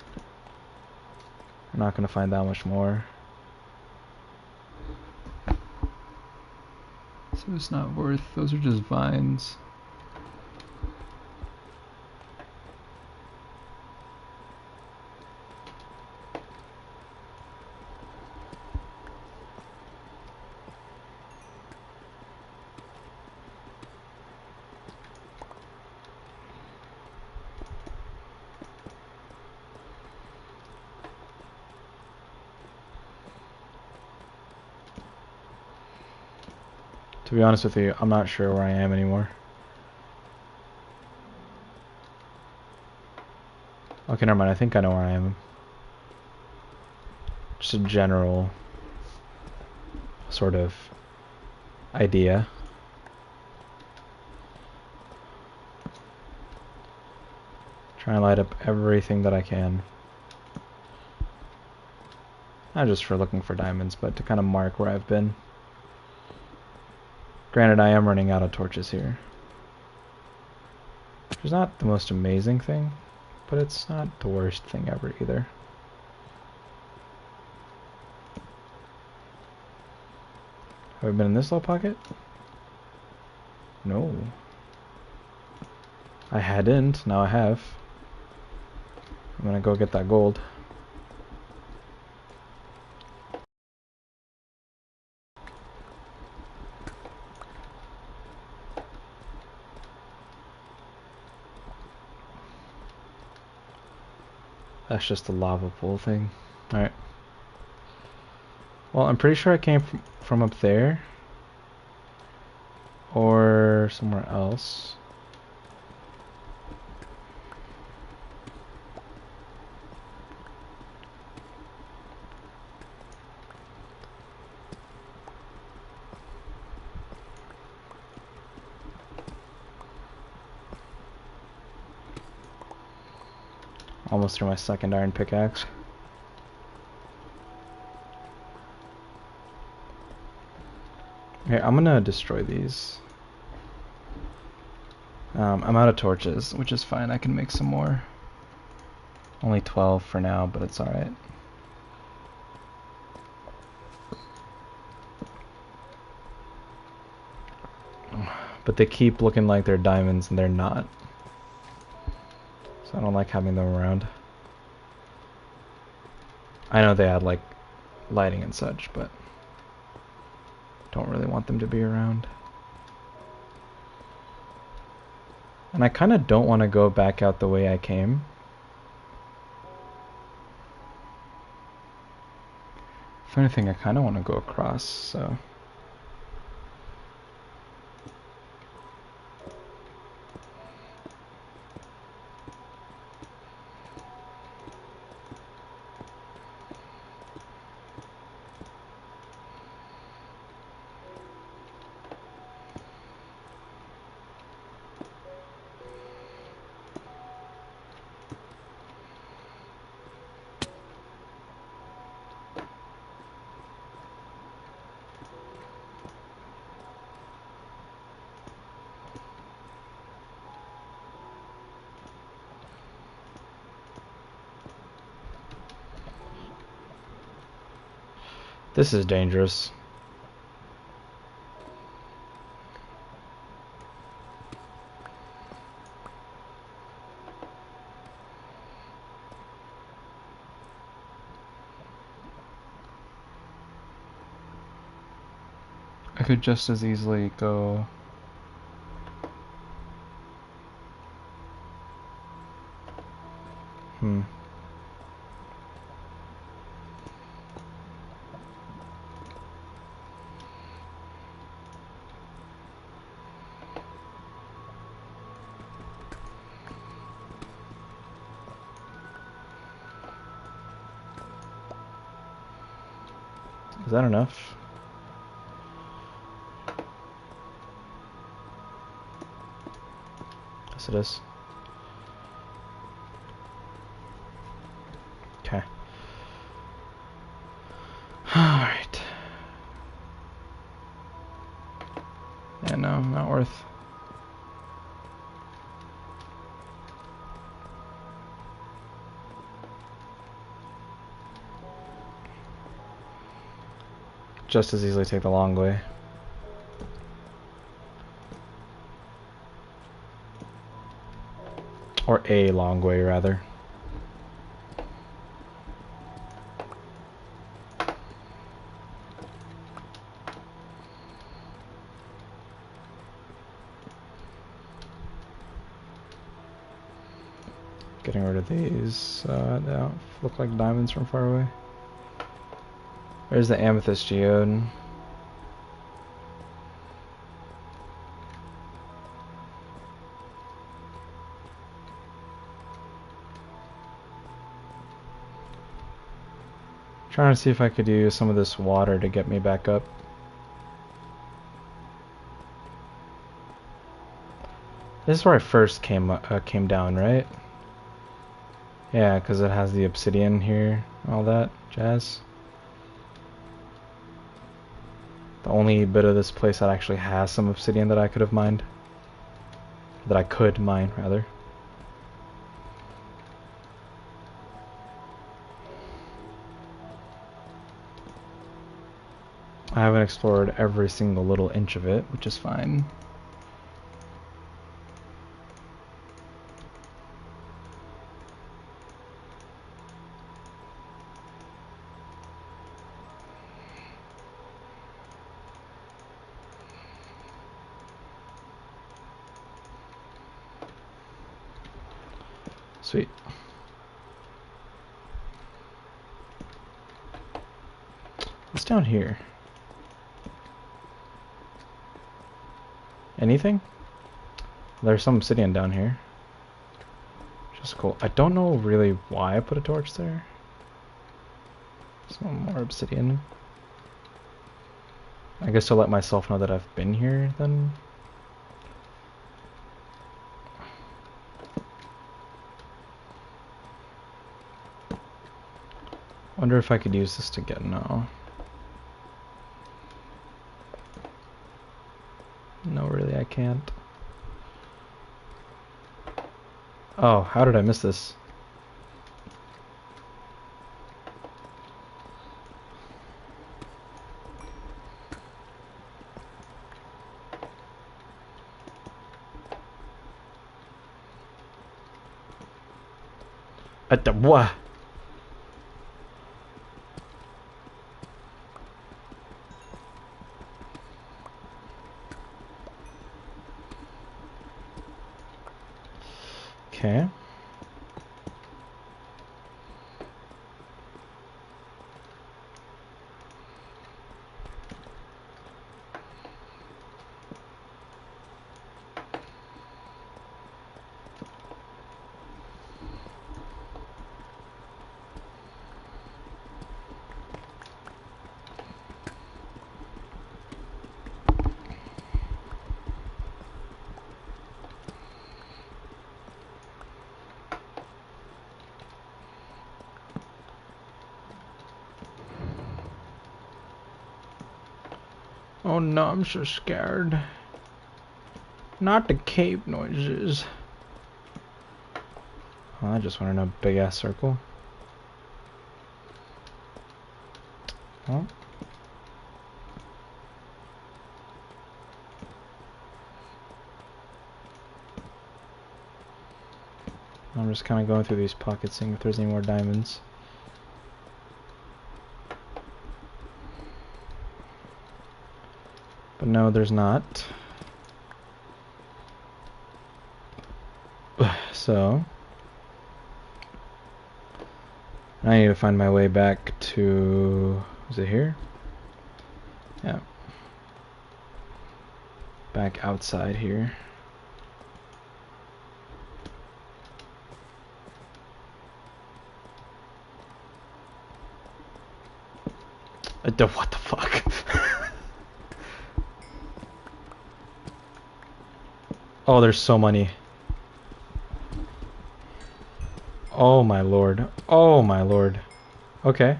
I'm not going to find that much more. So it's not worth, those are just vines. To be honest with you, I'm not sure where I am anymore. Okay, never mind. I think I know where I am. Just a general sort of idea. Try and light up everything that I can. Not just for looking for diamonds, but to kind of mark where I've been. Granted, I am running out of torches here. Which is not the most amazing thing, but it's not the worst thing ever either. Have I been in this little pocket? No. I hadn't, now I have. I'm gonna go get that gold. That's just a lava pool thing. Alright. Well, I'm pretty sure I came from up there. Or somewhere else. Almost threw my second iron pickaxe. Here, I'm gonna destroy these. I'm out of torches, which is fine. I can make some more. Only 12 for now, but it's alright. But they keep looking like they're diamonds and they're not. So I don't like having them around. I know they add like lighting and such, but don't really want them to be around. And I kind of don't want to go back out the way I came. If anything, I kind of want to go across, so... This is dangerous. I could just as easily go... Is that enough? Yes, it is. Okay. Alright. Yeah, no, not worth. Just as easily take the long way. Or a long way, rather. Getting rid of these. They don't look like diamonds from far away. There's the amethyst geode. Trying to see if I could use some of this water to get me back up. This is where I first came down, right? Yeah, because it has the obsidian here, all that jazz. The only bit of this place that actually has some obsidian that I could have mined. That I could mine, rather. I haven't explored every single little inch of it, which is fine. Sweet. What's down here? Anything? There's some obsidian down here. Just cool. I don't know really why I put a torch there. Some more obsidian. I guess to let myself know that I've been here then. Wonder if I could use this to get no. No, really I can't. Oh, how did I miss this? At the what? Okay. Oh no, I'm so scared. Not the cave noises. Oh, I just went in a big ass circle. Oh. I'm just kind of going through these pockets, seeing if there's any more diamonds. But no, there's not. So I need to find my way back to... is it here? Yeah. Back outside here. What the fuck? Oh, there's so many. Oh my lord. Oh my lord. Okay.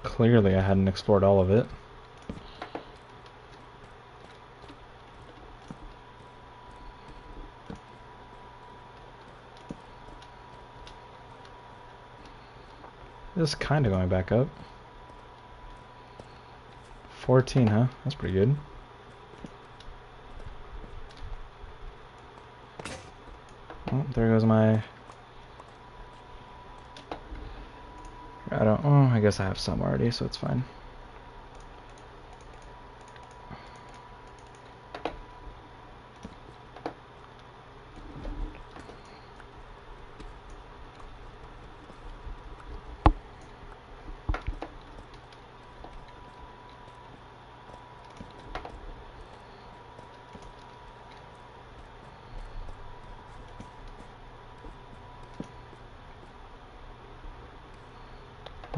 Clearly I hadn't explored all of it. This is kind of going back up. 14, huh? That's pretty good. Oh, there goes my... I don't... oh, I guess I have some already, so it's fine.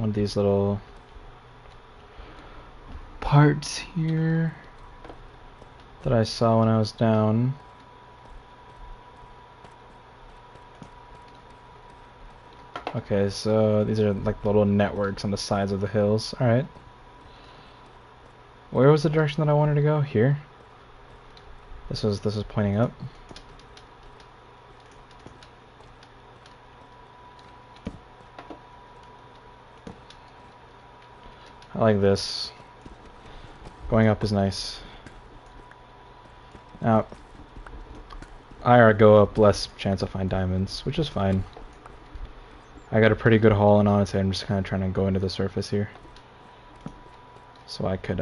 one of these little parts here that I saw when I was down. Okay, so these are like little networks on the sides of the hills. Alright. Where was the direction that I wanted to go? Here? This was pointing up. I like this. Going up is nice. Now, higher I go up, less chance I'll find diamonds, which is fine. I got a pretty good haul, and honestly, I'm just kind of trying to go into the surface here. So I could,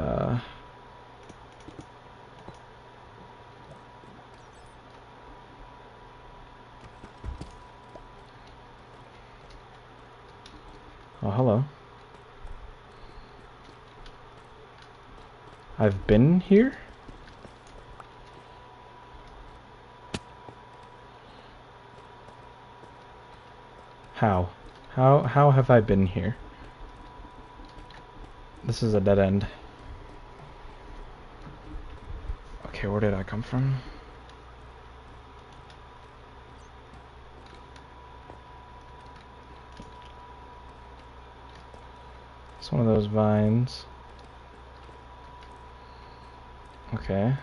Oh, hello. I've been here? How? How have I been here? This is a dead end. Okay, where did I come from? It's one of those vines. Okay.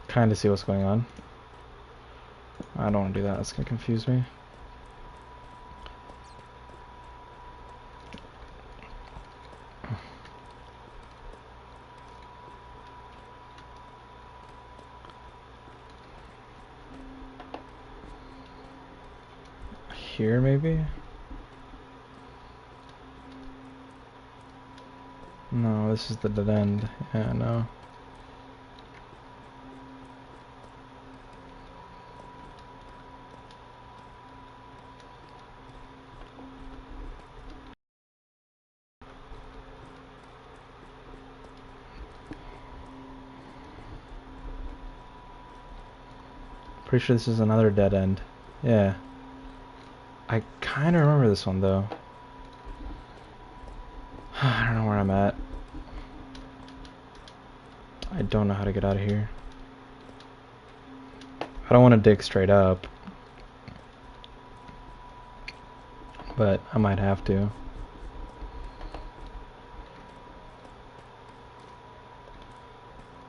Kinda see what's going on. I don't want to do that, that's gonna confuse me. Here, maybe? No, this is the dead end. Yeah, no. Pretty sure this is another dead end. Yeah. I kind of remember this one, though. I don't know where I'm at. I don't know how to get out of here. I don't want to dig straight up, but I might have to.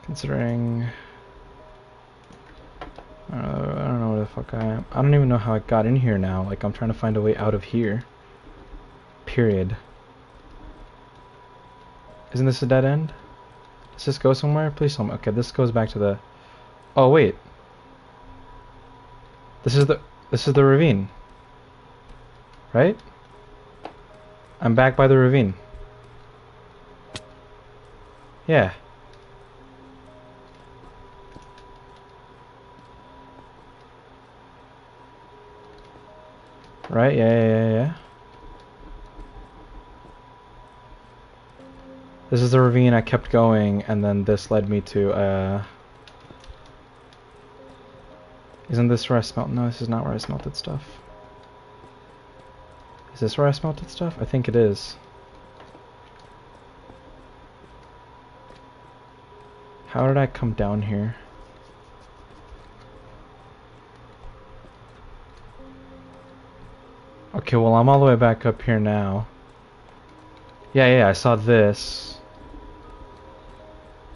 Considering... I don't know where the fuck I am. I don't even know how I got in here now. Like, I'm trying to find a way out of here. Period. Isn't this a dead end? Does this go somewhere? Please tell me. Okay, this goes back to the... Oh, wait. This is the ravine. Right? I'm back by the ravine. Yeah. Right? Yeah. This is the ravine. I kept going, and then this led me to, Isn't this where I smelt? No, this is not where I smelted stuff. Is this where I smelted stuff? I think it is. How did I come down here? Okay, well, I'm all the way back up here now. Yeah, I saw this.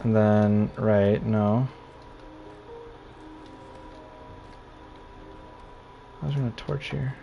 And then, right, no. I was gonna torch here.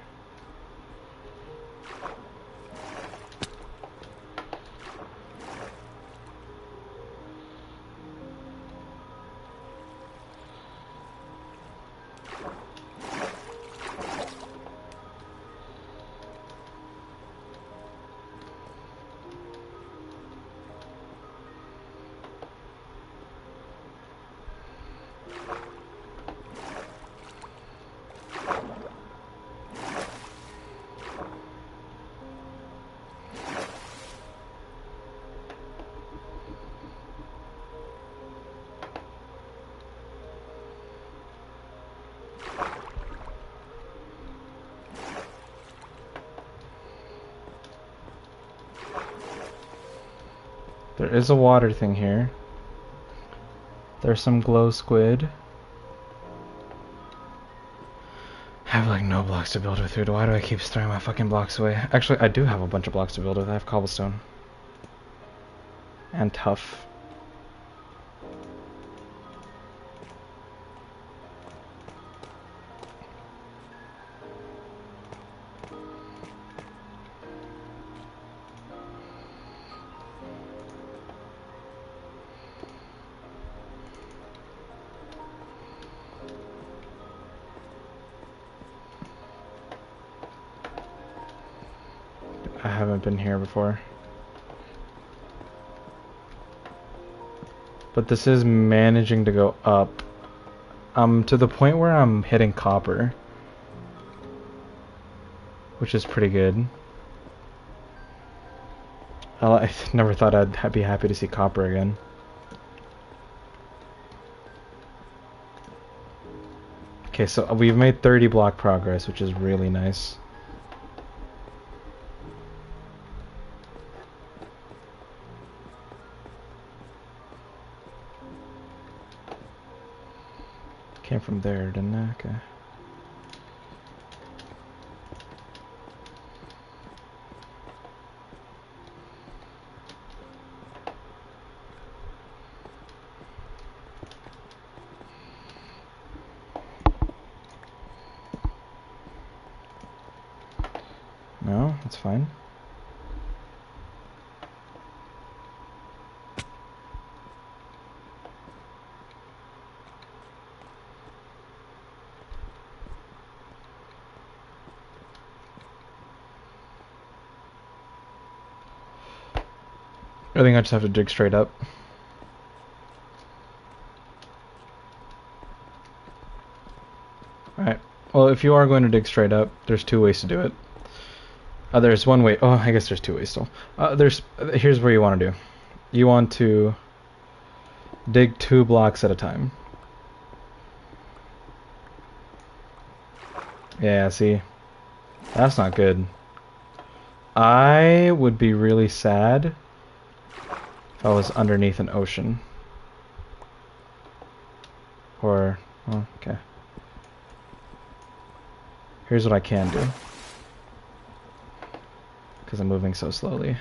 There is a water thing here. There's some glow squid. I have like no blocks to build with, dude. Why do I keep throwing my fucking blocks away? Actually, I do have a bunch of blocks to build with. I have cobblestone. And tough. I haven't been here before. But this is managing to go up. To the point where I'm hitting copper. Which is pretty good. I never thought I'd be happy to see copper again. Okay, so we've made 30 block progress, which is really nice. Came from there, didn't I? Okay. No, that's fine. I think I just have to dig straight up. Alright. Well, if you are going to dig straight up, there's two ways to do it. There's one way. Oh, I guess there's two ways still. Here's where you want to do. You want to dig 2 blocks at a time. Yeah, see? That's not good. I would be really sad if I was underneath an ocean. Or, oh, okay. Here's what I can do. Because I'm moving so slowly.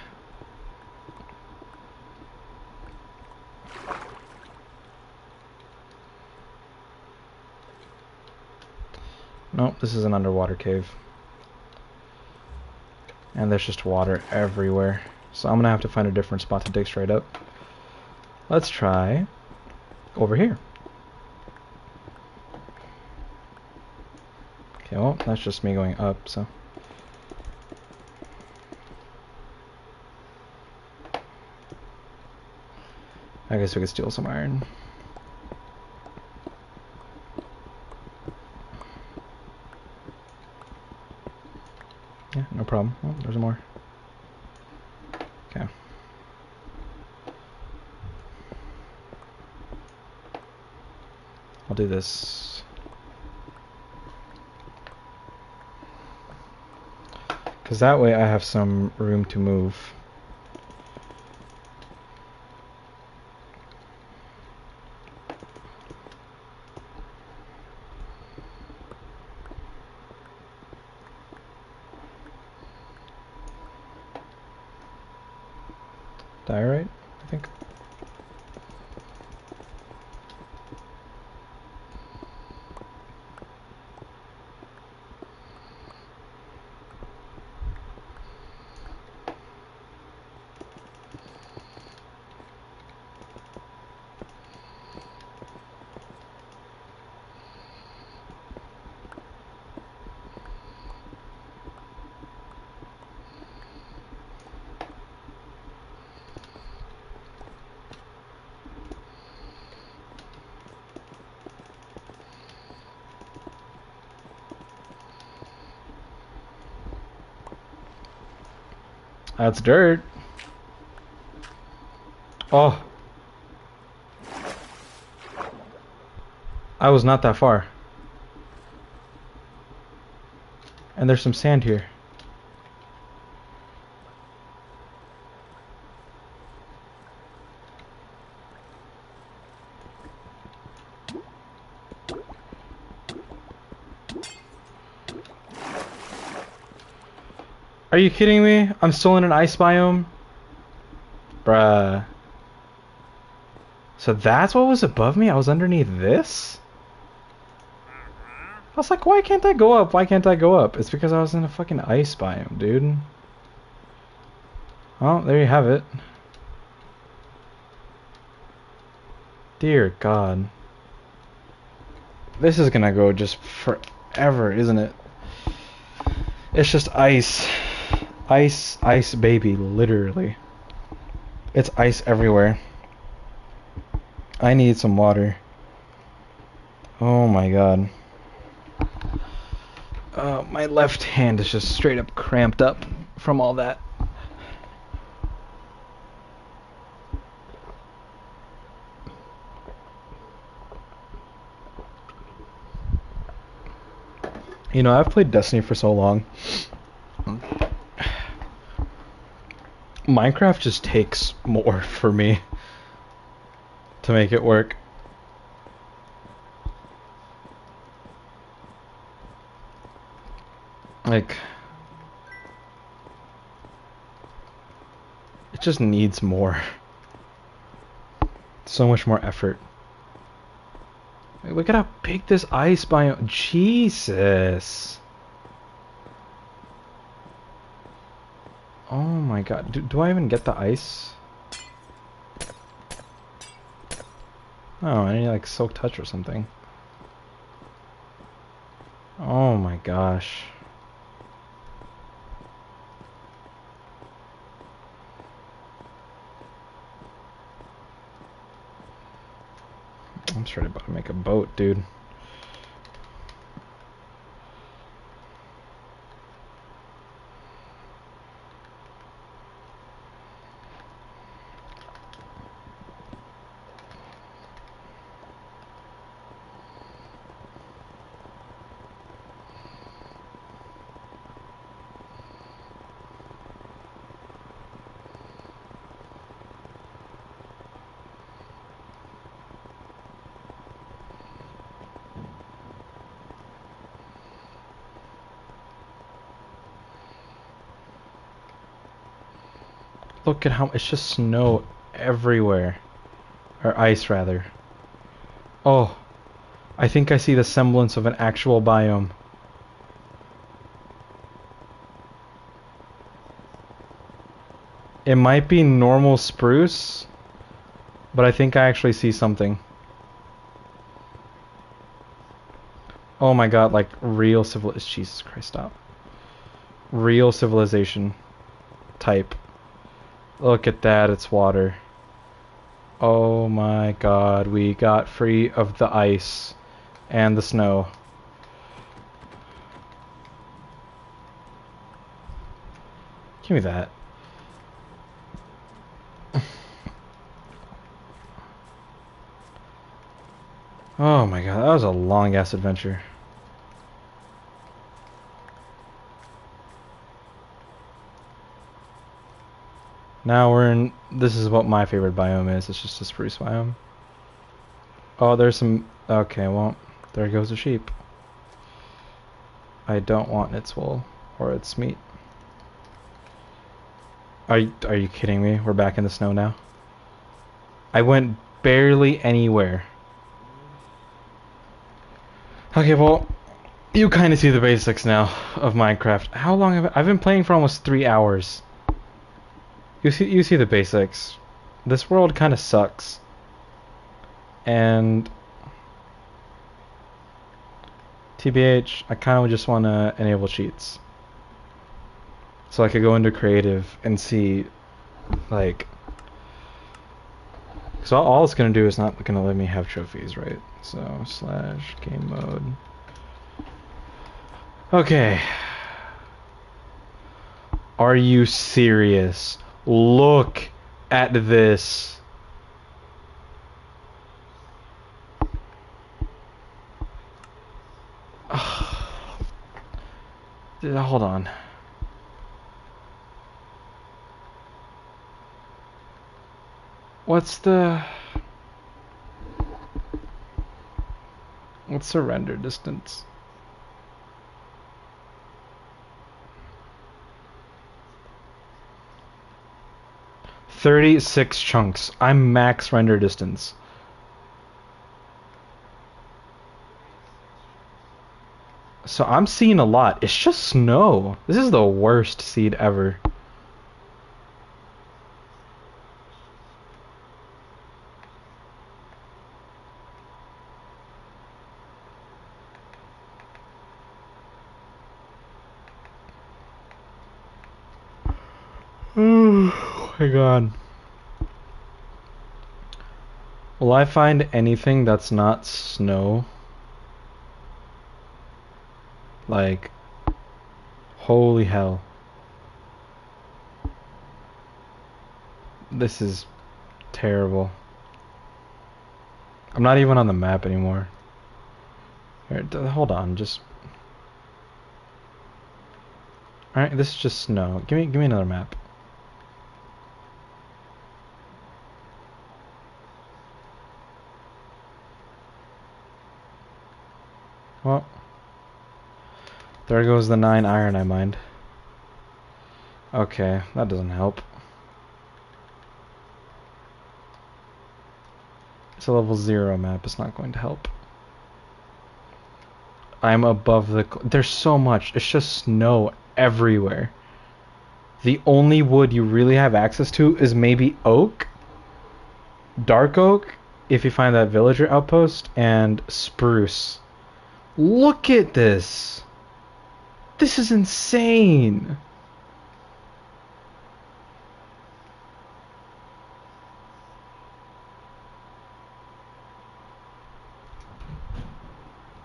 Nope, this is an underwater cave. And there's just water everywhere. So I'm gonna have to find a different spot to dig straight up. Let's try over here. Okay, well, that's just me going up, so. I guess we could steal some iron. Yeah, no problem. Oh, there's more. Okay. I'll do this. Because that way I have some room to move. Diorite, I think. That's dirt. Oh. I was not that far. And there's some sand here. Are you kidding me? I'm still in an ice biome? Bruh. So that's what was above me? I was underneath this? I was like, why can't I go up? Why can't I go up? It's because I was in a fucking ice biome, dude. Oh, there you have it. Dear God. This is gonna go just forever, isn't it? It's just ice. Ice, ice baby, literally. It's ice everywhere. I need some water. Oh my God. My left hand is just straight up cramped up from all that. You know, I've played Destiny for so long. Minecraft just takes more for me to make it work. Like, it just needs more. So much more effort. Like, look at how big this ice biome. Jesus. Oh my God. Do I even get the ice? Oh, I need like Silk Touch or something. Oh my gosh. I'm straight about to make a boat, dude. Look at how it's just snow everywhere. Or ice, rather. Oh, I think I see the semblance of an actual biome. It might be normal spruce, but I think I actually see something. Oh my God, like real Jesus Christ, stop. Real civilization type. Look at that, it's water. Oh my God, we got free of the ice and the snow. Give me that. Oh my God, that was a long ass adventure. Now we're in, this is what my favorite biome is, it's just a spruce biome. Oh, there's some, okay, well, there goes a sheep. I don't want its wool or its meat. Are you kidding me? We're back in the snow now. I went barely anywhere. Okay, well, you kind of see the basics now of Minecraft. How long have I've been playing for almost 3 hours. You see the basics. This world kind of sucks. And TBH, I kind of just want to enable cheats. So I could go into creative and see, like, so all it's going to do is not going to let me have trophies, right? So, / game mode. Okay. Are you serious? Look at this. Hold on. What's the render distance? 36 chunks. I'm max render distance. So I'm seeing a lot. It's just snow. This is the worst seed ever. Oh my god. Will I find anything that's not snow? Like, holy hell. This is terrible. I'm not even on the map anymore. Here, hold on, just... Alright, this is just snow. Give me another map. Well, there goes the 9 iron I mined. Okay, that doesn't help. It's a level 0 map, it's not going to help. I'm above the... There's so much, it's just snow everywhere. The only wood you really have access to is maybe oak, dark oak, if you find that villager outpost, and spruce. Look at this! This is insane!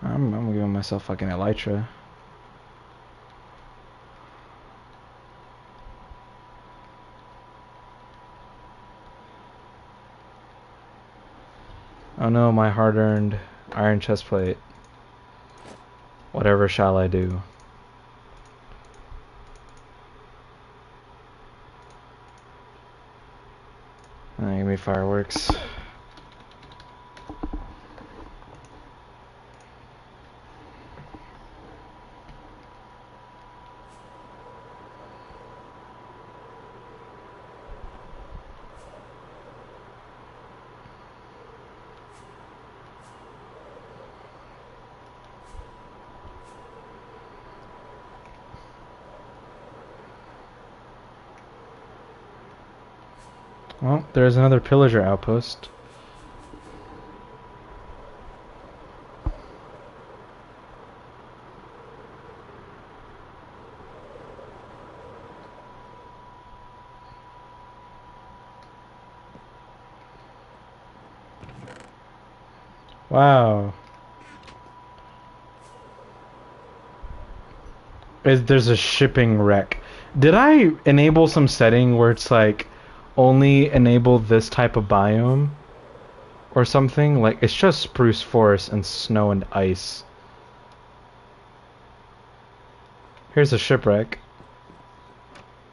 I'm giving myself fucking elytra. Oh no, my hard-earned iron chestplate. Whatever shall I do? Give me fireworks. Well, there's another pillager outpost. Wow. There's a shipping wreck. Did I enable some setting where it's like only enable this type of biome or something? Like it's just spruce forest and snow and ice. Here's a shipwreck.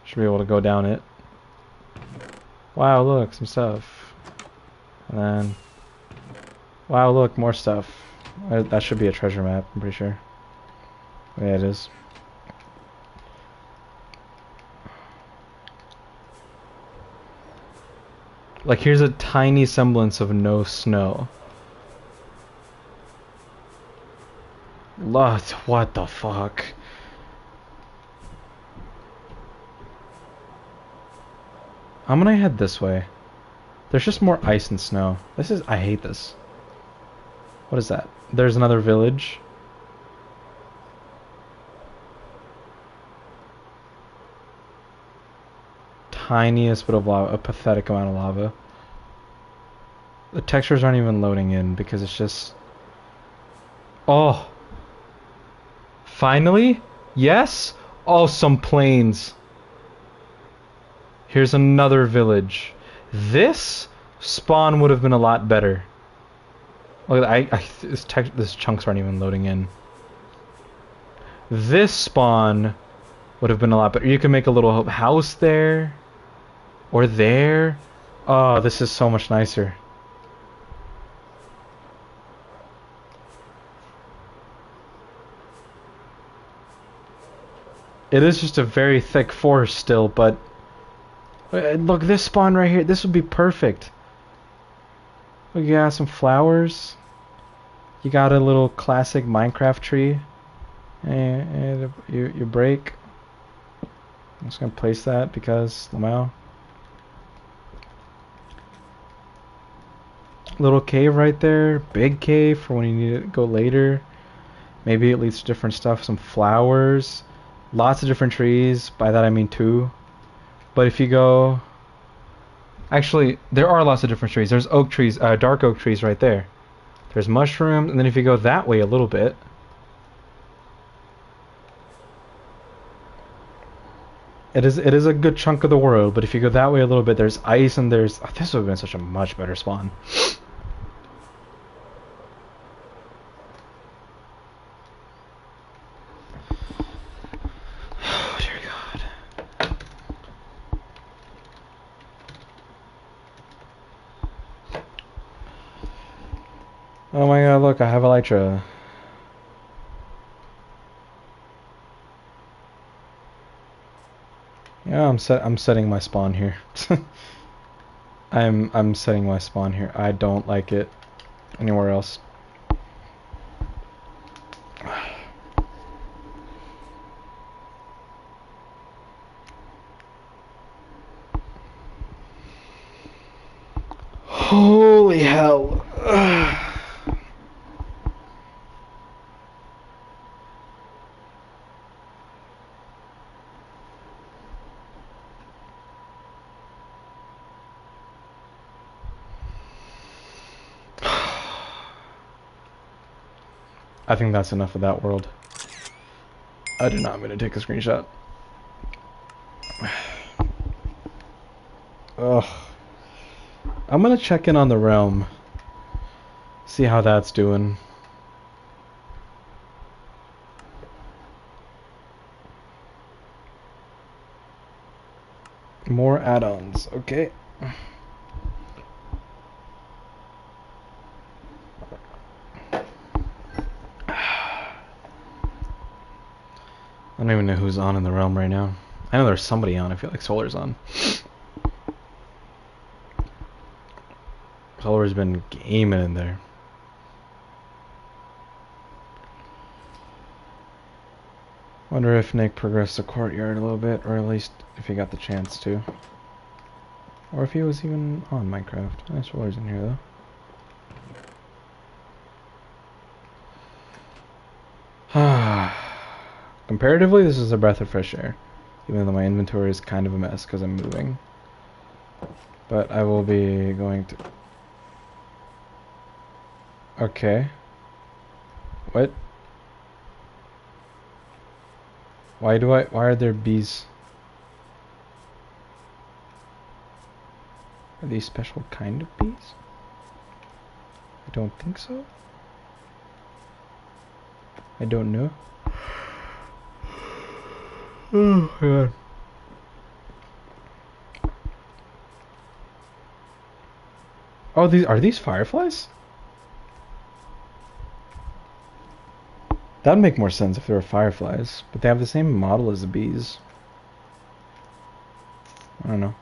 Should be able to go down it. Wow, look, some stuff. And then wow, look, more stuff. That should be a treasure map, I'm pretty sure. Yeah, it is. Like, here's a tiny semblance of no snow. What the fuck? I'm gonna head this way. There's just more ice and snow. I hate this. What is that? There's another village. Tiniest bit of lava, a pathetic amount of lava. The textures aren't even loading in because it's just... Oh! Finally? Yes? Oh, some plains. Here's another village. This spawn would have been a lot better. Look, this chunks aren't even loading in. This spawn would have been a lot better. You can make a little house there. Or there. Oh, this is so much nicer. It is just a very thick forest still, but Look, this spawn right here. This would be perfect. Look, you got some flowers. You got a little classic Minecraft tree. And you break. I'm just gonna place that because Lamau. Little cave right there. Big cave for when you need to go later. Maybe it leads to different stuff. Some flowers. Lots of different trees. By that I mean 2. But if you go... Actually, there are lots of different trees. There's oak trees, dark oak trees right there. There's mushrooms, and then if you go that way a little bit... It is a good chunk of the world, but if you go that way a little bit, there's ice and there's... Oh, this would have been such a much better spawn. Oh, dear God. Oh my God, look, I have elytra. Yeah, I'm setting my spawn here. I'm setting my spawn here. I don't like it anywhere else. Holy hell. I think that's enough of that world. I do not mean to take a screenshot. Ugh. I'm gonna check in on the realm. See how that's doing. More add-ons, okay. I don't even know who's on in the realm right now. I know there's somebody on. I feel like Solar's on. Solar's been gaming in there. Wonder if Nick progressed the courtyard a little bit, or at least if he got the chance to. Or if he was even on Minecraft. Solar's in here though. Comparatively, this is a breath of fresh air. Even though my inventory is kind of a mess because I'm moving. But I will be going to... Okay. What? Why are there bees? Are these special kind of bees? I don't think so. I don't know. Oh God. Oh, are these fireflies? That'd make more sense if they were fireflies, but they have the same model as the bees. I don't know.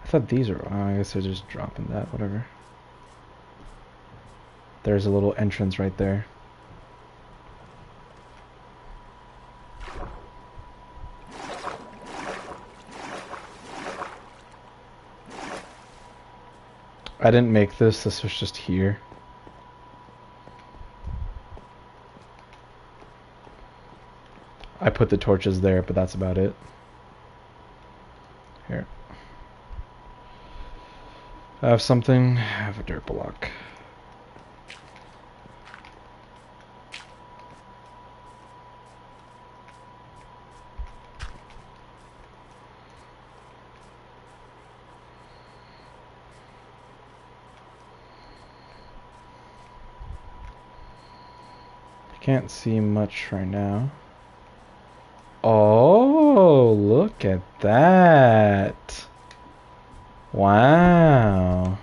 I thought these are... Oh, I guess they're just dropping that, whatever. There's a little entrance right there. I didn't make this was just here. I put the torches there, but that's about it. Here. I have something. I have a dirt block. Can't see much right now. Oh, look at that. Wow.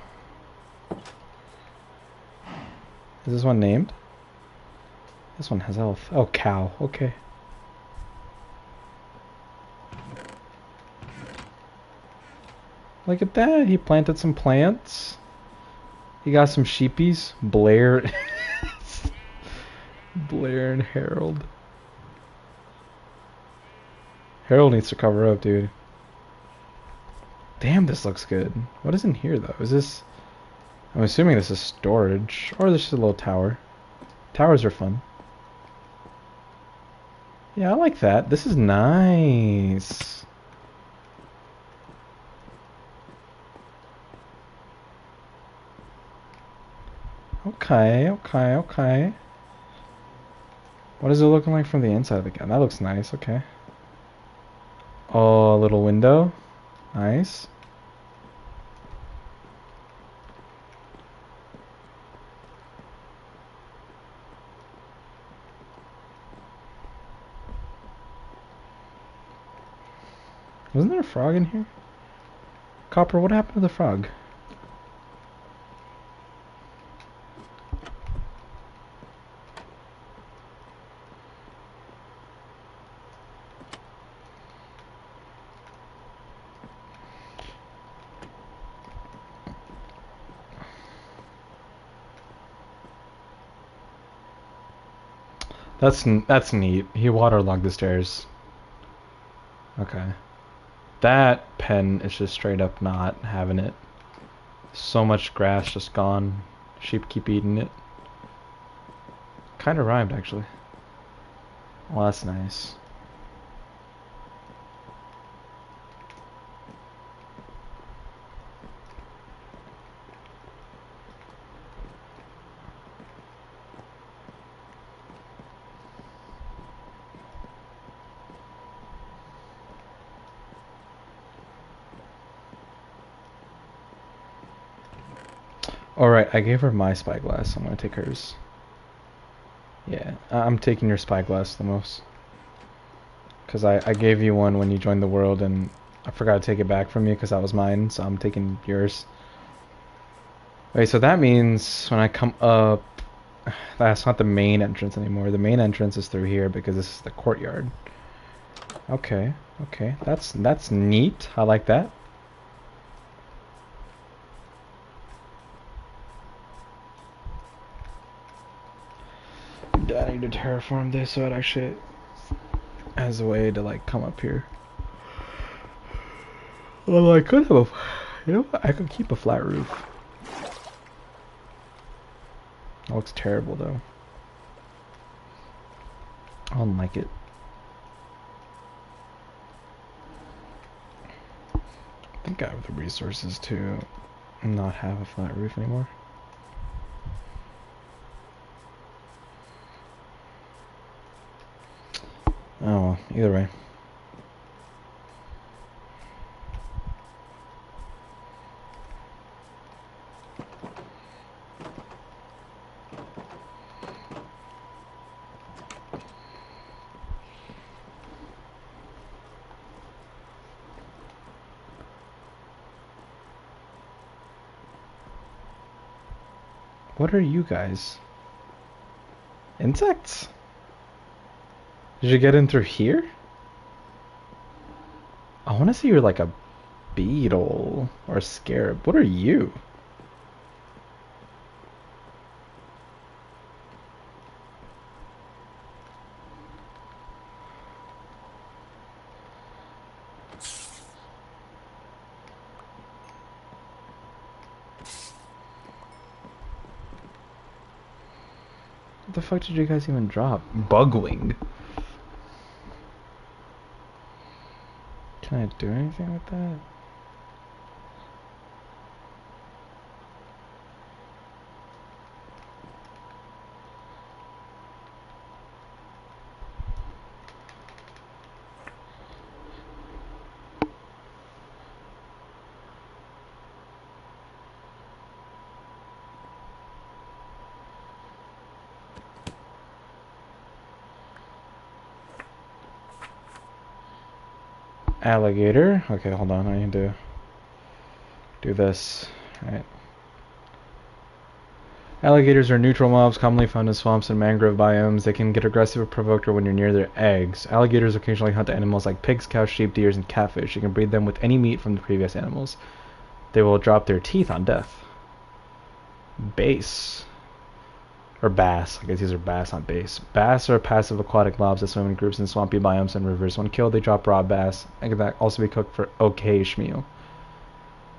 Is this one named? This one has health. Oh, cow. Okay. Look at that. He planted some plants. He got some sheepies. Blair. Blair and Harold. Harold needs to cover up, dude. Damn, this looks good. What is in here, though? Is this... I'm assuming this is storage. Or this is a little tower. Towers are fun. Yeah, I like that. This is nice. Okay, okay, okay. What is it looking like from the inside of the gun? That looks nice, okay. Oh, a little window. Nice. Wasn't there a frog in here? Copper, what happened to the frog? That's neat. He waterlogged the stairs. Okay. That pen is just straight up not having it. So much grass just gone. Sheep keep eating it. Kinda rhymed, actually. Well, that's nice. Alright, I gave her my spyglass. I'm gonna take hers. Yeah, I'm taking your spyglass the most. Because I gave you one when you joined the world and I forgot to take it back from you because that was mine, so I'm taking yours. Wait, so that means when I come up... That's not the main entrance anymore. The main entrance is through here because this is the courtyard. Okay, okay. That's neat. I like that. I need to terraform this so it actually has a way to like come up here. Well, I could have a, you know what? I could keep a flat roof. That looks terrible though. I don't like it. I think I have the resources to not have a flat roof anymore. Oh well, either way. What are you guys? Insects? Did you get in through here? I want to see you're like a beetle or a scarab. What are you? What the fuck did you guys even drop? Bugwing. Can I do anything with that? Alligator. Okay, hold on. I need to do this. Alright. Alligators are neutral mobs commonly found in swamps and mangrove biomes. They can get aggressive if provoked or when you're near their eggs. Alligators occasionally hunt animals like pigs, cows, sheep, deer, and catfish. You can breed them with any meat from the previous animals. They will drop their teeth on death. Bass. Or bass. I guess these are bass, not bass. Bass are passive aquatic mobs that swim in groups in swampy biomes and rivers. When killed, they drop raw bass, and can also be cooked for okay meal.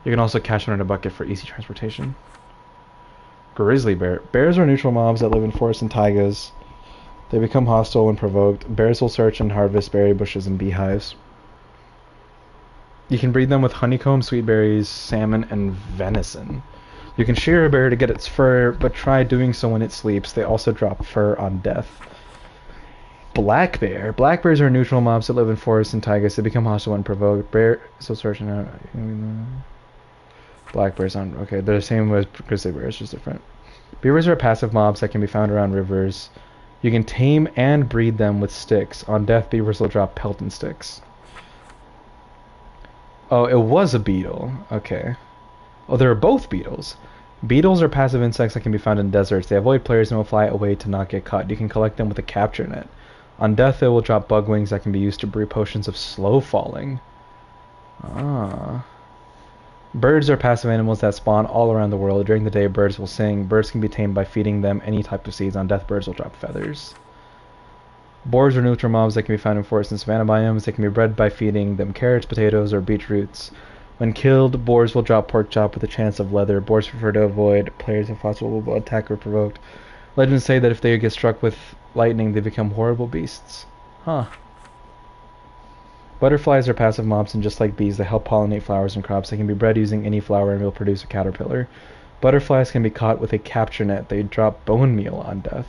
You can also catch one in a bucket for easy transportation. Grizzly bear. Bears are neutral mobs that live in forests and taigas. They become hostile when provoked. Bears will search and harvest berry bushes and beehives. You can breed them with honeycomb, sweet berries, salmon, and venison. You can shear a bear to get its fur, but try doing so when it sleeps. They also drop fur on death. Black bear. Black bears are neutral mobs that live in forests and taigas. They become hostile when provoked. Bear so searching out. Black bears aren't okay. They're the same as grizzly bears, just different. Beavers are passive mobs that can be found around rivers. You can tame and breed them with sticks. On death, beavers will drop pelton sticks. Oh, it was a beetle. Okay. Oh, there are both beetles. Beetles are passive insects that can be found in deserts. They avoid players and will fly away to not get caught. You can collect them with a capture net. On death, they will drop bug wings that can be used to brew potions of slow falling. Ah. Birds are passive animals that spawn all around the world. During the day, birds will sing. Birds can be tamed by feeding them any type of seeds. On death, birds will drop feathers. Boars are neutral mobs that can be found in forests and savanna biomes. They can be bred by feeding them carrots, potatoes, or beetroots. When killed, boars will drop pork chop with a chance of leather. Boars prefer to avoid players if possible will attack or provoked. Legends say that if they get struck with lightning, they become horrible beasts. Huh. Butterflies are passive mobs, and just like bees, they help pollinate flowers and crops. They can be bred using any flower and will produce a caterpillar. Butterflies can be caught with a capture net. They drop bone meal on death.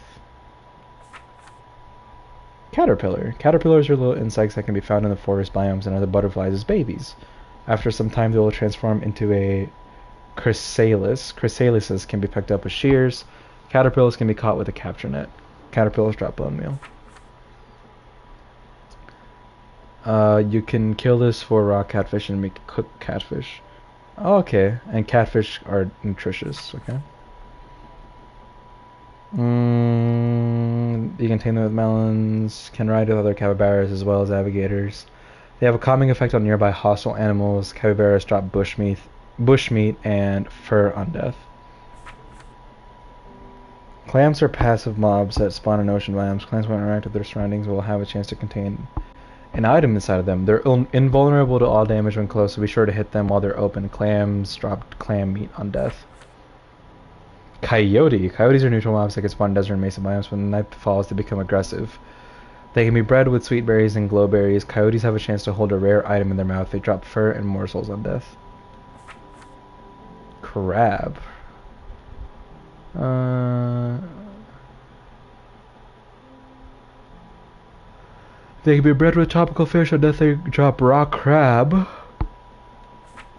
Caterpillar. Caterpillars are little insects that can be found in the forest biomes and are the butterflies as babies. After some time, they will transform into a chrysalis. Chrysalises can be picked up with shears. Caterpillars can be caught with a capture net. Caterpillars drop bone meal. You can kill this for raw catfish and make cooked catfish. Oh, okay, and catfish are nutritious. Okay. You can tame them with melons. Can ride with other capybaras as well as alligators. They have a calming effect on nearby hostile animals. Capybaras drop bushmeat and fur on death. Clams are passive mobs that spawn in ocean biomes. Clams, when interact with their surroundings, will have a chance to contain an item inside of them. They're invulnerable to all damage when close, so be sure to hit them while they're open. Clams drop clam meat on death. Coyote. Coyotes are neutral mobs that can spawn in desert and mesa biomes. When the night falls, they become aggressive. They can be bred with sweet berries and glowberries. Coyotes have a chance to hold a rare item in their mouth. They drop fur and morsels on death. Crab. They can be bred with tropical fish. On death, they drop raw crab.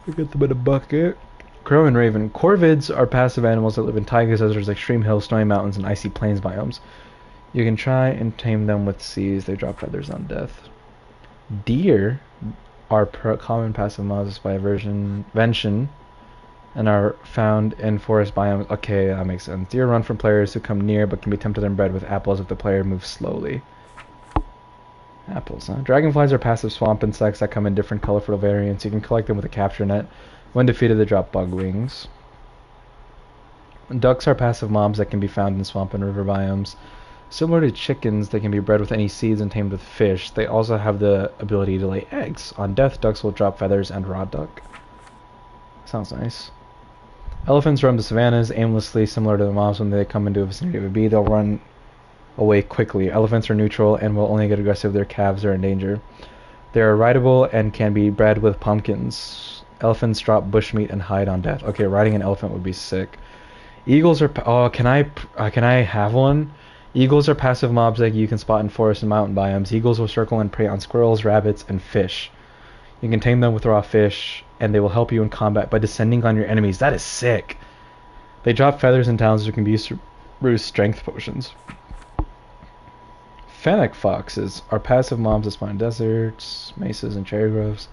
We get them in a bucket. Crow and raven. Corvids are passive animals that live in taigas, deserts, extreme hills, snowy mountains, and icy plains biomes. You can try and tame them with seas. They drop feathers on death. Deer are common passive mobs by vention and are found in forest biomes. Okay, that makes sense. Deer run from players who come near but can be tempted and bred with apples if the player moves slowly. Apples, huh? Dragonflies are passive swamp insects that come in different colorful variants. You can collect them with a capture net. When defeated, they drop bug wings. Ducks are passive mobs that can be found in swamp and river biomes. Similar to chickens, they can be bred with any seeds and tamed with fish. They also have the ability to lay eggs. On death, ducks will drop feathers and raw duck. Sounds nice. Elephants roam the savannas aimlessly, similar to the mobs. When they come into a vicinity of a bee, they'll run away quickly. Elephants are neutral and will only get aggressive if their calves are in danger. They are rideable and can be bred with pumpkins. Elephants drop bushmeat and hide on death. Okay, riding an elephant would be sick. Eagles are... Oh, can I have one? Eagles are passive mobs that you can spot in forest and mountain biomes. Eagles will circle and prey on squirrels, rabbits, and fish. You can tame them with raw fish, and they will help you in combat by descending on your enemies. That is sick. They drop feathers and talons that can be used to brew strength potions. Fennec foxes are passive mobs that spawn in deserts, mesas, and cherry groves.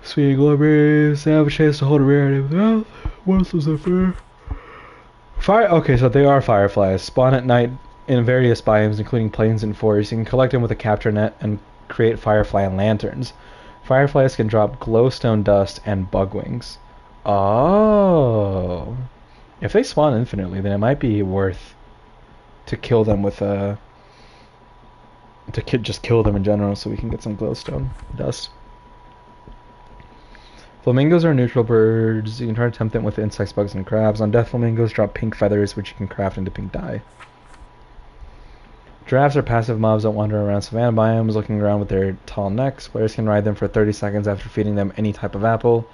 Sweet glowberries, they have a chance to hold a rarity with health. What else was there for? Okay, so they are fireflies. Spawn at night in various biomes, including plains and forests. You can collect them with a capture net and create firefly lanterns. Fireflies can drop glowstone dust and bug wings. Oh. If they spawn infinitely, then it might be worth to kill them with a... just kill them in general so we can get some glowstone dust. Flamingos are neutral birds. You can try to tempt them with insects, bugs, and crabs. On death, flamingos drop pink feathers, which you can craft into pink dye. Giraffes are passive mobs that wander around savanna biomes, looking around with their tall necks. Players can ride them for 30 seconds after feeding them any type of apple.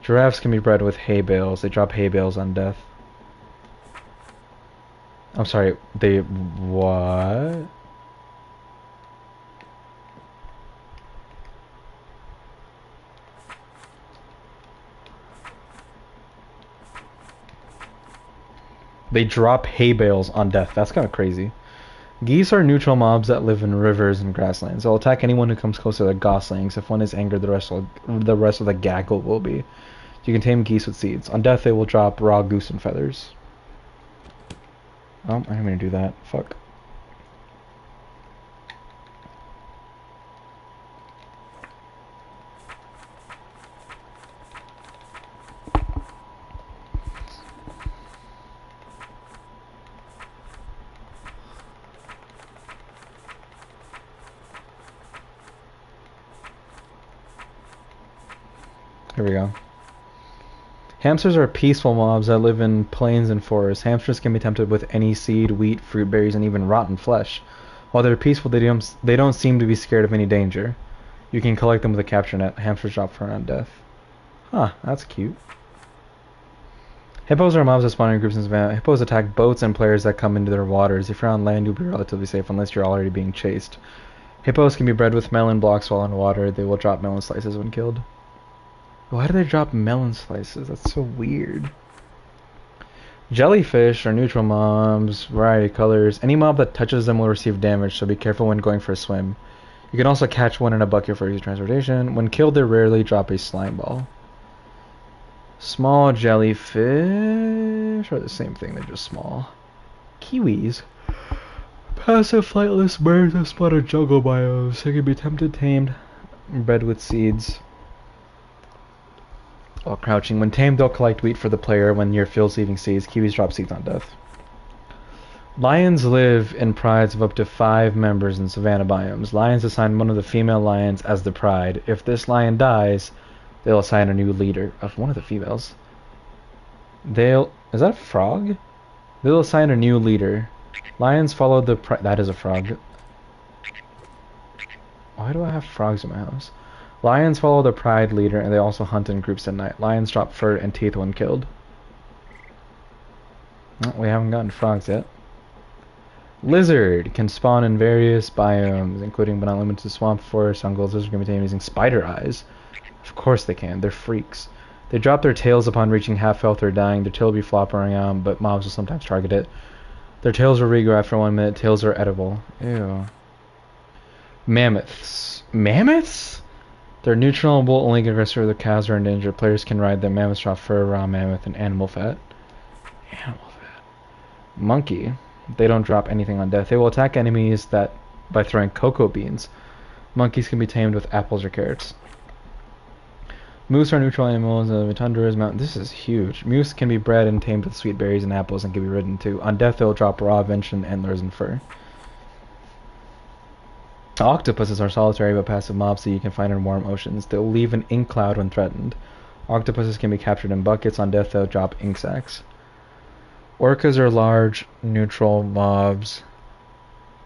Giraffes can be bred with hay bales. They drop hay bales on death. I'm sorry, they... what? They drop hay bales on death. That's kind of crazy. Geese are neutral mobs that live in rivers and grasslands. They'll attack anyone who comes close to their goslings. If one is angered, the rest of the gaggle will be. You can tame geese with seeds. On death, they will drop raw goose and feathers. Oh, I'm gonna do that. Fuck. Here we go. Hamsters are peaceful mobs that live in plains and forests. Hamsters can be tempted with any seed, wheat, fruit, berries, and even rotten flesh. While they're peaceful, they don't seem to be scared of any danger. You can collect them with a capture net. Hamsters drop fur on death. Huh, that's cute. Hippos are mobs that spawn in groups in savannah. Hippos attack boats and players that come into their waters. If you're on land, you'll be relatively safe unless you're already being chased. Hippos can be bred with melon blocks while in water. They will drop melon slices when killed. Why do they drop melon slices? That's so weird. Jellyfish are neutral mobs, variety of colors. Any mob that touches them will receive damage, so be careful when going for a swim. You can also catch one in a bucket for easy transportation. When killed, they rarely drop a slime ball. Small jellyfish are the same thing, they're just small. Kiwis. Passive flightless birds that spawn in jungle biomes. They can be tempted, tamed, bred with seeds. While crouching. When tamed, they'll collect wheat for the player. When near fields leaving seeds, kiwis drop seeds on death. Lions live in prides of up to 5 members in savanna biomes. Lions assign one of the female lions as the pride. If this lion dies, they'll assign a new leader of one of the females. Is that a frog? They'll assign a new leader. Lions follow the pride. That is a frog. Why do I have frogs in my house? Lions follow the pride leader, and they also hunt in groups at night. Lions drop fur and teeth when killed. Oh, we haven't gotten frogs yet. Lizard can spawn in various biomes, including but not limited to swamp, forest, jungles. Lizards can be tamed using spider eyes. Of course they can. They're freaks. They drop their tails upon reaching half health or dying. Their tail will be flopping around, but mobs will sometimes target it. Their tails will regrow after 1 minute. Tails are edible. Ew. Mammoths. Mammoths? They're neutral and will only get aggressive if the cows are in danger. Players can ride them. Mammoths drop fur, raw mammoth, and animal fat. Animal fat. Monkey. They don't drop anything on death. They will attack enemies by throwing cocoa beans. Monkeys can be tamed with apples or carrots. Moose are neutral animals in the tundras, mountain. This is huge. Moose can be bred and tamed with sweet berries and apples and can be ridden too. On death, they'll drop raw venison, antlers, and fur. Octopuses are solitary but passive mobs that you can find in warm oceans. They'll leave an ink cloud when threatened. Octopuses can be captured in buckets. On death, they'll drop ink sacs. Orcas are large, neutral mobs.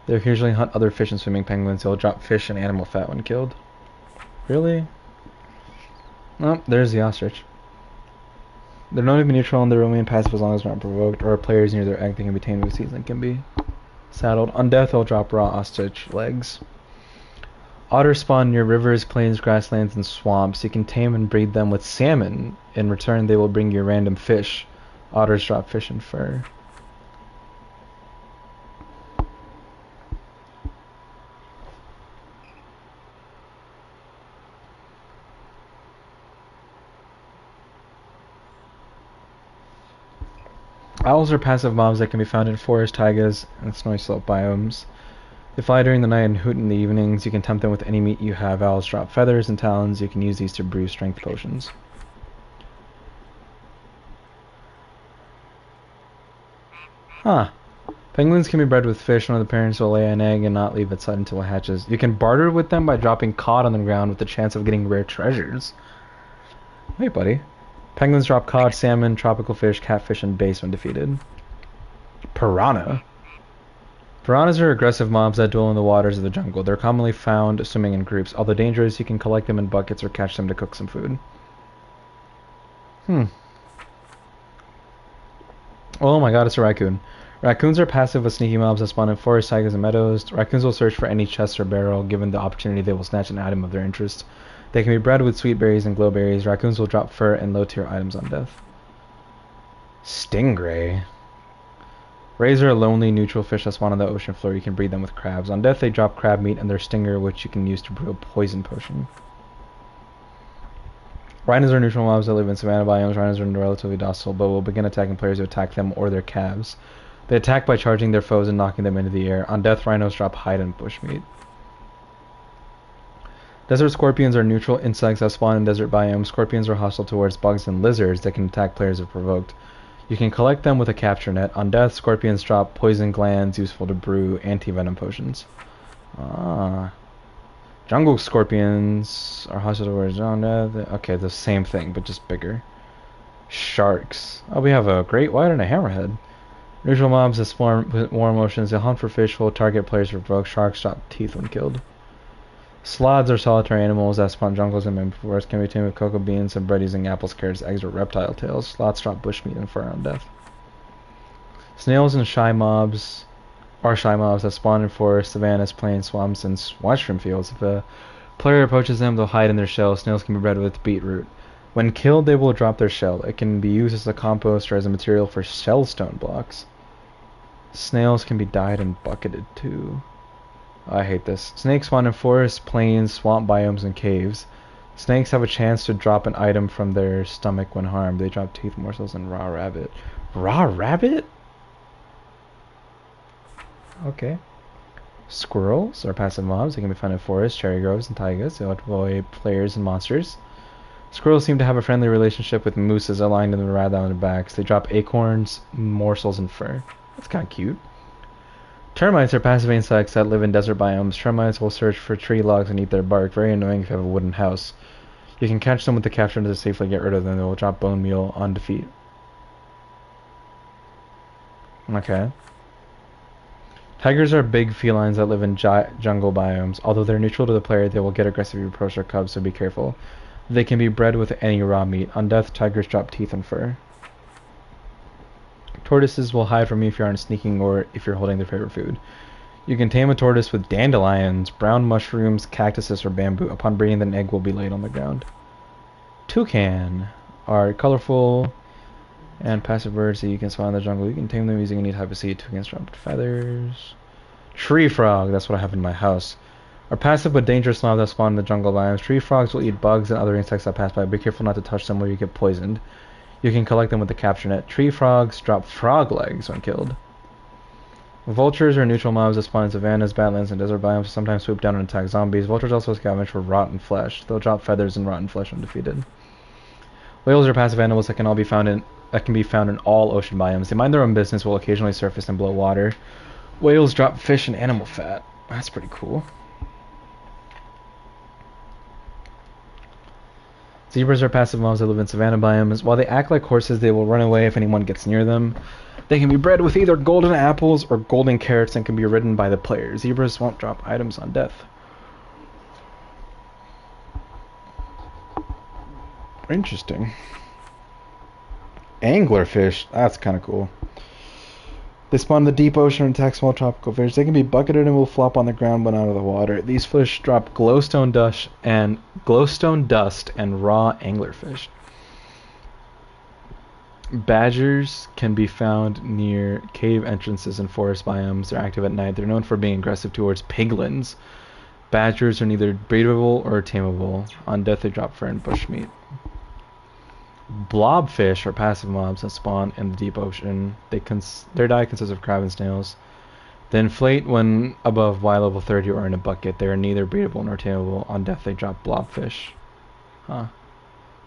They occasionally hunt other fish and swimming penguins. They'll drop fish and animal fat when killed. Really? Oh, there's the ostrich. They're known to be neutral and they're only passive as long as they're not provoked, or players near their egg they can be tamed with seeds and can be saddled. On death, they'll drop raw ostrich legs. Otters spawn near rivers, plains, grasslands, and swamps. You can tame and breed them with salmon. In return, they will bring you random fish. Otters drop fish and fur. Owls are passive mobs that can be found in forest, taigas, and snowy slope biomes. They fly during the night and hoot in the evenings. You can tempt them with any meat you have. Owls drop feathers and talons. You can use these to brew strength potions. Huh. Penguins can be bred with fish. One of the parents will lay an egg and not leave its side until it hatches. You can barter with them by dropping cod on the ground with the chance of getting rare treasures. Wait, buddy. Penguins drop cod, salmon, tropical fish, catfish, and bass when defeated. Piranha. Piranhas are aggressive mobs that dwell in the waters of the jungle. They're commonly found swimming in groups. Although dangerous, you can collect them in buckets or catch them to cook some food. Oh my god, it's a raccoon. Raccoons are passive with sneaky mobs that spawn in forests, tigers, and meadows. Raccoons will search for any chest or barrel. Given the opportunity, they will snatch an item of their interest. They can be bred with sweet berries and glowberries. Raccoons will drop fur and low-tier items on death. Stingray. Rays are a lonely, neutral fish that spawn on the ocean floor. You can breed them with crabs. On death, they drop crab meat and their stinger, which you can use to brew a poison potion. Rhinos are neutral mobs that live in savanna biomes. Rhinos are relatively docile, but will begin attacking players who attack them or their calves. They attack by charging their foes and knocking them into the air. On death, rhinos drop hide and bushmeat. Desert scorpions are neutral insects that spawn in desert biomes. Scorpions are hostile towards bugs and lizards that can attack players if provoked. You can collect them with a capture net. On death, scorpions drop poison glands useful to brew anti-venom potions. Jungle scorpions are hostile towards on death. Okay, the same thing, but just bigger. Sharks. Oh, we have a great white and a hammerhead. Neutral mobs that spawn with warm motions. They hunt for fish, will target players for provoked. Sharks drop teeth when killed. Sloths are solitary animals that spawn jungles and main forests. Can be tamed with cocoa beans and bread using apples, carrots, eggs, or reptile tails. Sloths drop bushmeat and fur on death. Snails and shy mobs are shy mobs that spawn in forests, savannas, plains, swamps, and mushroom fields. If a player approaches them, they'll hide in their shell. Snails can be bred with beetroot. When killed, they will drop their shell. It can be used as a compost or as a material for shellstone blocks. Snails can be dyed and bucketed too. I hate this. Snakes spawn in forests, plains, swamp biomes, and caves. Snakes have a chance to drop an item from their stomach when harmed. They drop teeth morsels and raw rabbit. Raw rabbit? Okay. Squirrels are passive mobs. They can be found in forests, cherry groves, and taigas. They avoid players and monsters. Squirrels seem to have a friendly relationship with mooses aligned in the rather on their backs. They drop acorns, morsels, and fur. That's kind of cute. Termites are passive insects that live in desert biomes. Termites will search for tree logs and eat their bark. Very annoying if you have a wooden house. You can catch them with the capture to safely get rid of them. They will drop bone meal on defeat. Okay. Tigers are big felines that live in jungle biomes. Although they're neutral to the player, they will get aggressive if you approach their cubs, so be careful. They can be bred with any raw meat. On death, tigers drop teeth and fur. Tortoises will hide from you if you aren't sneaking or if you're holding their favorite food. You can tame a tortoise with dandelions, brown mushrooms, cactuses, or bamboo. Upon breeding, an egg will be laid on the ground. Toucan are colorful and passive birds that you can spawn in the jungle. You can tame them using any type of seed. Toucans drop feathers. Tree frog, that's what I have in my house. Are passive but dangerous mobs that spawn in the jungle biomes. Tree frogs will eat bugs and other insects that pass by. Be careful not to touch them or you get poisoned. You can collect them with the capture net. Tree frogs drop frog legs when killed. Vultures are neutral mobs that spawn in savannas, badlands, and desert biomes. Sometimes swoop down and attack zombies. Vultures also scavenge for rotten flesh. They'll drop feathers and rotten flesh when defeated. Whales are passive animals that can be found in all ocean biomes. They mind their own business, will occasionally surface and blow water. Whales drop fish and animal fat. That's pretty cool. Zebras are passive mobs that live in savanna biomes. While they act like horses, they will run away if anyone gets near them. They can be bred with either golden apples or golden carrots and can be ridden by the player. Zebras won't drop items on death. Interesting. Anglerfish. That's kind of cool. They spawn in the deep ocean and attack small tropical fish. They can be bucketed and will flop on the ground when out of the water. These fish drop glowstone dust and raw anglerfish. Badgers can be found near cave entrances and forest biomes. They're active at night. They're known for being aggressive towards piglins. Badgers are neither breedable or tameable. On death, they drop fur and bushmeat. Blobfish are passive mobs that spawn in the deep ocean. Their diet consists of crab and snails. They inflate when above Y level 30 or in a bucket. They are neither breedable nor tameable. On death, they drop blobfish. Huh.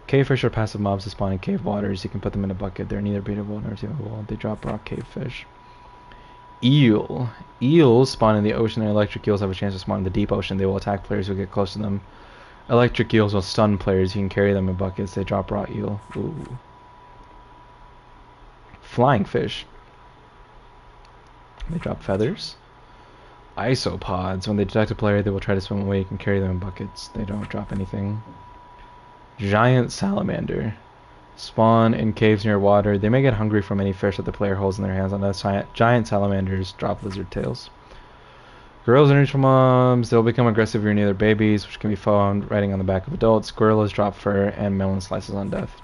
Cavefish are passive mobs that spawn in cave waters. You can put them in a bucket. They're neither breedable nor tameable. They drop rock cavefish. Eel. Eels spawn in the ocean, and electric eels have a chance to spawn in the deep ocean. They will attack players who get close to them. Electric eels will stun players. You can carry them in buckets. They drop raw eel. Ooh. Flying fish. They drop feathers. Isopods. When they detect a player, they will try to swim away. You can carry them in buckets. They don't drop anything. Giant salamander. Spawn in caves near water. They may get hungry from any fish that the player holds in their hands. On that, giant salamanders drop lizard tails. Gorillas are neutral mobs. They'll become aggressive if you're near their babies, which can be found riding on the back of adults. Gorillas drop fur and melon slices on death.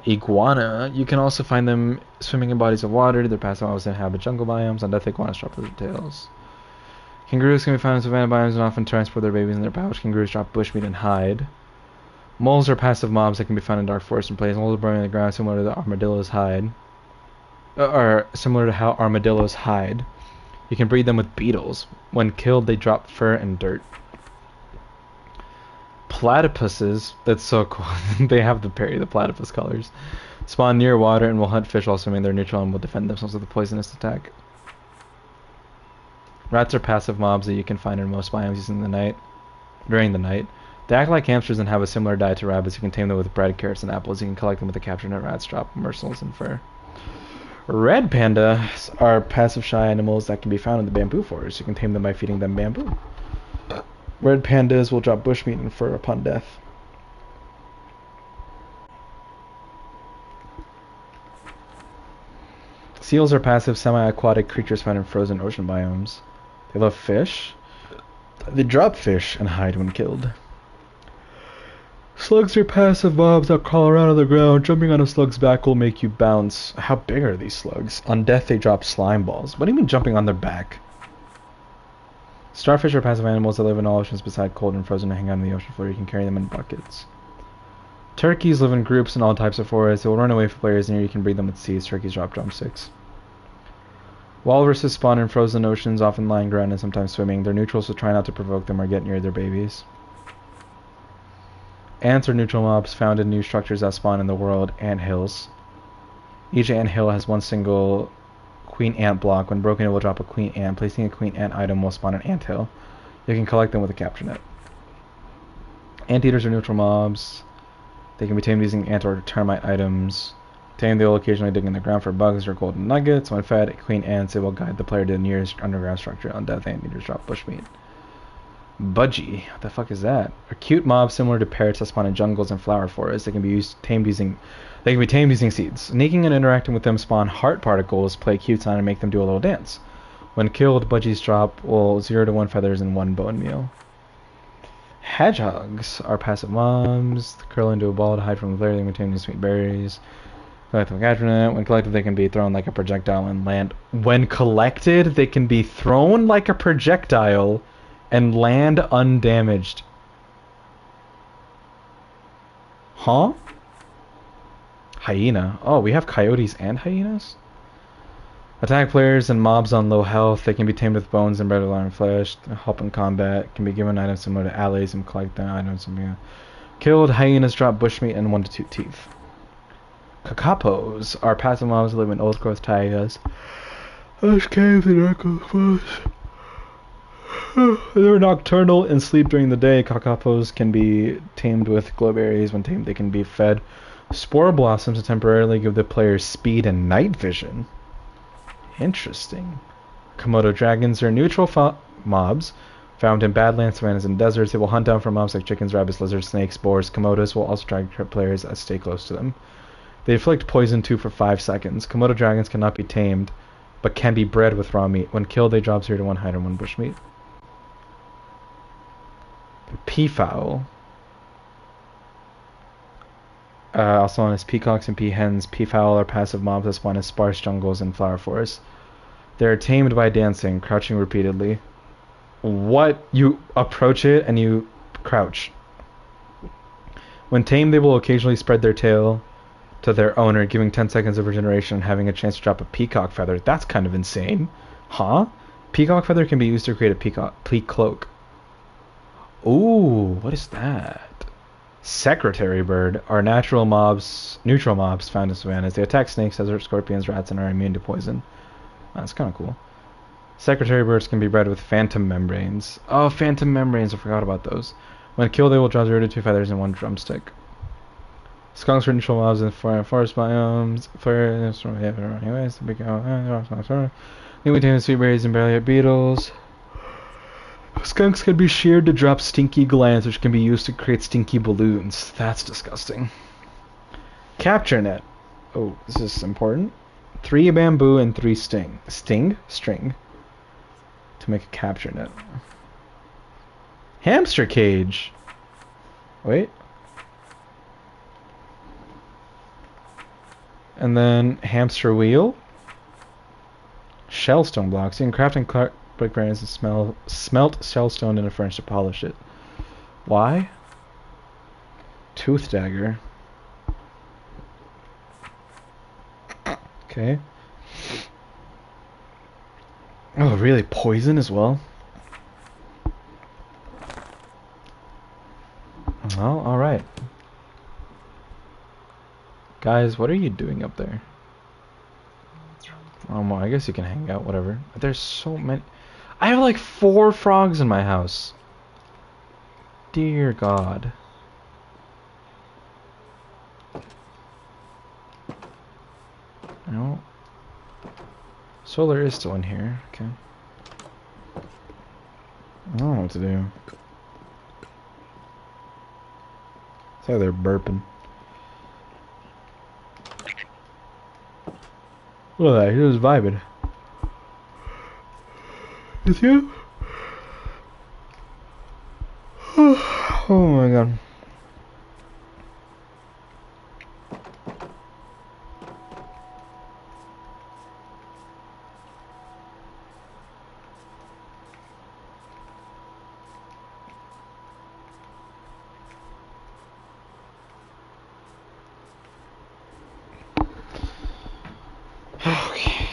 Iguana. You can also find them swimming in bodies of water. Their passive mobs inhabit jungle biomes. On death, iguanas drop lizard tails. Kangaroos can be found in savanna biomes and often transport their babies in their pouch. Kangaroos drop bushmeat and hide. Moles are passive mobs that can be found in dark forest and plains. Moles are burrowing in the ground, similar to the armadillo's hide. Or similar to how armadillos hide. You can breed them with beetles. When killed, they drop fur and dirt. Platypuses, that's so cool. They have the platypus colors. Spawn near water and will hunt fish while swimming. They're neutral and will defend themselves with a poisonous attack. Rats are passive mobs that you can find in most biomes during the night. They act like hamsters and have a similar diet to rabbits. You can tame them with bread, carrots, and apples. You can collect them with a captured net. Rats drop morsels and fur. Red pandas are passive shy animals that can be found in the bamboo forest. You can tame them by feeding them bamboo. Red pandas will drop bushmeat and fur upon death. Seals are passive semi-aquatic creatures found in frozen ocean biomes. They love fish. They drop fish and hide when killed. Slugs are passive mobs that crawl around on the ground. Jumping on a slug's back will make you bounce. How big are these slugs? On death, they drop slime balls. What do you mean jumping on their back? Starfish are passive animals that live in all oceans beside cold and frozen and hang out on the ocean floor. You can carry them in buckets. Turkeys live in groups in all types of forests. They will run away from players near. You can breed them with seeds. Turkeys drop drumsticks. Walruses spawn in frozen oceans, often lying around and sometimes swimming. They're neutral, so try not to provoke them or get near their babies. Ants are neutral mobs found in new structures that spawn in the world. Ant hills. Each ant hill has one single queen ant block. When broken, it will drop a queen ant. Placing a queen ant item will spawn an ant hill. You can collect them with a capture net. Anteaters are neutral mobs. They can be tamed using ant or termite items. Tamed, they will occasionally dig in the ground for bugs or golden nuggets. When fed queen ants, it will guide the player to the nearest underground structure. On death, anteaters drop bushmeat. Budgie. What the fuck is that? A cute mob similar to parrots that spawn in jungles and flower forests. They can be tamed using seeds. Sneaking and interacting with them spawn heart particles, play a cute sound, and make them do a little dance. When killed, budgies drop 0 to 1 feathers and 1 bone meal. Hedgehogs are passive mobs. They curl into a ball to hide from the player. They can be tamed using sweet berries. Collective attachment. When collected, they can be thrown like a projectile and land. When collected, they can be thrown like a projectile and land undamaged. Huh? Hyena. Oh, we have coyotes and hyenas? Attack players and mobs on low health. They can be tamed with bones and bread and flesh. Help in combat. Can be given items similar to allies and collect the items. Killed hyenas drop bushmeat and 1 to 2 teeth. Kakapos are passive mobs that live in old growth taigas. Those caves and echoes. They're nocturnal and sleep during the day. Kakapos can be tamed with glow berries. When tamed, they can be fed spore blossoms to temporarily give the player speed and night vision. Interesting. Komodo dragons are neutral mobs found in badlands, savannas, and deserts. They will hunt down for mobs like chickens, rabbits, lizards, snakes, boars. Komodos will also drag players that stay close to them. They inflict poison too for 5 seconds. Komodo dragons cannot be tamed, but can be bred with raw meat. When killed, they drop 0 to 1 hide and 1 bushmeat. Peafowl. Also known as peacocks and peahens. Peafowl are passive mobs that spawn in sparse jungles and flower forests. They are tamed by dancing, crouching repeatedly. What? You approach it and you crouch. When tamed, they will occasionally spread their tail to their owner, giving 10 seconds of regeneration and having a chance to drop a peacock feather. That's kind of insane. Huh? Peacock feather can be used to create a peak cloak. Ooh, what is that? Secretary bird are neutral mobs found in savannas. They attack snakes, desert scorpions, rats, and are immune to poison. That's kind of cool. Secretary birds can be bred with phantom membranes. Oh, phantom membranes! I forgot about those. When killed, they will drop 0 to 2 feathers and 1 drumstick. Skunks are neutral mobs in forest biomes. Anyways, the big they contain sweet berries and barely beetles. Skunks can be sheared to drop stinky glands, which can be used to create stinky balloons. That's disgusting. Capture net. Oh, this is important. 3 bamboo and 3 string to make a capture net. Hamster cage. Wait. And then hamster wheel. Shellstone blocks. You can craft and break grains and smelt shellstone in a furnace to polish it. Why? Tooth dagger. Okay. Oh, really? Poison as well? Well, alright. Guys, what are you doing up there? Well, I guess you can hang out, whatever. There's so many. I have like 4 frogs in my house. Dear God. No. Solar is still in here. Okay. I don't know what to do. So they're burping. Look at that, he was vibing. Is he? Oh my God. Okay.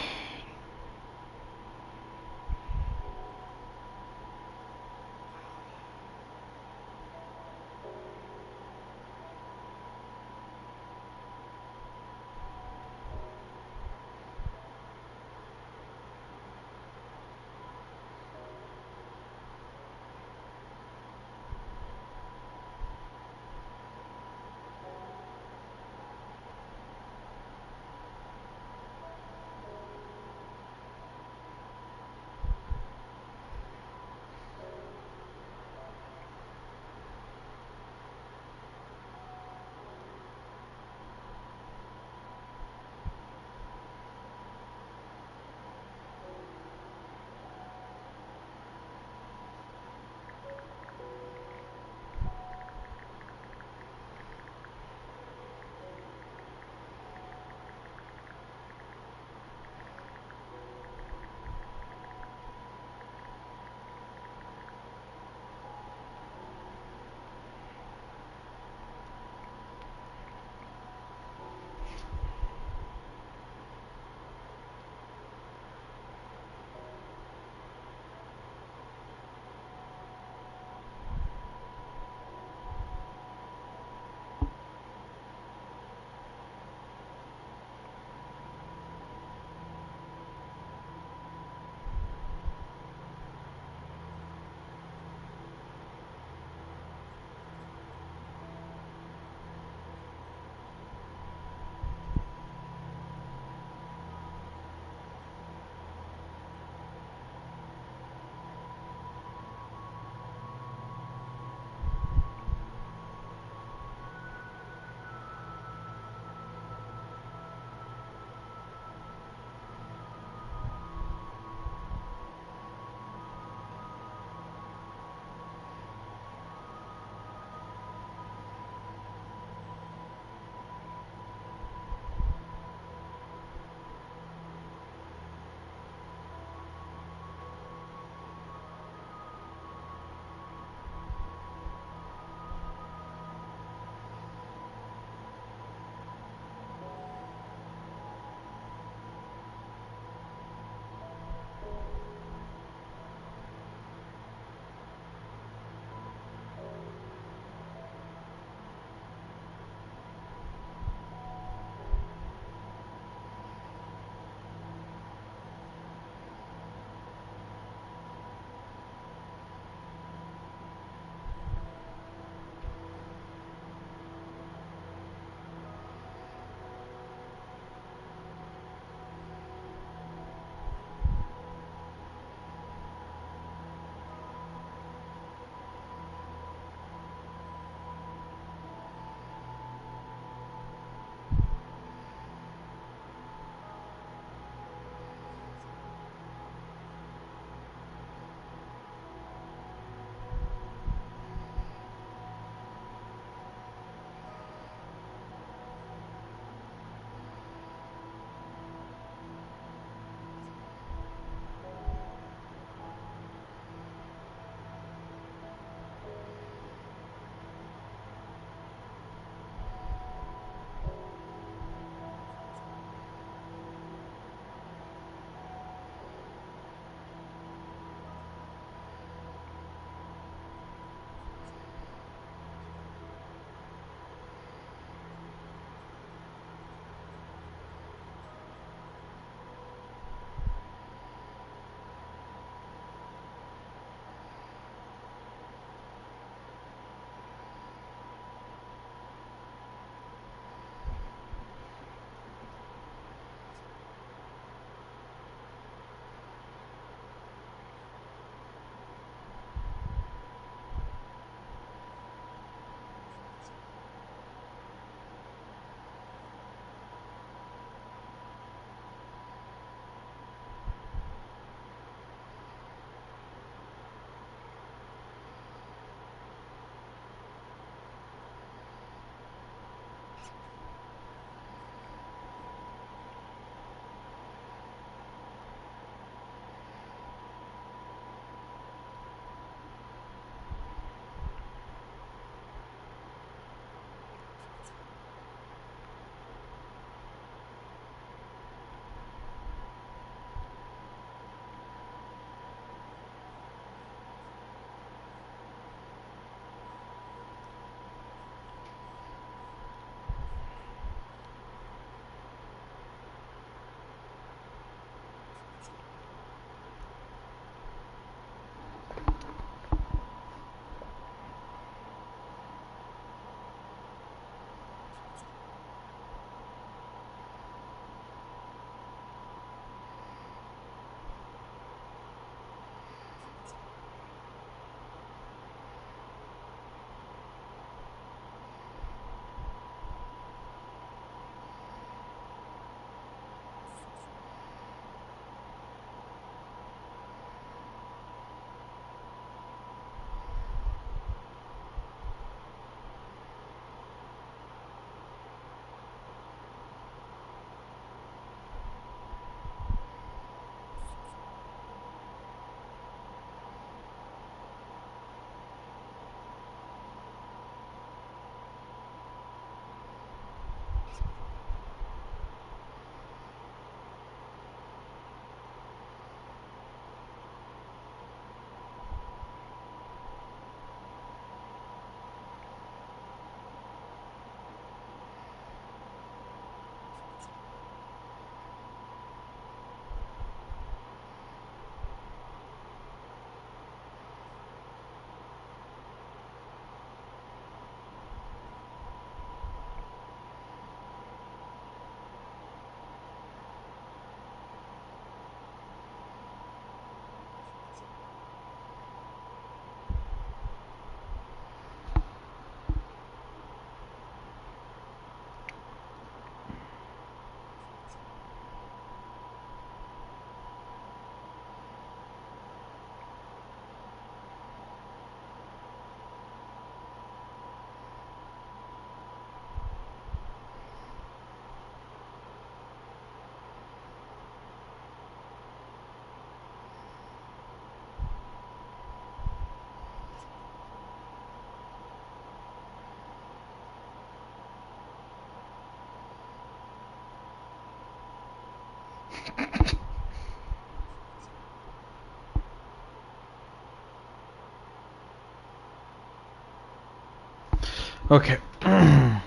Okay. Huh?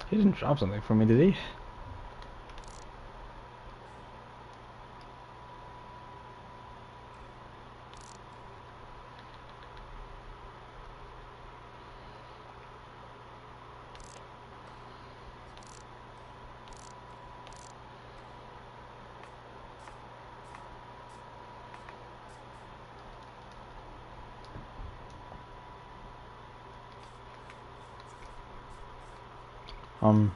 He didn't drop something for me, did he? Um.